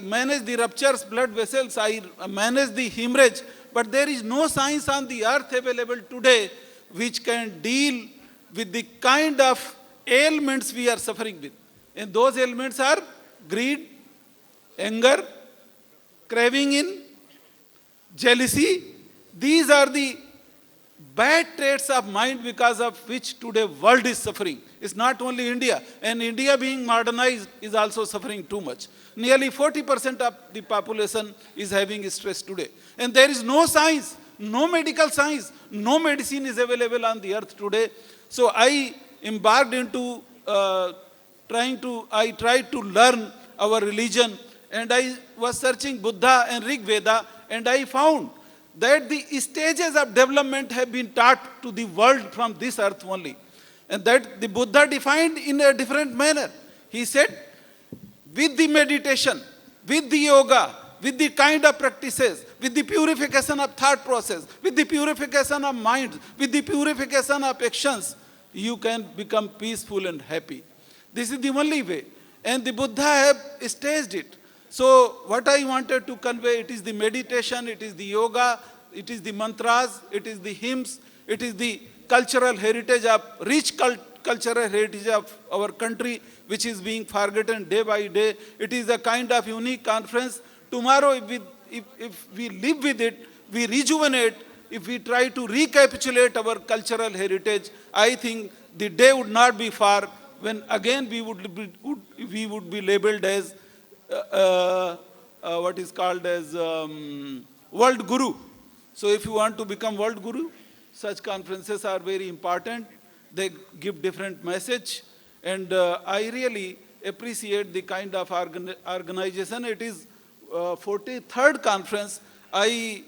manage the ruptures, blood vessels. I manage the hemorrhage. But there is no science on the earth available today which can deal with the kind of ailments we are suffering with. And those ailments are greed, anger, craving in, jealousy. These are the bad traits of mind because of which today world is suffering. It's not only India. And India being modernized is also suffering too much. Nearly 40% of the population is having stress today. And there is no science, no medical science, no medicine is available on the earth today. So I embarked into I tried to learn our religion, and I was searching Buddha and Rig Veda, and I found that the stages of development have been taught to the world from this earth only. And that the Buddha defined in a different manner. He said, with the meditation, with the yoga, with the kind of practices, with the purification of thought process, with the purification of mind, with the purification of actions, you can become peaceful and happy. This is the only way. And the Buddha have staged it. So what I wanted to convey, it is the meditation, it is the yoga, it is the mantras, it is the hymns, it is the cultural heritage of, rich cultural heritage of our country, which is being forgotten day by day. It is a kind of unique conference. Tomorrow, if we live with it, we rejuvenate, if we try to recapitulate our cultural heritage, I think the day would not be far when again we would be labeled as what is called as world guru. So if you want to become world guru, such conferences are very important. They give different message, and I really appreciate the kind of organization. It is 43rd conference. I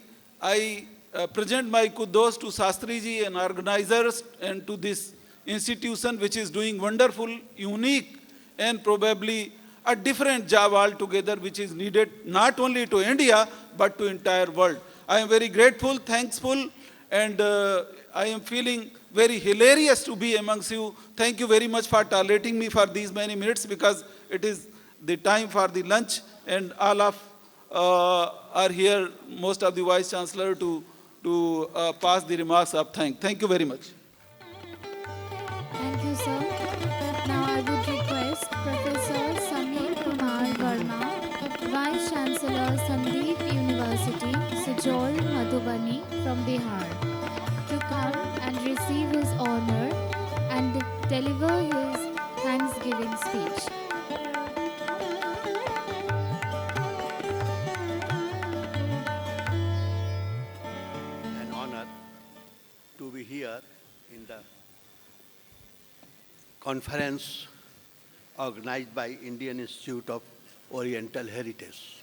present my kudos to Shastriji and organizers and to this institution which is doing wonderful, unique, and probably a different job altogether which is needed not only to India but to entire world. I am very grateful, thankful, and I am feeling very hilarious to be amongst you. Thank you very much for tolerating me for these many minutes because it is the time for the lunch, and all of are here, most of the Vice Chancellor to pass the remarks of thank. Thank you very much. Thank you, sir. Now I would request Professor Samir Kumar Verma, Vice Chancellor, Sandeep University. University, Sujol Madhubani from Bihar, to come and receive his honor and deliver his Thanksgiving speech. An honor to be here in the conference organized by Indian Institute of Oriental Heritage.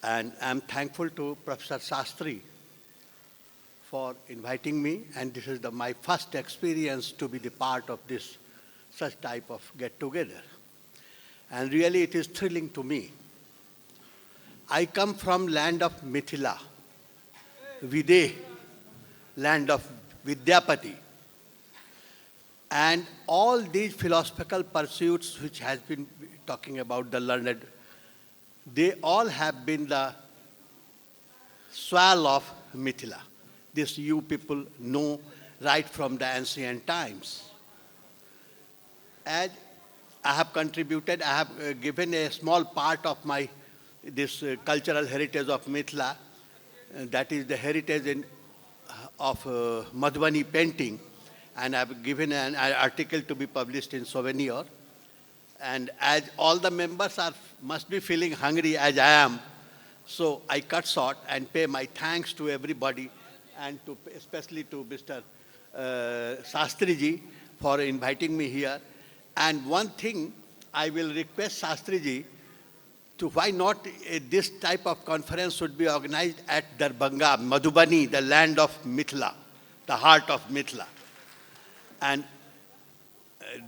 And I'm thankful to Professor Sastry for inviting me, and this is my first experience to be the part of this such type of get-together. And really it is thrilling to me. I come from land of Mithila, Vide, land of Vidyapati. And all these philosophical pursuits which has been talking about the learned, they all have been the soil of Mithila. This you people know right from the ancient times. As I have contributed, I have given a small part of my this cultural heritage of Mithila, that is the heritage of Madhubani painting, and I have given an article to be published in Souvenir. And as all the members must be feeling hungry as I am, so I cut short and pay my thanks to everybody, and especially to Mr. Sastriji for inviting me here. And one thing I will request Sastriji to why not this type of conference should be organized at Darbhanga, Madhubani, the land of Mithila, the heart of Mithila. And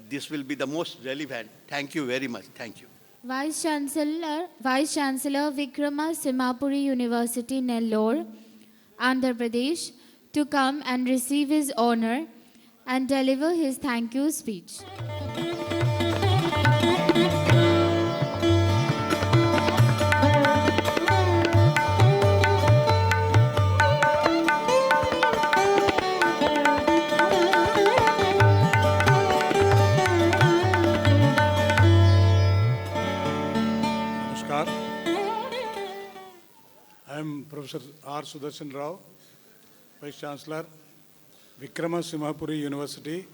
this will be the most relevant. Thank you very much. Thank you. Vice Chancellor Vikrama Simhapuri University, Nellore, Andhra Pradesh, to come and receive his honor and deliver his thank you speech. I am Professor R. Sudarshan Rao, Vice Chancellor, Vikrama Simhapuri University,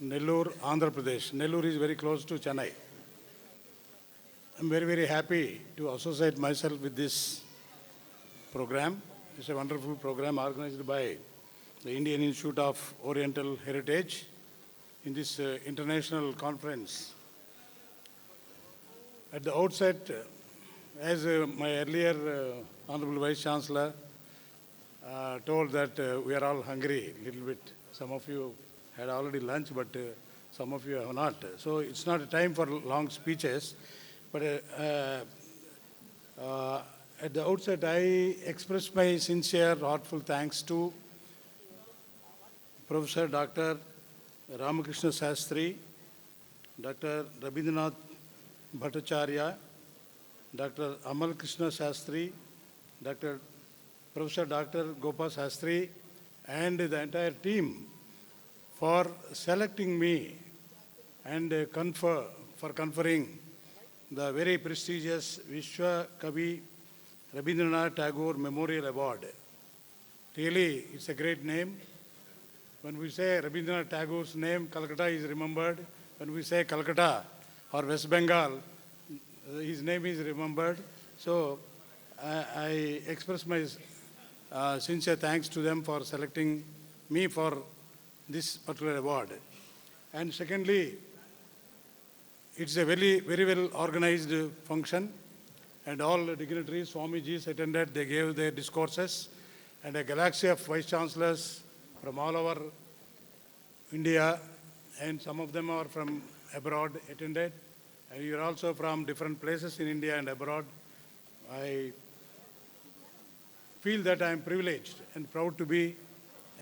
Nellore, Andhra Pradesh. Nellore is very close to Chennai. I am very, very happy to associate myself with this program. It's a wonderful program organized by the Indian Institute of Oriental Heritage in this international conference. At the outset, as my earlier Honorable Vice Chancellor told that we are all hungry a little bit. Some of you had already lunch, but some of you have not. So it's not a time for long speeches. But at the outset, I express my sincere, heartfelt thanks to Professor Dr. Ramakrishna Sastry, Dr. Rabindranath Bhattacharya, Dr. Amal Krishna Sastry, Professor Dr. Gopa Sastry, and the entire team for selecting me and conferring the very prestigious Vishwa Kavi Rabindranath Tagore Memorial Award. Really, it's a great name. When we say Rabindranath Tagore's name, Calcutta is remembered. When we say Calcutta or West Bengal, his name is remembered. So I express my sincere thanks to them for selecting me for this particular award. And secondly, it's a very, very well organized function, and all the dignitaries, Swamijis attended, they gave their discourses, and a galaxy of vice chancellors from all over India, and some of them are from abroad attended, and you are also from different places in India and abroad. I feel that I am privileged and proud to be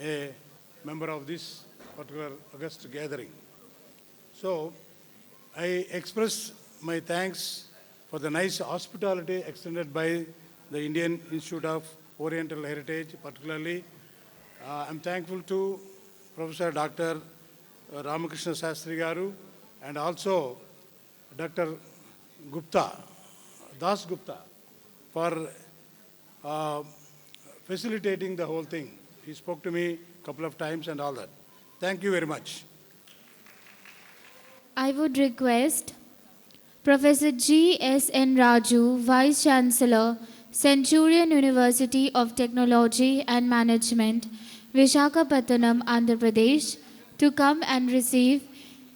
a member of this particular august gathering. So I express my thanks for the nice hospitality extended by the Indian Institute of Oriental Heritage, particularly. I'm thankful to Professor Dr. Ramakrishna Sastry Garu and also Dr. Gupta, Das Gupta, for facilitating the whole thing. He spoke to me a couple of times and all that. Thank you very much. I would request Professor G.S.N. Raju, Vice Chancellor, Centurion University of Technology and Management, Visakhapatnam, Andhra Pradesh, to come and receive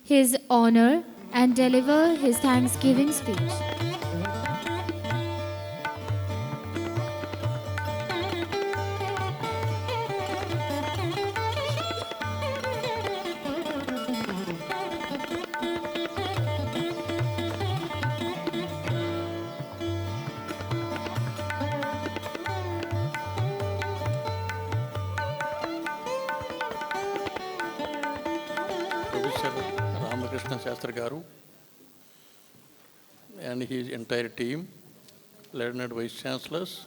his honor and deliver his Thanksgiving speech. Professor Ramakrishna Shastri Garu and his entire team, learned Vice Chancellors,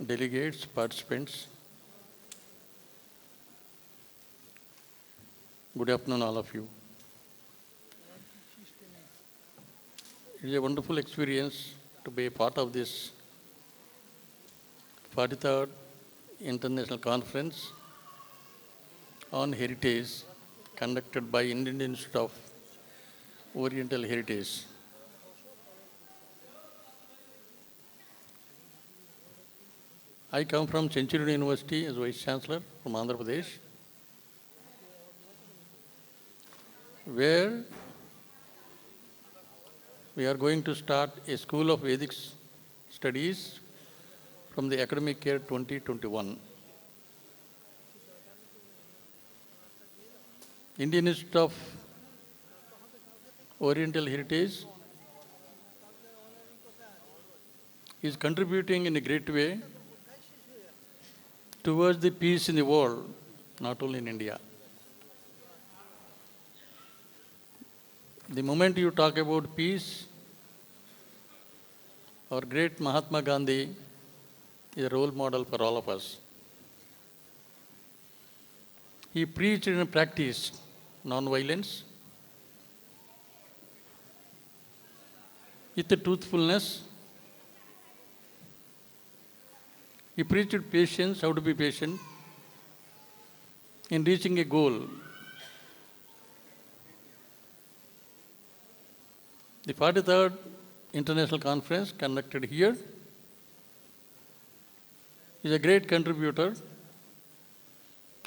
delegates, participants. Good afternoon, all of you. It is a wonderful experience to be a part of this 43rd International Conference on Heritage conducted by Indian Institute of Oriental Heritage. I come from Centurion University as Vice Chancellor from Andhra Pradesh, where we are going to start a School of Vedic Studies from the academic year 2021. Indian Institute of Oriental Heritage is contributing in a great way towards the peace in the world, not only in India. The moment you talk about peace, our great Mahatma Gandhi is a role model for all of us. He preached and practiced non-violence with the truthfulness. He preached patience, how to be patient in reaching a goal. The 43rd International Conference conducted here is a great contributor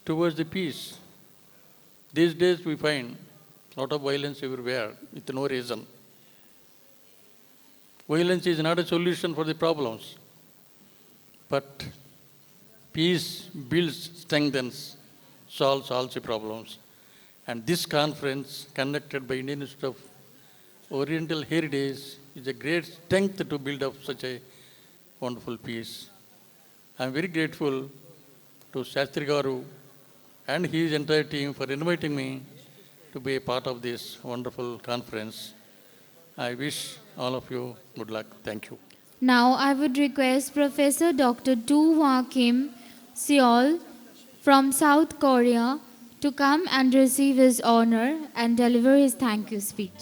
towards the peace. These days we find a lot of violence everywhere with no reason. Violence is not a solution for the problems, but peace builds, strengthens, solves all the problems. And this conference conducted by Indian Institute of Oriental Heritage is a great strength to build up such a wonderful peace. I am very grateful to Shastri Garu and his entire team for inviting me to be a part of this wonderful conference. I wish all of you good luck. Thank you. Now I would request Professor Dr. Do Hwa Kim Seol from South Korea to come and receive his honor and deliver his thank you speech.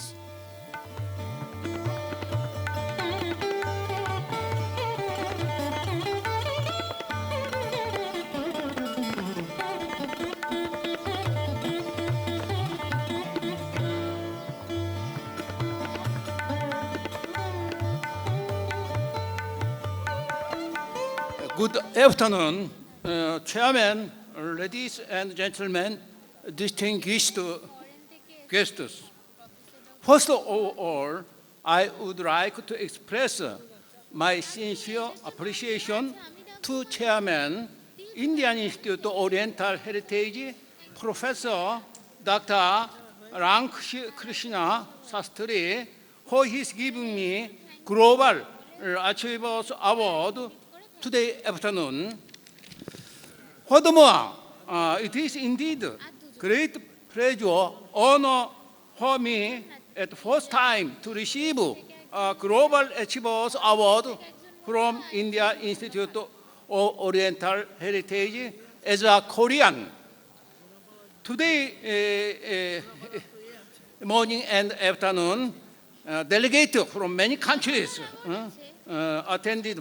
Good afternoon, Chairman, ladies and gentlemen, distinguished guests. First of all, I would like to express my sincere appreciation to Chairman, Indian Institute of Oriental Heritage, Professor Dr. Ramakrishna Shastri, for his giving me Global Achievers Award today afternoon. Furthermore, it is indeed great pleasure, honor for me at the first time to receive a Global Achievers Award from India Institute of Oriental Heritage as a Korean. Today morning and afternoon, delegates from many countries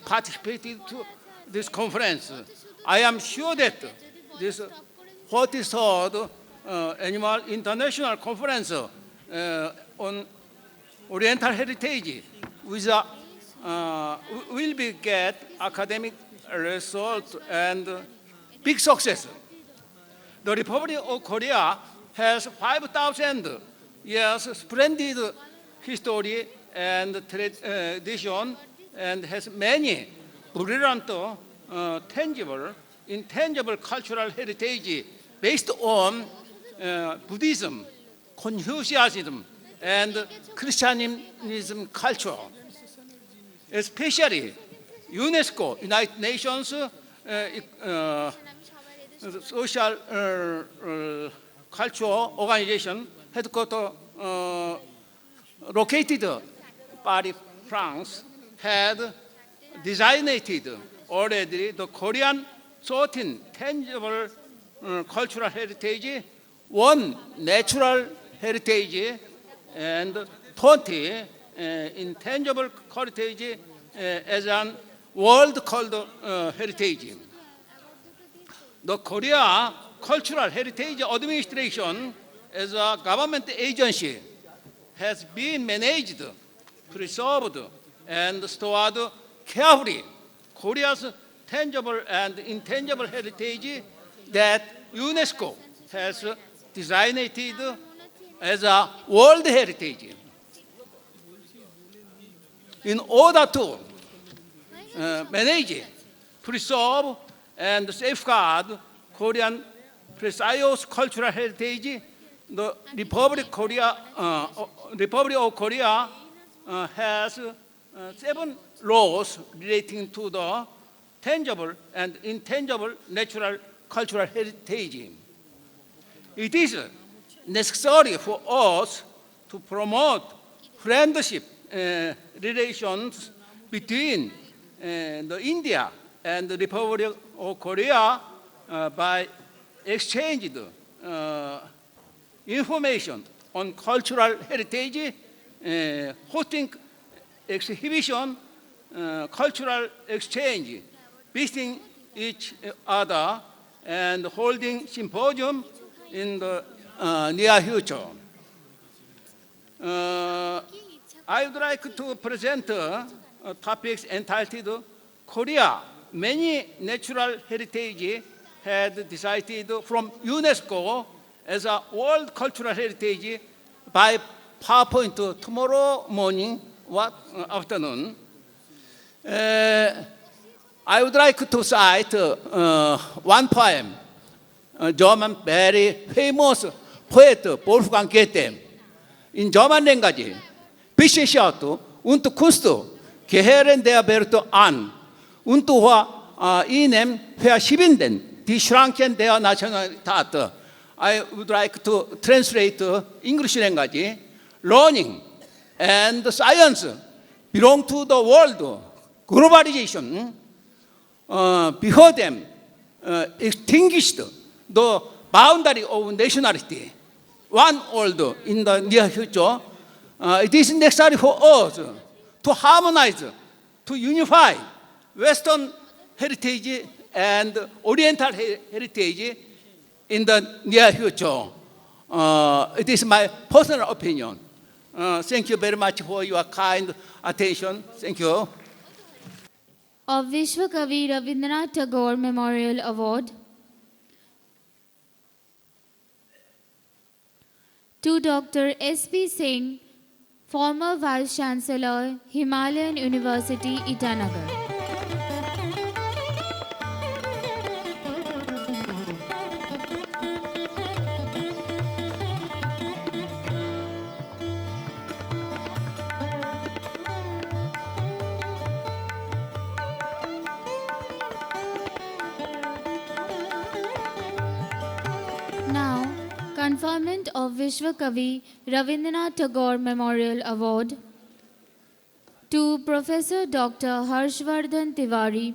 participated to this conference. I am sure that this 43rd Annual International Conference on Oriental Heritage will be get academic result and big success. The Republic of Korea has 5,000 years splendid history and tradition and has many brilliant, tangible, intangible cultural heritage based on Buddhism, Confucianism, and Christianism culture. Especially UNESCO, United Nations Social Cultural Organization headquarters located Paris, France, had designated already the Korean 13 tangible cultural heritage, 1 natural heritage, and 20 intangible heritage as an world called heritage. The Korea Cultural Heritage Administration as a government agency has been managed, preserved, and stored carefully Korea's tangible and intangible heritage that UNESCO has designated as a world heritage. In order to manage, preserve, and safeguard Korean precious cultural heritage, the Republic of Korea has 7 laws relating to the tangible and intangible natural cultural heritage. It is necessary for us to promote friendship relations between India and the Republic of Korea by exchanging information on cultural heritage, hosting exhibition, cultural exchange, visiting each other, and holding symposium in the near future. I would like to present topics entitled Korea. Many natural heritage had decided from UNESCO as a World Cultural Heritage by PowerPoint tomorrow morning or afternoon. I would like to cite one poem, German very famous poet Wolfgang Goethe. In German language, Wissenschaft und Kunst gehören der Welt an und vor ihnen verschwinden die Schranken der Nationalität. I would like to translate English language. Learning and science belong to the world. Globalization before them extinguished the boundary of nationality. One world in the near future. It is necessary for us to harmonize, to unify Western heritage and Oriental heritage in the near future. It is my personal opinion. Thank you very much for your kind attention. Thank you. Of Vishwa Kavi Rabindranath Tagore Memorial Award to Dr. S.P. Singh, former Vice Chancellor, Himalayan University, Itanagar. Now, conferment of Vishwa Kavi Rabindranath Tagore Memorial Award to Professor Dr. Harshvardhan Tiwari,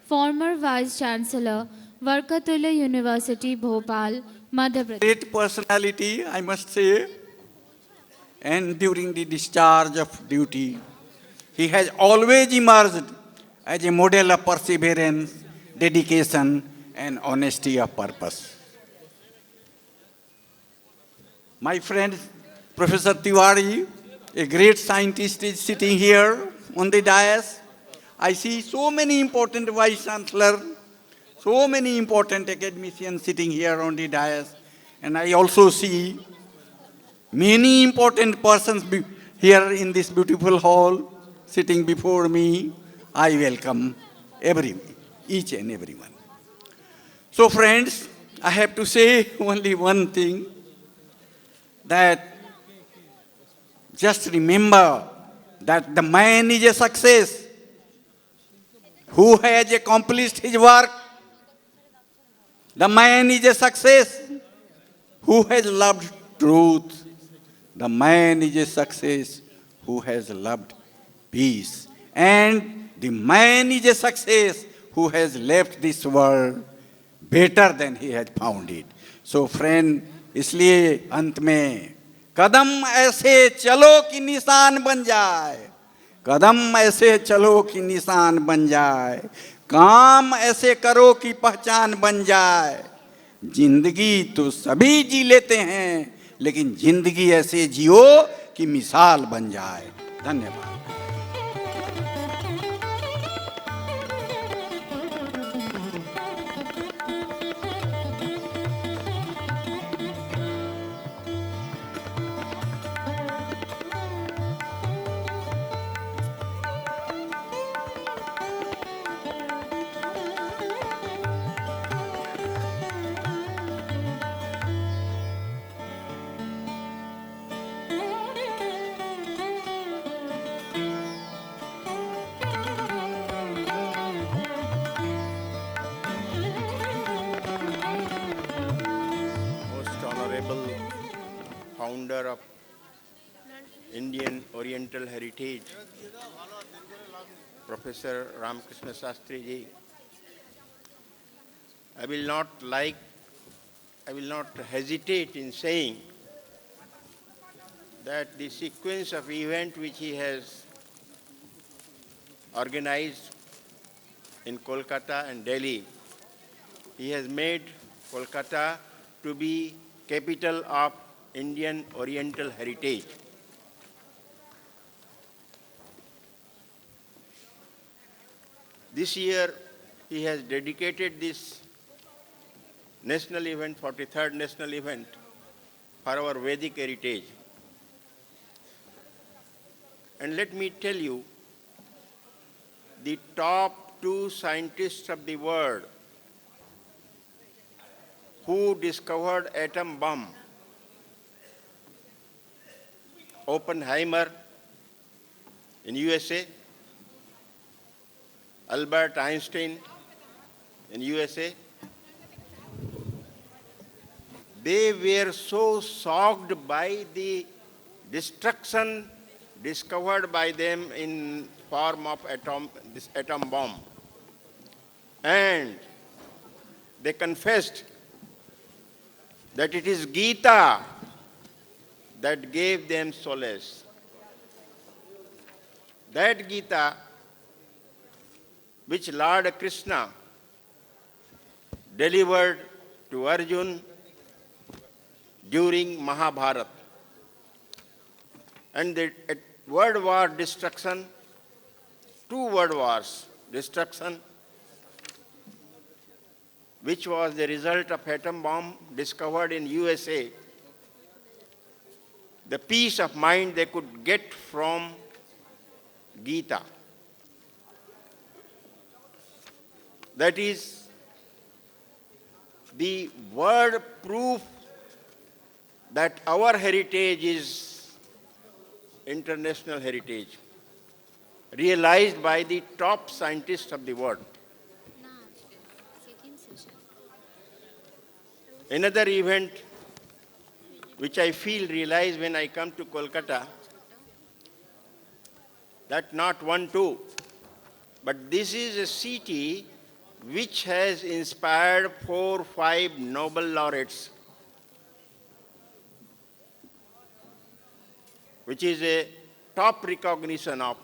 former Vice Chancellor, Varkatullah University, Bhopal, Madhya Pradesh. Great personality, I must say. and during the discharge of duty, he has always emerged as a model of perseverance, dedication, and honesty of purpose. My friend, Professor Tiwari, a great scientist, is sitting here on the dais. I see so many important vice chancellors, so many important academicians sitting here on the dais, and I also see many important persons here in this beautiful hall sitting before me. I welcome each and everyone. So friends, I have to say only one thing, that just remember that the man is a success who has accomplished his work. The man is a success who has loved truth. The man is a success who has loved peace. And the man is a success who has left this world better than he had found it. So friend, इसलिए अंत में कदम ऐसे चलो कि निशान बन जाए, कदम ऐसे चलो कि निशान बन जाए, काम ऐसे करो कि पहचान बन जाए। जिंदगी तो सभी जी लेते हैं, लेकिन जिंदगी ऐसे जियो कि मिसाल बन जाए। धन्यवाद। Most honorable founder of Indian Oriental Heritage, Professor Ramakrishna Shastri ji, I will not hesitate in saying that the sequence of events which he has organized in Kolkata and Delhi, he has made Kolkata to be capital of Indian Oriental Heritage. This year, he has dedicated this national event, 43rd national event, for our Vedic heritage. And let me tell you, the top 2 scientists of the world who discovered atom bomb, Oppenheimer in USA, Albert Einstein in USA, they were so shocked by the destruction discovered by them in form of this atom bomb. And they confessed that it is Gita that gave them solace. That Gita which Lord Krishna delivered to Arjuna during Mahabharata. And the world war destruction, 2 world wars destruction, which was the result of atom bomb discovered in USA, the peace of mind they could get from Gita. That is the word proof that our heritage is international heritage, realized by the top scientists of the world. Another event which I feel realized when I come to Kolkata, that not 1, 2, but this is a city which has inspired 4, 5 Nobel laureates. which is a top recognition of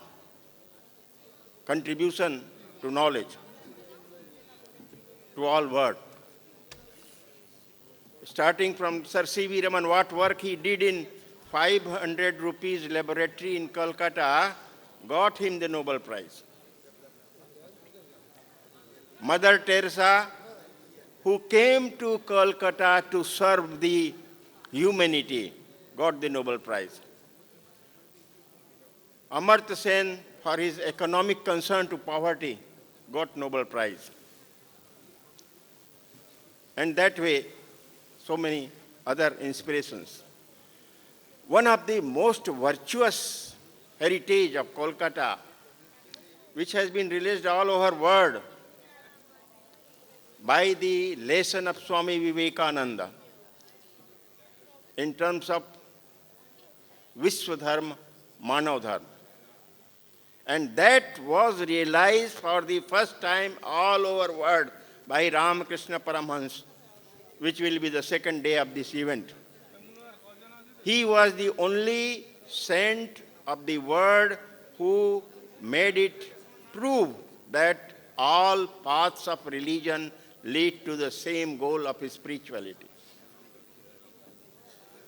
contribution to knowledge to all world. Starting from Sir C.V. Raman, what work he did in 500 rupees laboratory in Kolkata got him the Nobel Prize. Mother Teresa, who came to Kolkata to serve the humanity, got the Nobel Prize. Amartya Sen, for his economic concern to poverty, got Nobel Prize. And that way, so many other inspirations. One of the most virtuous heritage of Kolkata, which has been released all over the world by the lesson of Swami Vivekananda in terms of Vishwadharma, Manavdharma. And that was realized for the first time all over the world by Ramakrishna Paramhans, which will be the second day of this event. He was the only saint of the world who made it prove that all paths of religion lead to the same goal of spirituality.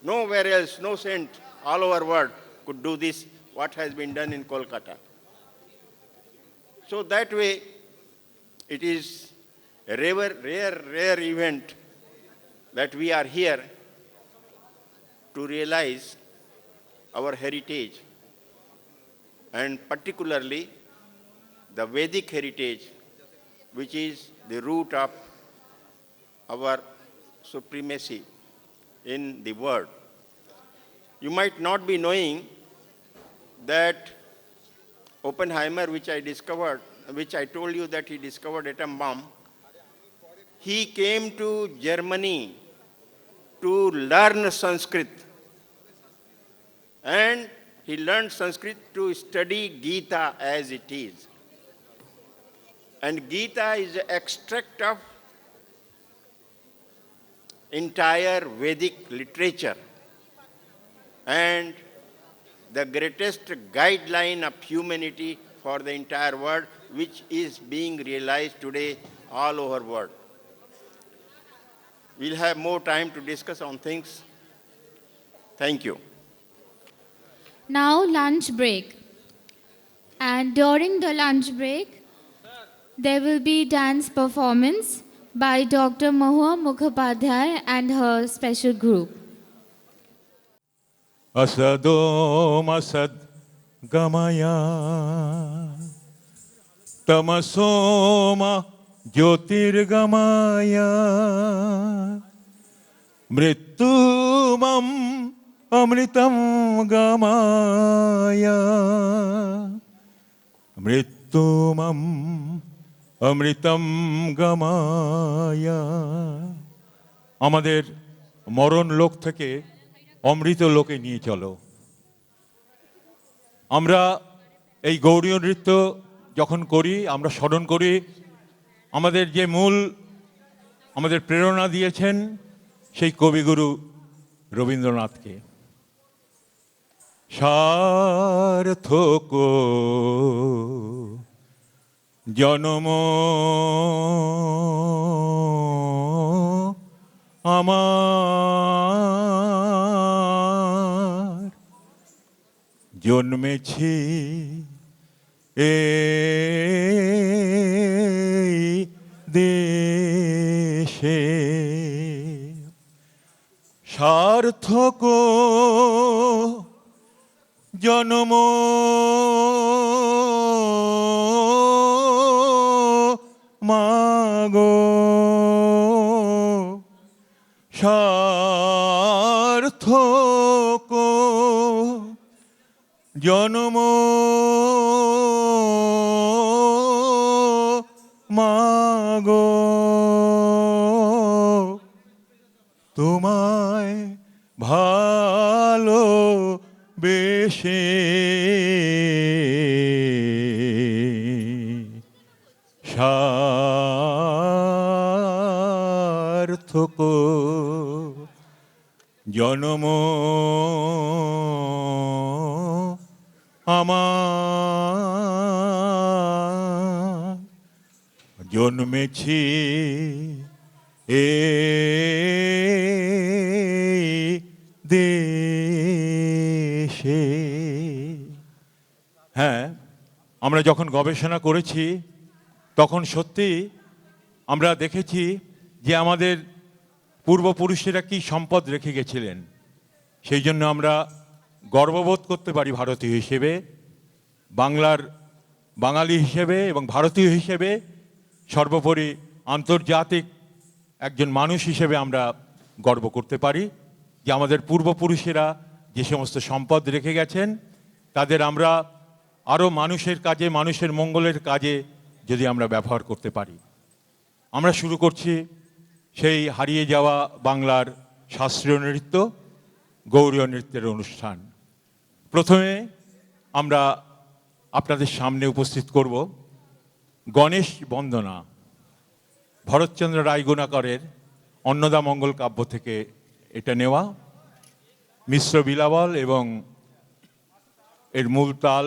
Nowhere else, no saint all over the world could do this, what has been done in Kolkata. So that way, it is a rare event that we are here to realize our heritage, and particularly the Vedic heritage, which is the root of our supremacy in the world. You might not be knowing that Oppenheimer, which I told you that he discovered atom bomb, he came to Germany to learn Sanskrit. And he learned Sanskrit to study Gita as it is. And Gita is an extract of entire Vedic literature and the greatest guideline of humanity for the entire world, which is being realized today all over the world. We'll have more time to discuss on things. Thank you. Now lunch break. And during the lunch break, there will be dance performance by Dr. Mahua Mukhopadhyay and her special group. असदोम Asad गमया तमसोम ज्योतिर्गमया मृत्युमम अमृतम गमया मृत्युमम अमृतम गमया আমাদের মরণ লোক থেকে অমৃত লোকে নিয়ে চলো। আমরা এই গৌরীয় নৃত্য যখন করি আমরা স্মরণ করি আমাদের যে মূল আমাদের প্রেরণা দিয়েছেন সেই কবিগুরু রবীন্দ্রনাথকে। সার্থক জনম আমার জন্মেছি এই দেশে সার্থক জন্ম মাগো সার্থক জন্ম মাগো তোমায় ভালো বেশে সার্থক জন্ম জন্মেছি এ দেশে। হ্যাঁ, আমরা যখন গবেষণা করেছি তখন সত্যি আমরা দেখেছি যে আমাদের পূর্বপুরুষেরা কি সম্পদ রেখে গেছিলেন। সেই জন্য আমরা গর্ববোধ করতে পারি ভারতীয় হিসেবে, বাঙালি হিসেবে এবং ভারতীয় হিসেবে, সর্বোপরি আন্তর্জাতিক একজন মানুষ হিসেবে আমরা গর্ব করতে পারি যে আমাদের পূর্বপুরুষেরা যে সমস্ত সম্পদ রেখে গেছেন তাদের আমরা আরও মানুষের কাজে, মানুষের মঙ্গলের কাজে যদি আমরা ব্যবহার করতে পারি। আমরা শুরু করছি সেই হারিয়ে যাওয়া বাংলার শাস্ত্রীয় নৃত্য, গৌরীয় নৃত্যের অনুষ্ঠান। প্রথমে আমরা আপনাদের সামনে উপস্থিত করব গণেশ বন্দনা, ভরতচন্দ্র রায়গুণাকরের অন্নদা মঙ্গল কাব্য থেকে এটা নেওয়া। মিশ্র বিলাবল এবং এর মূল তাল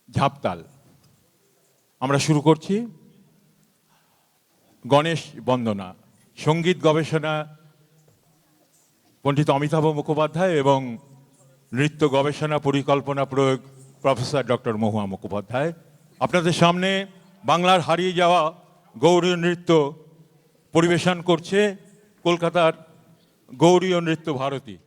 ঝাপতাল। আমরা শুরু করছি গণেশ বন্দনা। সঙ্গীত গবেষণা পণ্ডিত অমিতাভ মুখোপাধ্যায় এবং নৃত্য গবেষণা পরিকল্পনা প্রয়োগ প্রফেসর ডক্টর মহুয়া মুখোপাধ্যায়। আপনাদের সামনে বাংলার হারিয়ে যাওয়া গৌরীয় নৃত্য পরিবেশন করছে কলকাতার গৌরীয় নৃত্য ভারতী।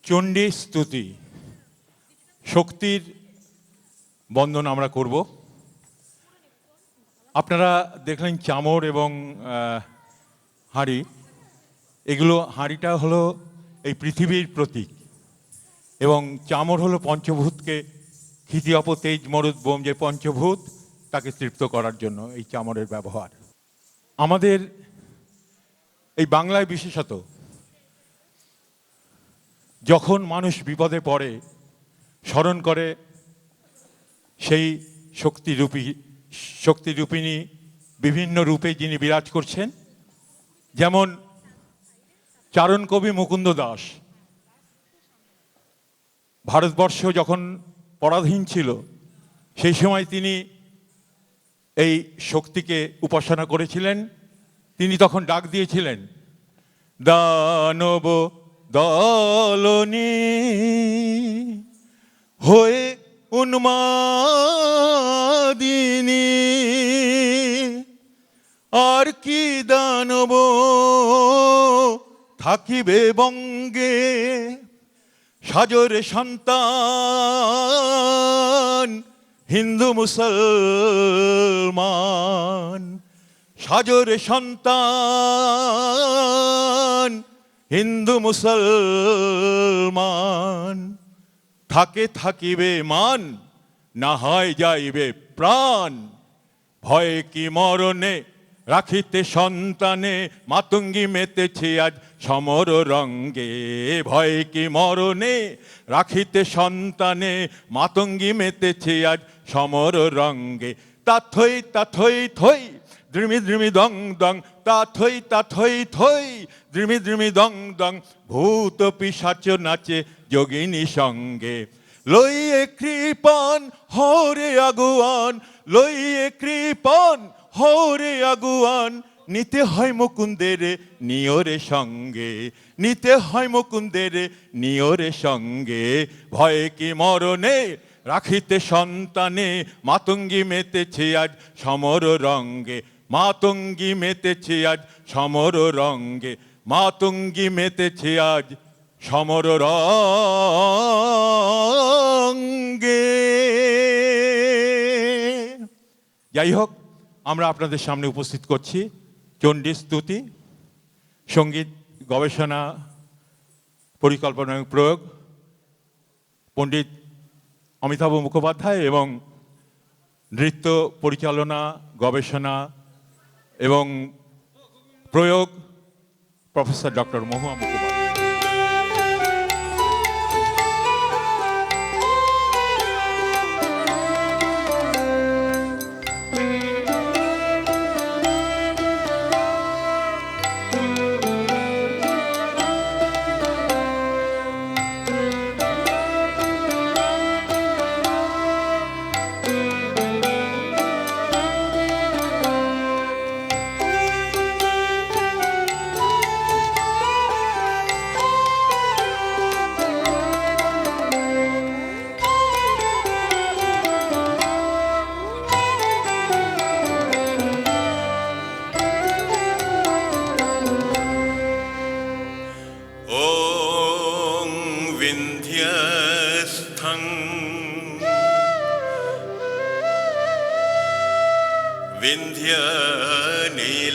চণ্ডী স্তুতি শক্তির বন্দন আমরা করব। আপনারা দেখলেন চামর এবং হাঁড়ি, এগুলো হাঁড়িটা হলো এই পৃথিবীর প্রতীক এবং চামর হলো পঞ্চভূতকে ক্ষিতি অপ তেজ মরুদ বোম, যে পঞ্চভূত তাকে তৃপ্ত করার জন্য এই চামরের ব্যবহার। আমাদের এই বাংলায় বিশেষত যখন মানুষ বিপদে পড়ে স্মরণ করে সেই শক্তিরূপিণী বিভিন্ন রূপে যিনি বিরাজ করছেন, যেমন চারণ কবি মুকুন্দ দাস ভারতবর্ষ যখন পরাধীন ছিল সেই সময় তিনি এই শক্তিকে উপাসনা করেছিলেন। তিনি তখন ডাক দিয়েছিলেন, দানব দলনী হয়ে উন্মাদিনী, আর কি দানব থাকিবে বঙ্গে, সাজরে সন্তান হিন্দু মুসলমান, সাজরে সন্তান হিন্দু মুসলমান, থাকে থাকিবে মান, না হয় যাইবে প্রাণ, ভয়ে কি মরণে রাখিতে সন্তানে, মাতঙ্গী মেতেছে আজ সমর রঙ্গে, ভয়ে কি মরণে রাখিতে সন্তানে, মাতঙ্গী মেতেছে আজ সমর রঙ্গে, তাথই তাথই থই দ্রিমি দ্রিমি দং দং, তাথই তাথই থই দ্রিমি দ্রিমি দং দং, ভূত পিশাচ নাচে যোগিনী সঙ্গে, লইয়ে কৃপণ হরে আগুয়ান, লইয়ে কৃপণ হরে আগুয়ান, নিতে হয় মুকুন্দের নিয়রে সঙ্গে, নিতে হয় মুকুন্দের নিয়রে সঙ্গে, ভয়ে কি মরণে রাখিতে সন্তানে মাতঙ্গী মেতেছে আজ সমর রঙ্গে, মাতঙ্গী মেতেছে আজ সমর রঙ্গে, মাতঙ্গী মেতেছে আজ সমর রঙ্গে। যাই হোক, আমরা আপনাদের সামনে উপস্থিত করছি চণ্ডী স্তুতি, সঙ্গীত গবেষণা পরিকল্পনা এবং প্রয়োগ পণ্ডিত অমিতাভ মুখোপাধ্যায় এবং নৃত্য পরিচালনা গবেষণা এবং প্রয়োগ প্রফেসর ডক্টর মহুয়া মুখোপাধ্যায়।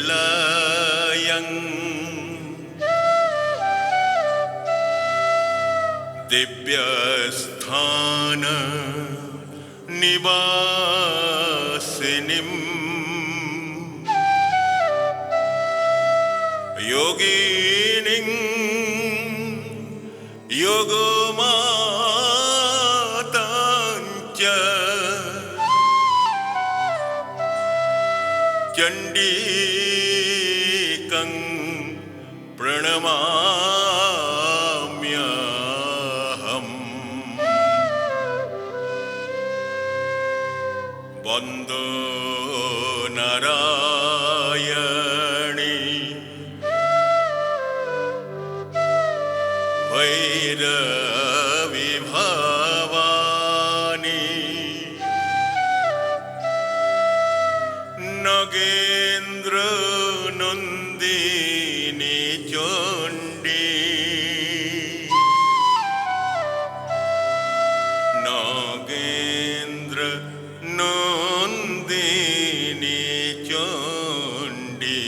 विन्ध्यनिलयं दिव्यस्थान निवासिनीं योगिनीं योगमातां च चण्डीकं प्रणमाम्यहम् वन्दो नारायणी भैरवी भवानी नगेन्द्र नन्दिनी चण्डी नगेन्द्र नन्दिनी चण्डी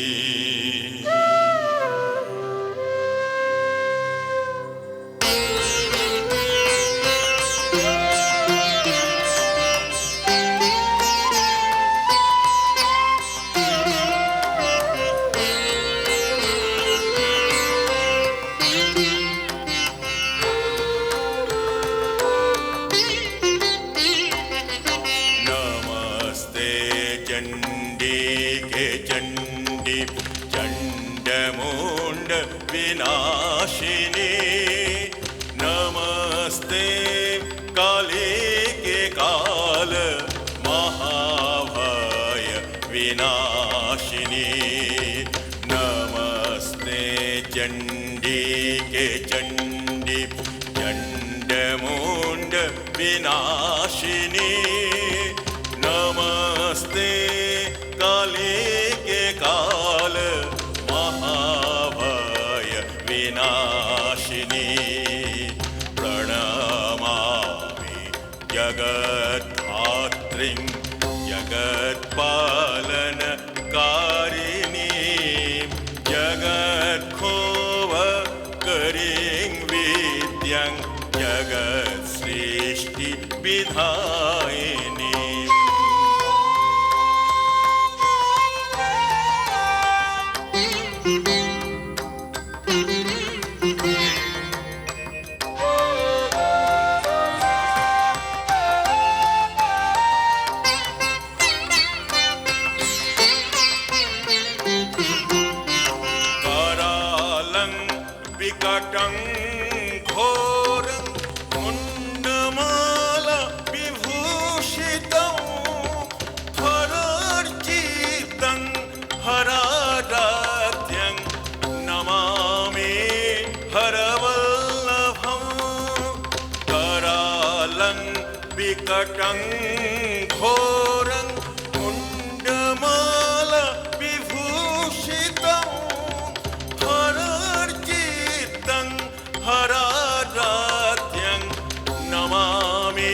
चण्डमुण्ड विनाशिनी नमस्ते काली के काल महाभय विनाशिनी नमस्ते चण्डी के चण्डी चण्डमुण्ड विनाशिनी नमस्ते काली के काल महाभय विनाशिनी प्रणमामि जगद्धात्रीं जगत्पालनकारिणीं जगत्खोवकरीं विद्यां जगत्सृष्टिविधायिनीं विकटं घोरं मुण्डमाला विभूषितं हरार्चितं हराराध्यं नमामि हरवल्लभं करालं विकटं घोरं कुण्डमाला विभूषितं हरार्जितं हराराध्यं नमामि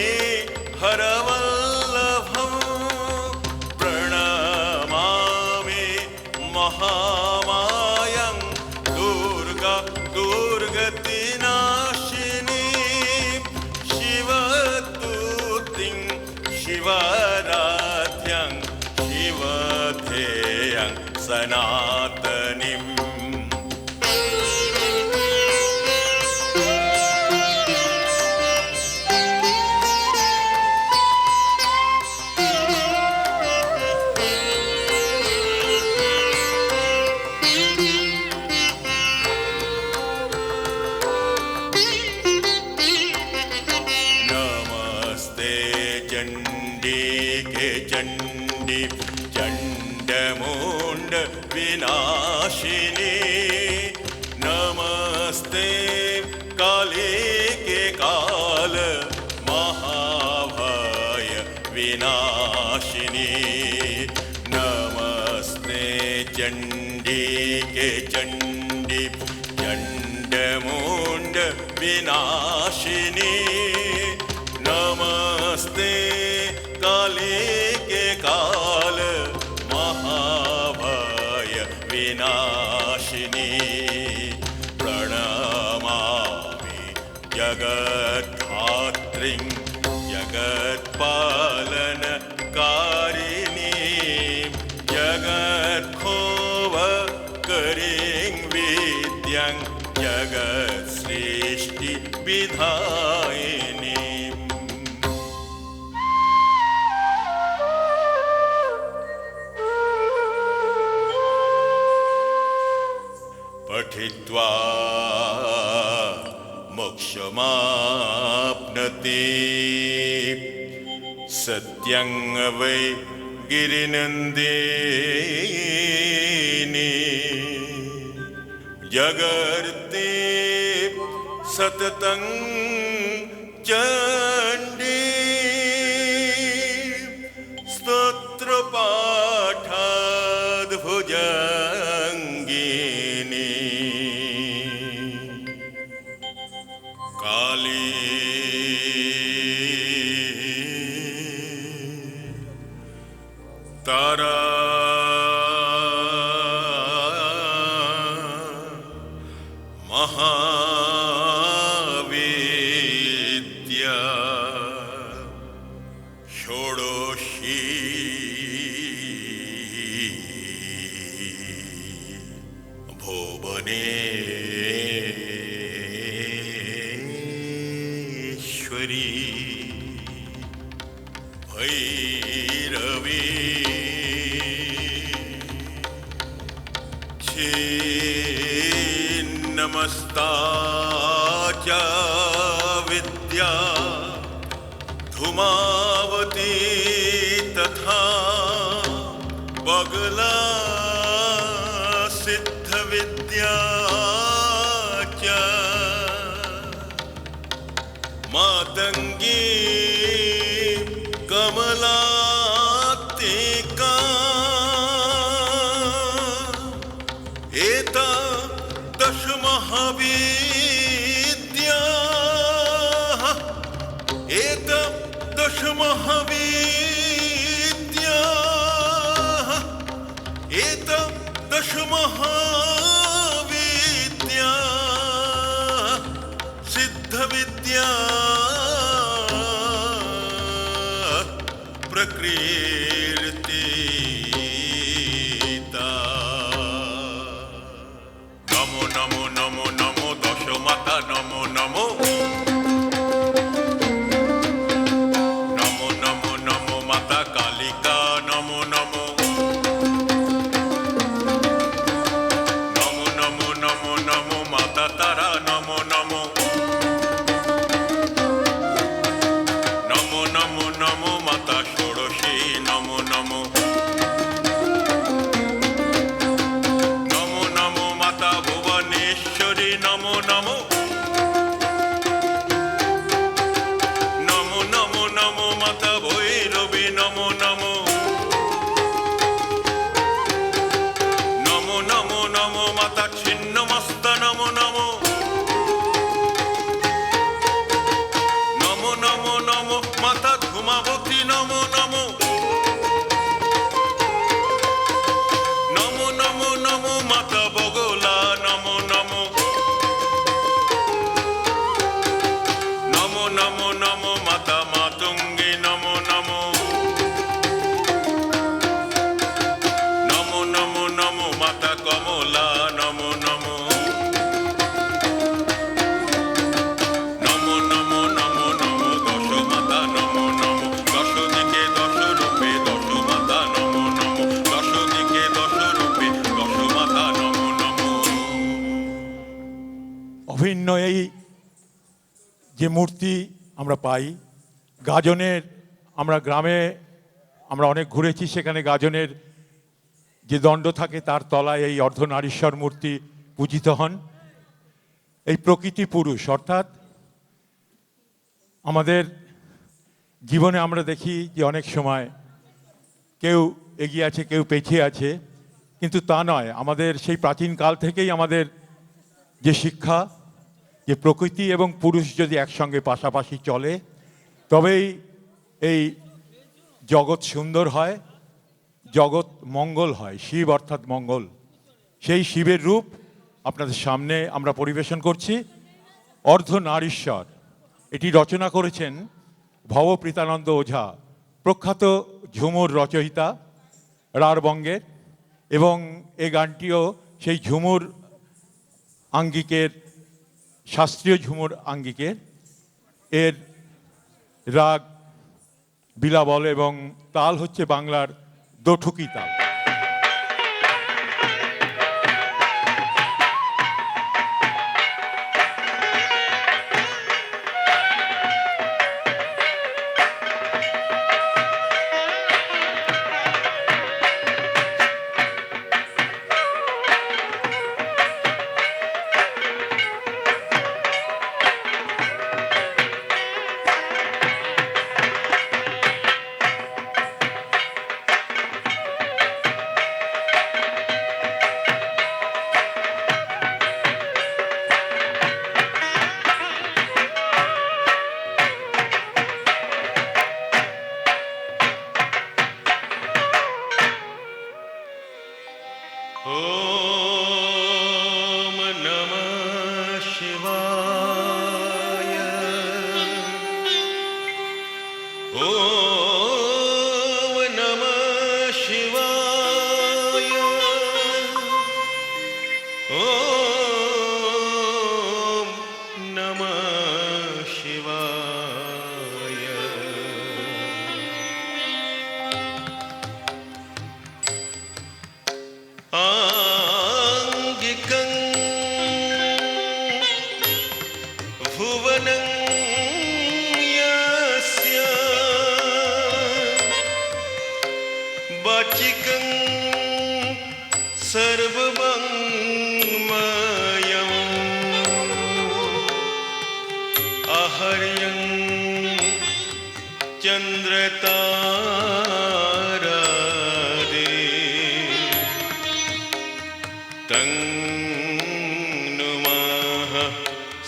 हरवल्लभं प्रणमामि महामायं दुर्गा दुर्गतिनाशिनी शिवदूतिं शिवाराध्यं शिवधेयं सनातनीम् चण्डी चण्डमुण्ड विनाशिनी नमस्ते काली के काल महाभय विनाशिनी नमस्ते चण्डी के चण्डी चण्डमुण्ड विनाशिनी नमस्ते काली के काल महाभय विनाशिनी प्रणमामि जगद्धात्रीं जगत्पालनकारिणी जगत्खोवकरीं विद्यां जगत्सृष्टिविधायिनी पठित्वा मोक्षमाप्नोति सत्यं वै गिरिनन्दिनी जगर्ते सततं चण्डी स्तोत्रपाठाद्भुजङ्गिनी काली तारा महाविद्या षोडशी भुवनेश्वरी भैरवी छिन्नमस्ता च विद्या धूमावती तथा बगला सिद्धविद्या च मातंगी कमलातिका एता दश महाविद्या एता दश महाविद्या एता दश महाविद्या सिद्धविद्या प्रकृतिता नमो नमो नमो नमो दश माता नमो नमो नमो नमो नमो माता कालिका नमो नमो नमो नमो नमो नमो माता तारा नमो नमो যে মূর্তি আমরা পাই, গাজনের, আমরা গ্রামে আমরা অনেক ঘুরেছি, সেখানে গাজনের যে দণ্ড থাকে তার তলায় এই অর্ধনারীশ্বর মূর্তি পূজিত হন। এই প্রকৃতি পুরুষ, অর্থাৎ আমাদের জীবনে আমরা দেখি যে অনেক সময় কেউ এগিয়ে আছে, কেউ পিছিয়ে আছে, কিন্তু তা নয়। আমাদের সেই প্রাচীন কাল থেকেই আমাদের যে শিক্ষা, যে প্রকৃতি এবং পুরুষ যদি একসঙ্গে পাশাপাশি চলে তবেই এই জগৎ সুন্দর হয়, জগৎ মঙ্গল হয়। শিব অর্থাৎ মঙ্গল, সেই শিবের রূপ আপনাদের সামনে আমরা পরিবেশন করছি, অর্ধনারীশ্বর। এটি রচনা করেছেন ভবপ্রীতানন্দ ওঝা, প্রখ্যাত ঝুমুর রচয়িতা রাঢ়বঙ্গের, এবং এই গানটিও সেই ঝুমুর আঙ্গিকের, শাস্ত্রীয় ঝুমুর আঙ্গিকের। এর রাগ বিলাবল এবং তাল হচ্ছে বাংলার দোঠুকি তাল।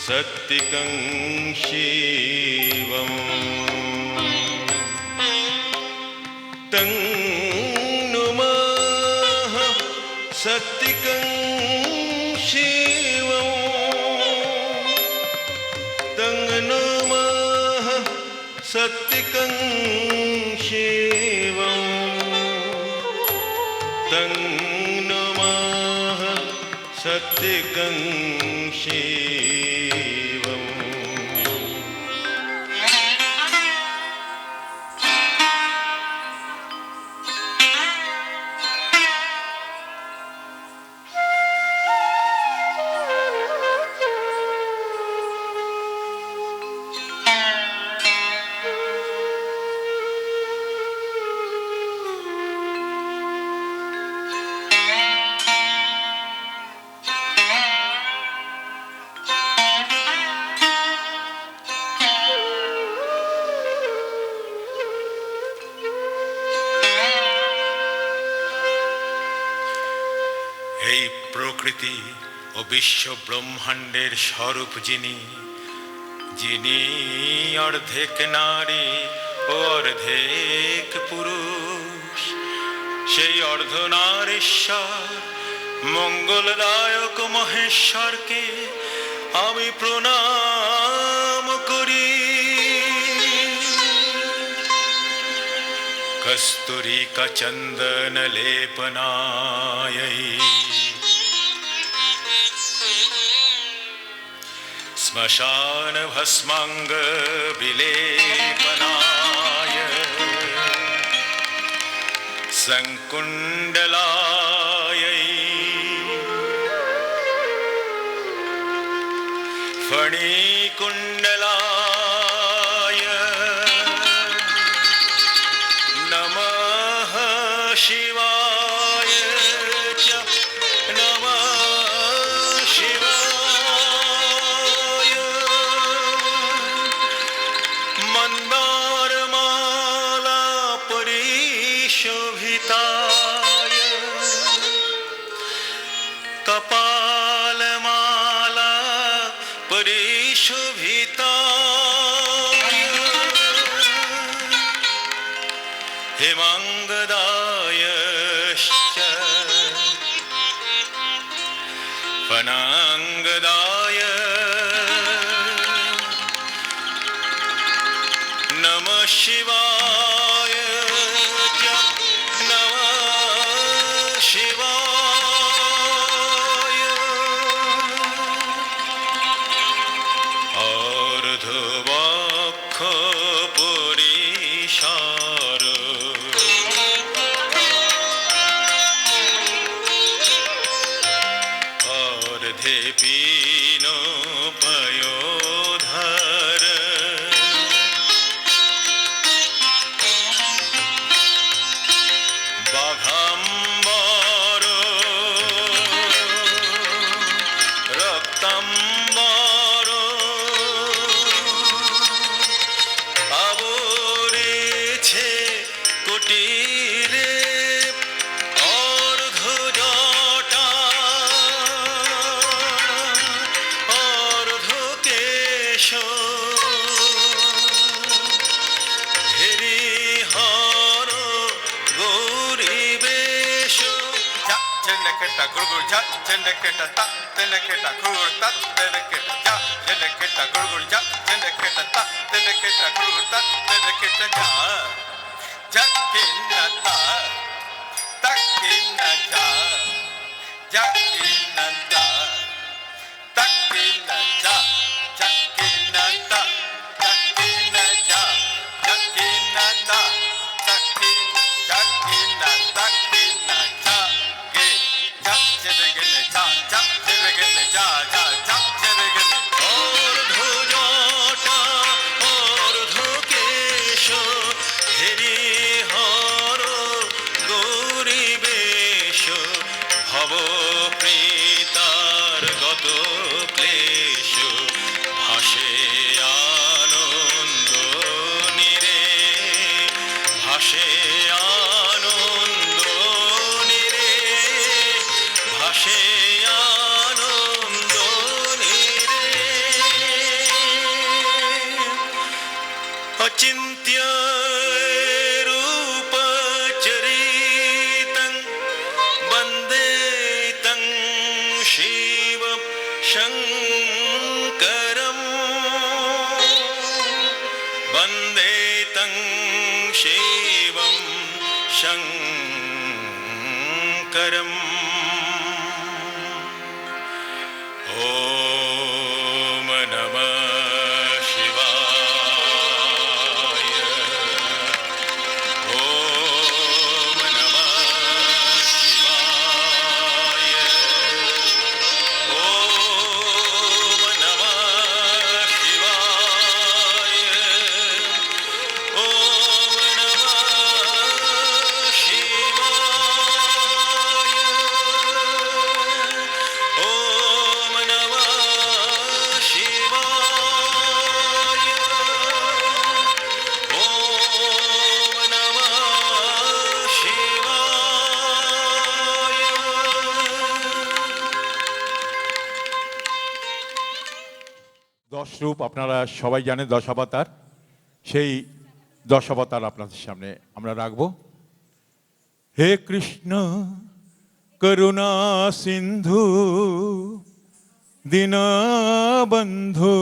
सत्तिकं शिवं तं नुमः सत्तिकं शिवं तं नुमः सत्तिकं शिवं तं नुमः सत्तिकं शिवं। এই প্রকৃতি ও বিশ্ব ব্রহ্মাণ্ডের স্বরূপ যিনি, যিনি অর্ধেক নারী ও অর্ধেক পুরুষ, সেই অর্ধনারীশ্বর মঙ্গলদায়ক মহেশ্বরকে আমি প্রণাম করি। कस्तूरिका चंदन लेपनायै श्मशान भस्मांग विलेपनाय संकुंडलायै फणिकुंडलाय शोभिताय हिमाङ्गदायश्च वनाङ्गदाय नमः शिवाय च नमः शिवाय अर्धवक्ष परिशार अर्धे पीनोपयोधर बाघाम्बर रक्ताम्बर आवरेছে কোটিরে অর্ধজটা অর্ধকেশ হেরি হর গৌরীবেশ যা জনকেটা গুরগুর যা জনকেটা তা জনকেটা গুরগুর তা জনকেটা যা জনকেটা গুরগুর যা জনকেটা তা জনকেটা গুরগুর তা জনকেটা যা জাকিনা তা তাকিনা যা জাকিনা তা তাকিনা যা জাকিনা তা তাকিনা যা জাকিনা তা তাকিনা জাকিনা তাকিনা যা গে যা জেরগনে যা যা জেরগনে যা যা যা জেরগনে অর্ধজটা অর্ধকেশ হেরি হর গৌরীবেশ ভব প্রীতার গত ক্লেশ ভাসে আনন্দ নিরে ভাসে আনন্দ নিরে ভাসে আনন্দ নিরে অচিন্ত্য रूपचरितं वन्दे तं शिवं शङ्करं वन्दे तं शिवं शङ्करम् ॐ नमः शिवाय ॐ नमः शिवाय ॐ नमः शिवाय ॐ नमः দশরূপ আপনারা সবাই জানেন, দশাবতার। সেই দশাবতার আপনাদের সামনে আমরা রাখব। হে কৃষ্ণ করুণা সিন্ধু দীনবন্ধু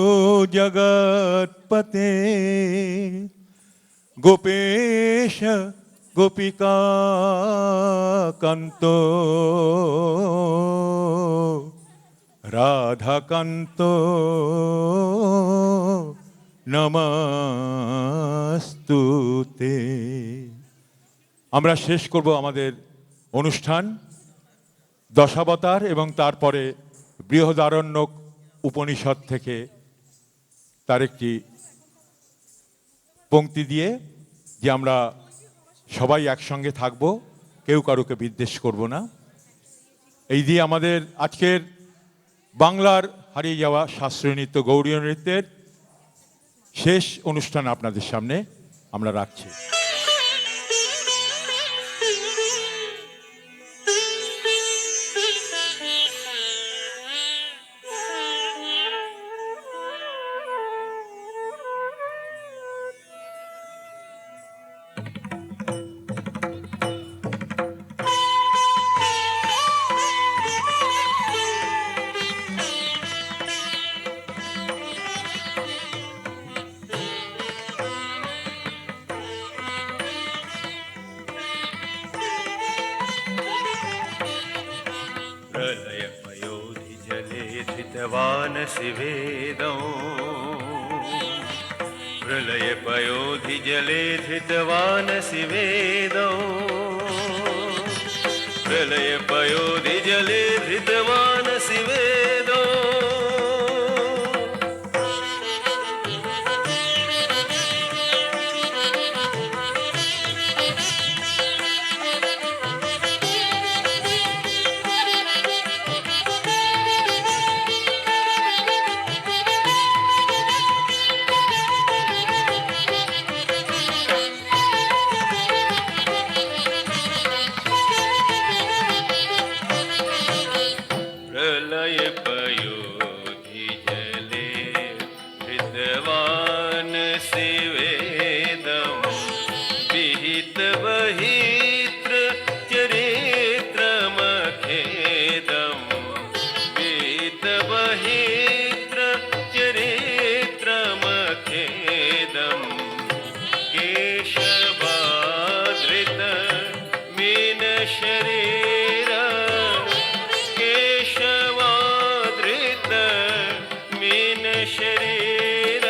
জগৎপতে গোপেশ গোপিকা কান্ত রাধাকান্ত নমস্তুতে। আমরা শেষ করব আমাদের অনুষ্ঠান দশাবতার এবং তারপরে বৃহদারণ্যক উপনিষদ থেকে তার একটি পংক্তি দিয়ে, যে আমরা সবাই একসঙ্গে থাকব, কেউ কারুকে বিদ্বেষ করব না। এই দিয়ে আমাদের আজকের বাংলার হারিয়ে যাওয়া শাস্ত্রীয় নৃত্য গৌড়ীয় নৃত্যের শেষ অনুষ্ঠান আপনাদের সামনে আমরা রাখছি। हितवानसि वेदौ प्रलयपयोधि जले धृतवानसि वेदौ प्रलयपयोधि जले धृतवानसि वेदौ प्रलयपयोधि जले धृतवानसि वेदं विहितवहित्र चरित्रमखेदं विहितवहित्र चरित्रमखेदं केशवाधृत मीनशरीर केशवाधृत मीनशरीर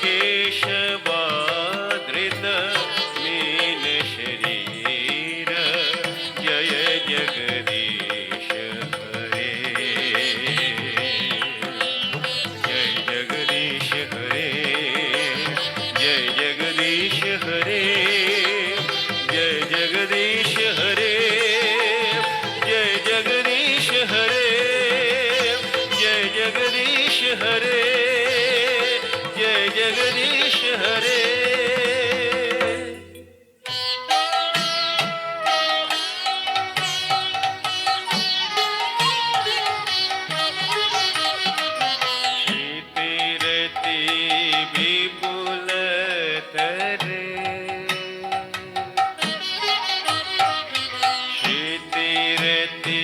केशवाधृत मीनशरीर जय जगदीश हरे जय जगदीश हरे जय जगदीश हरे जय जगदीश हरे जय जगदीश हरे जय जगदीश हरे जय जगदीश हरे क्षितिरति विपुल तरे क्षितिरति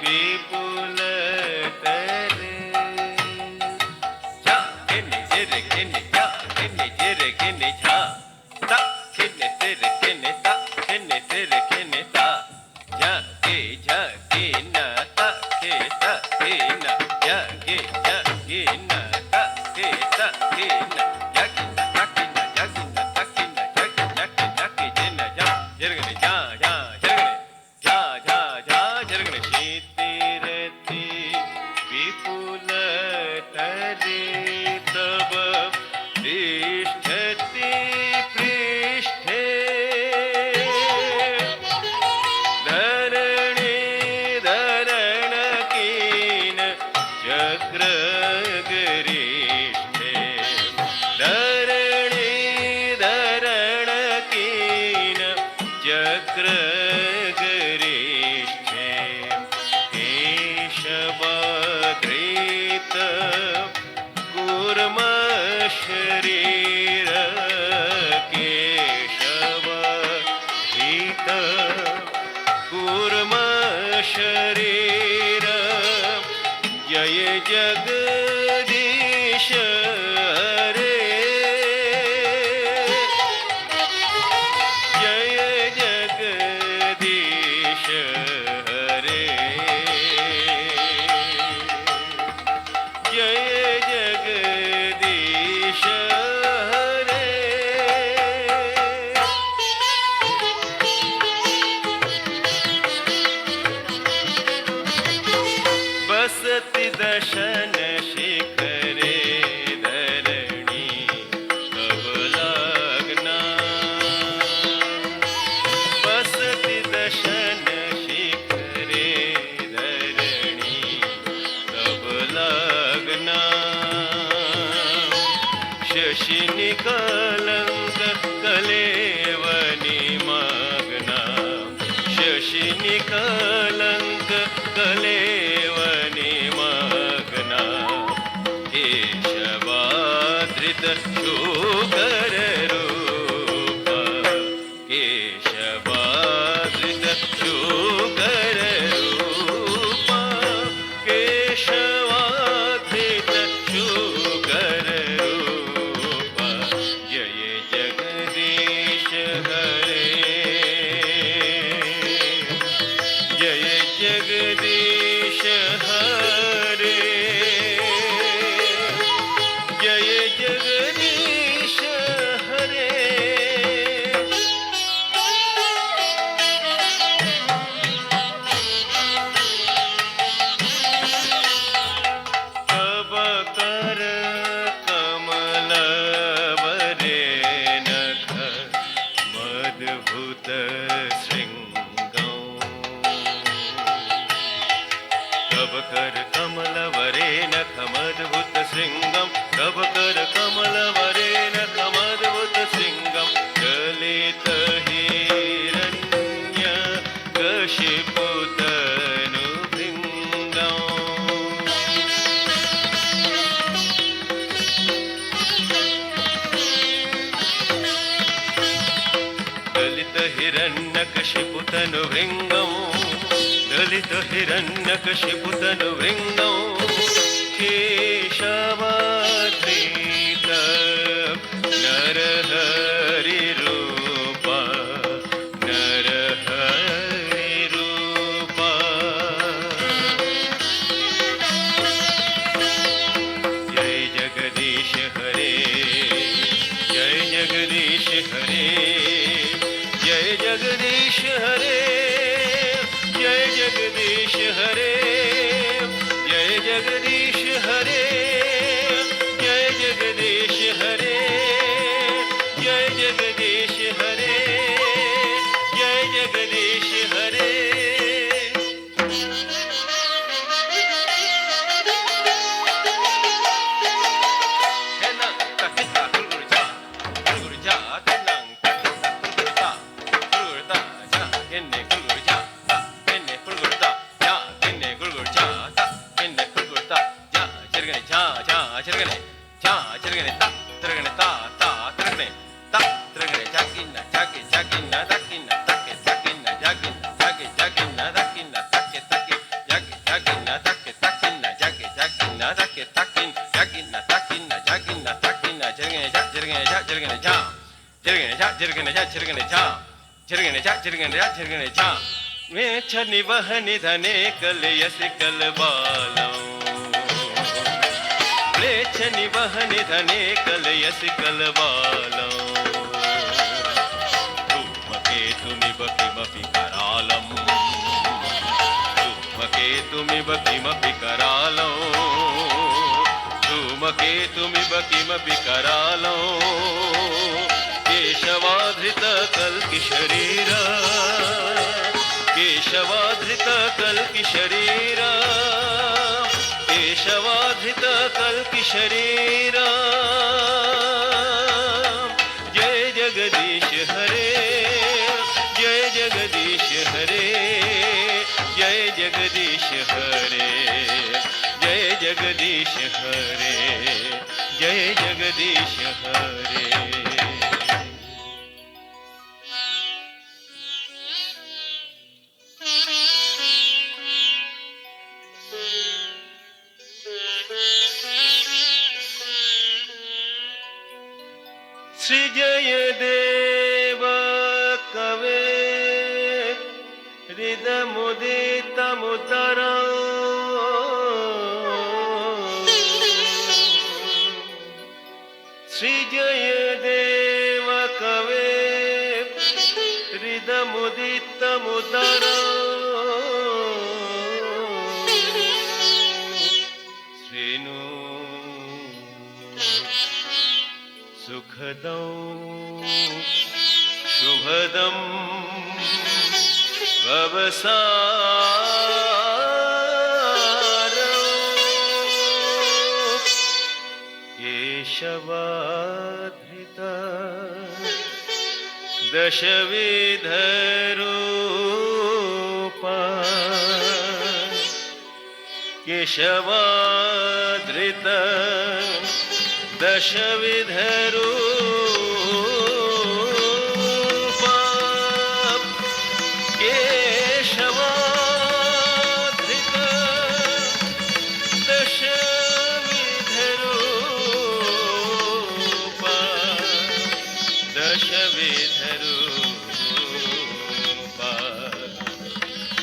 विपुल तरे झा किन्नि जिर किन्नि झा किन्नि जिर किन्नि झा ता किन्नि तिर किन्नि ता किन्नि तिर किन्नि ता झा के न ता के ता के न झा के न ता के ता के न झा के न ता के न झा के न ता के न झा के न झा के जिन झा जिरगने झा झा जिरगने झा झा झा जिरगने शीतिरति विपुल तरे तब तिष्ठति पृष्ठे धरणी धरण कीन चक्र गरिष्ठे धरणी धरण कीन चक्र गरिष्ठे केशवधृत कूर्म शरीर केशवधृत कूर्म शरीर जय जगदीश हरे जय जगदीश हरे जय जगदीश हरे बसति दशन शिखरे धरणी कब लगना बसति दशन शिखरे धरणी कब लगना शशिनि कलंक कलेवनि मग्ना शशिनि कलंक कलेवनि मग्ना केशवाधृत शूकर रूप केशवाधृत शूकर रूप केशवाधृत शूकर रूप जय जगदीश हरे जय जगदीश हरे तब कर कमलवरेण खमद्भुत शृङ्गं तब कर कमलवरेण खमद्भुत शृङ्गं ललित हिरण्य कशिपुतनुभृङ्गम् ललित हिरण्यकशिपुतनुभृङ्गम् ललित हिरण्यकशिपुतनुभृङ्गम् केशवाधृत नरहरिरूप नरहरिरूप जय जगदीश हरे जय जगदीश हरे जय जगदीश हरे जय जगदीश हरे जय जगदीश हरे जय जगदीश हरे जय जगदीश हरे जय जगदीश हरे निवहनि धने कलयसि कलबालौ म्लेच्छ निवहनि धने कलयसि कलबालौ धूमकेतुमिव किमपि करालम् धूमकेतुमिव किमपि करालौ धूमकेतुमिव किमपि करालौ केशवाधृत कल्कि शरीर केशवाधृत कल्कि शरीर केशवाधृत कल्कि शरीर जय जगदीश हरे जय जगदीश हरे जय जगदीश हरे जय जगदीश हरे जय जगदीश हरे सृजय देव कवे हृदमुदितमुदरं सृजय देव कवे हृदमुदितमुदरं श्रीनु सुखदं शुभदं भवसारं केशवाधृत दशविधरूपा केशवाधृत दशविधरूपा केशवाधृत दशविधरूपा दशविधरूपा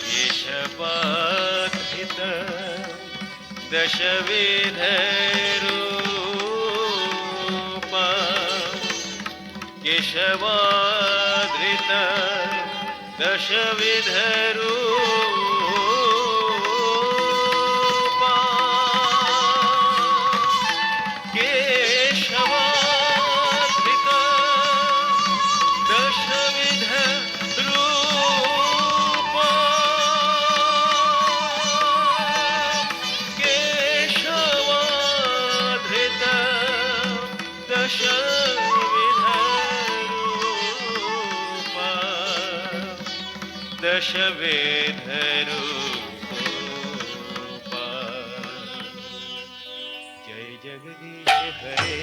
केशवाधृत दशविधरूपा केशवाधृत दशविधरूपा केशवाधृत दशविधरूपा विश्ववेधरूपा जय जगदीश हरे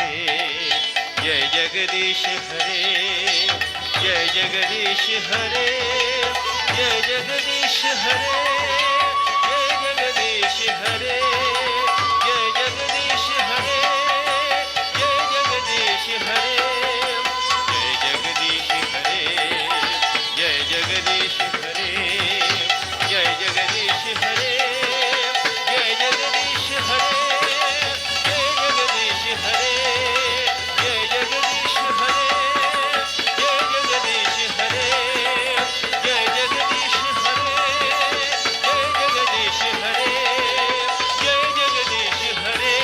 जय जगदीश हरे जय जगदीश हरे जय जगदीश हरे जय जगदीश हरे जय जगदीश हरे जय जगदीश हरे जय जगदीश हरे जय जगदीश हरे जय जगदीश हरे जय जगदीश हरे जय जगदीश हरे जय जगदीश हरे जय जगदीश हरे जय जगदीश हरे जय जगदीश हरे जय जगदीश हरे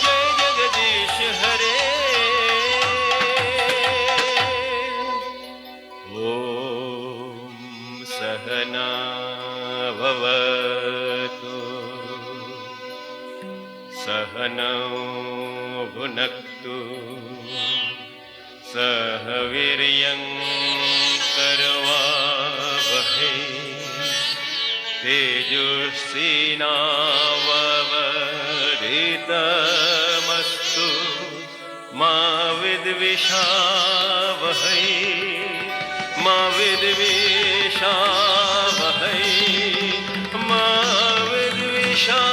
जय जगदीश हरे ॐ सहना भवतु सहनौ भुनक्तु सह वीर्यं करवावहै तेजस्विनावधीतमस्तु मा विद्विषावहै मा विद्विषावहै मा विद्विषावहै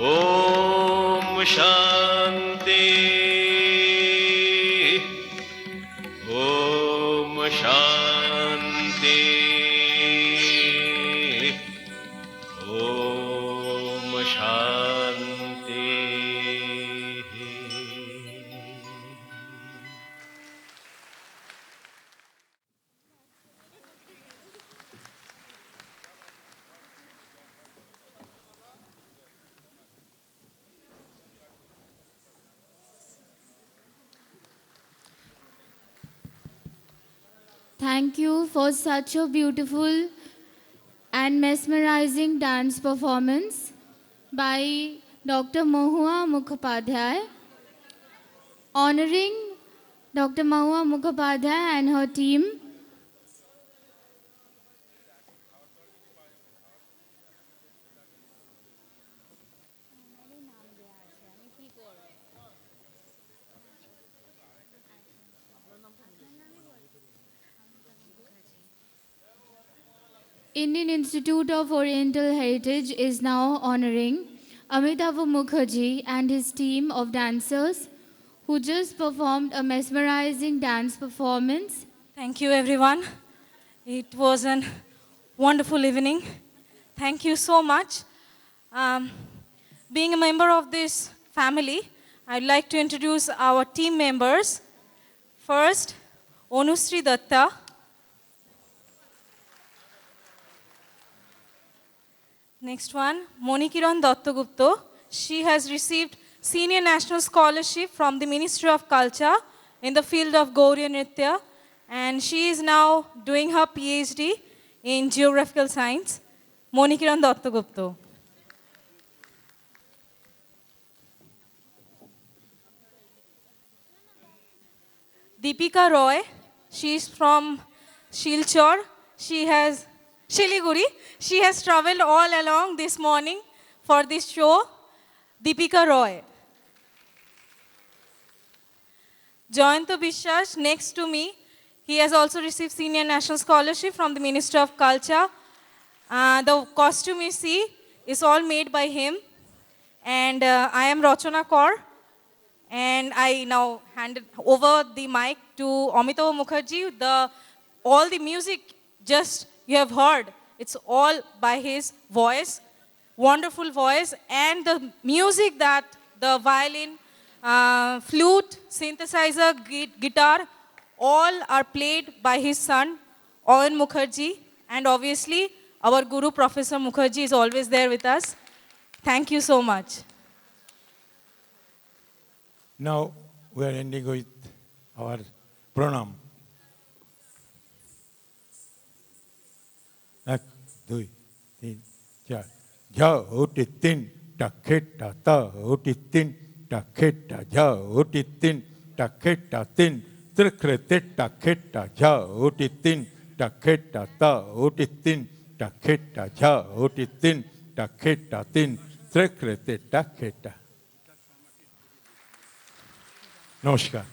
ॐ शान्ति ॐ शान्ति ॐ शान्ति Thank you for such a beautiful and mesmerizing dance performance by Dr. Mahua Mukhopadhyay. Honoring Dr. Mahua Mukhopadhyay and her team, Indian Institute of Oriental Heritage is now honoring Amitabh Mukherjee and his team of dancers who just performed a mesmerizing dance performance. Thank you, everyone. It was a wonderful evening. Thank you so much. Being a member of this family, I'd like to introduce our team members. First, Onusri Datta. Next one, Monikiran Dattagupta. She has received Senior National Scholarship from the Ministry of Culture in the field of Gauriya Nritya, and she is now doing her PhD in Geographical Science. Monikiran Dattagupta. Deepika Roy. She is from Shilchar. Shiliguri. She has traveled all along this morning for this show. Deepika Roy. Jayanta Bishwas, next to me. He has also received Senior National Scholarship from the Ministry of Culture. The costume you see is all made by him. And I am Rachana Kaur. And I now hand over the mic to Amitabh Mukherjee. All the music just you have heard, it's all by his voice, wonderful voice, and the music that the violin, flute, synthesizer, guitar, all are played by his son, Owen Mukherjee. And obviously, our Guru, Professor Mukherjee, is always there with us. Thank you so much. Now we are ending with our pranam. এক দুই তিন চার ঝা ওটি তিন টাকেটা তা ওটি তিন টাকেটা ঝা ওটি তিন টাকেটা তিন ত্রিক্রে তেট্টা খেট্টা ঝা ওটি তিন টা খেট্টা তা ওটি তিন টা খেট্টা ঝা ওটি তিন টা খেট্টা তিন ত্রিক্রে তেট্টা খেট্টা। নমস্কার।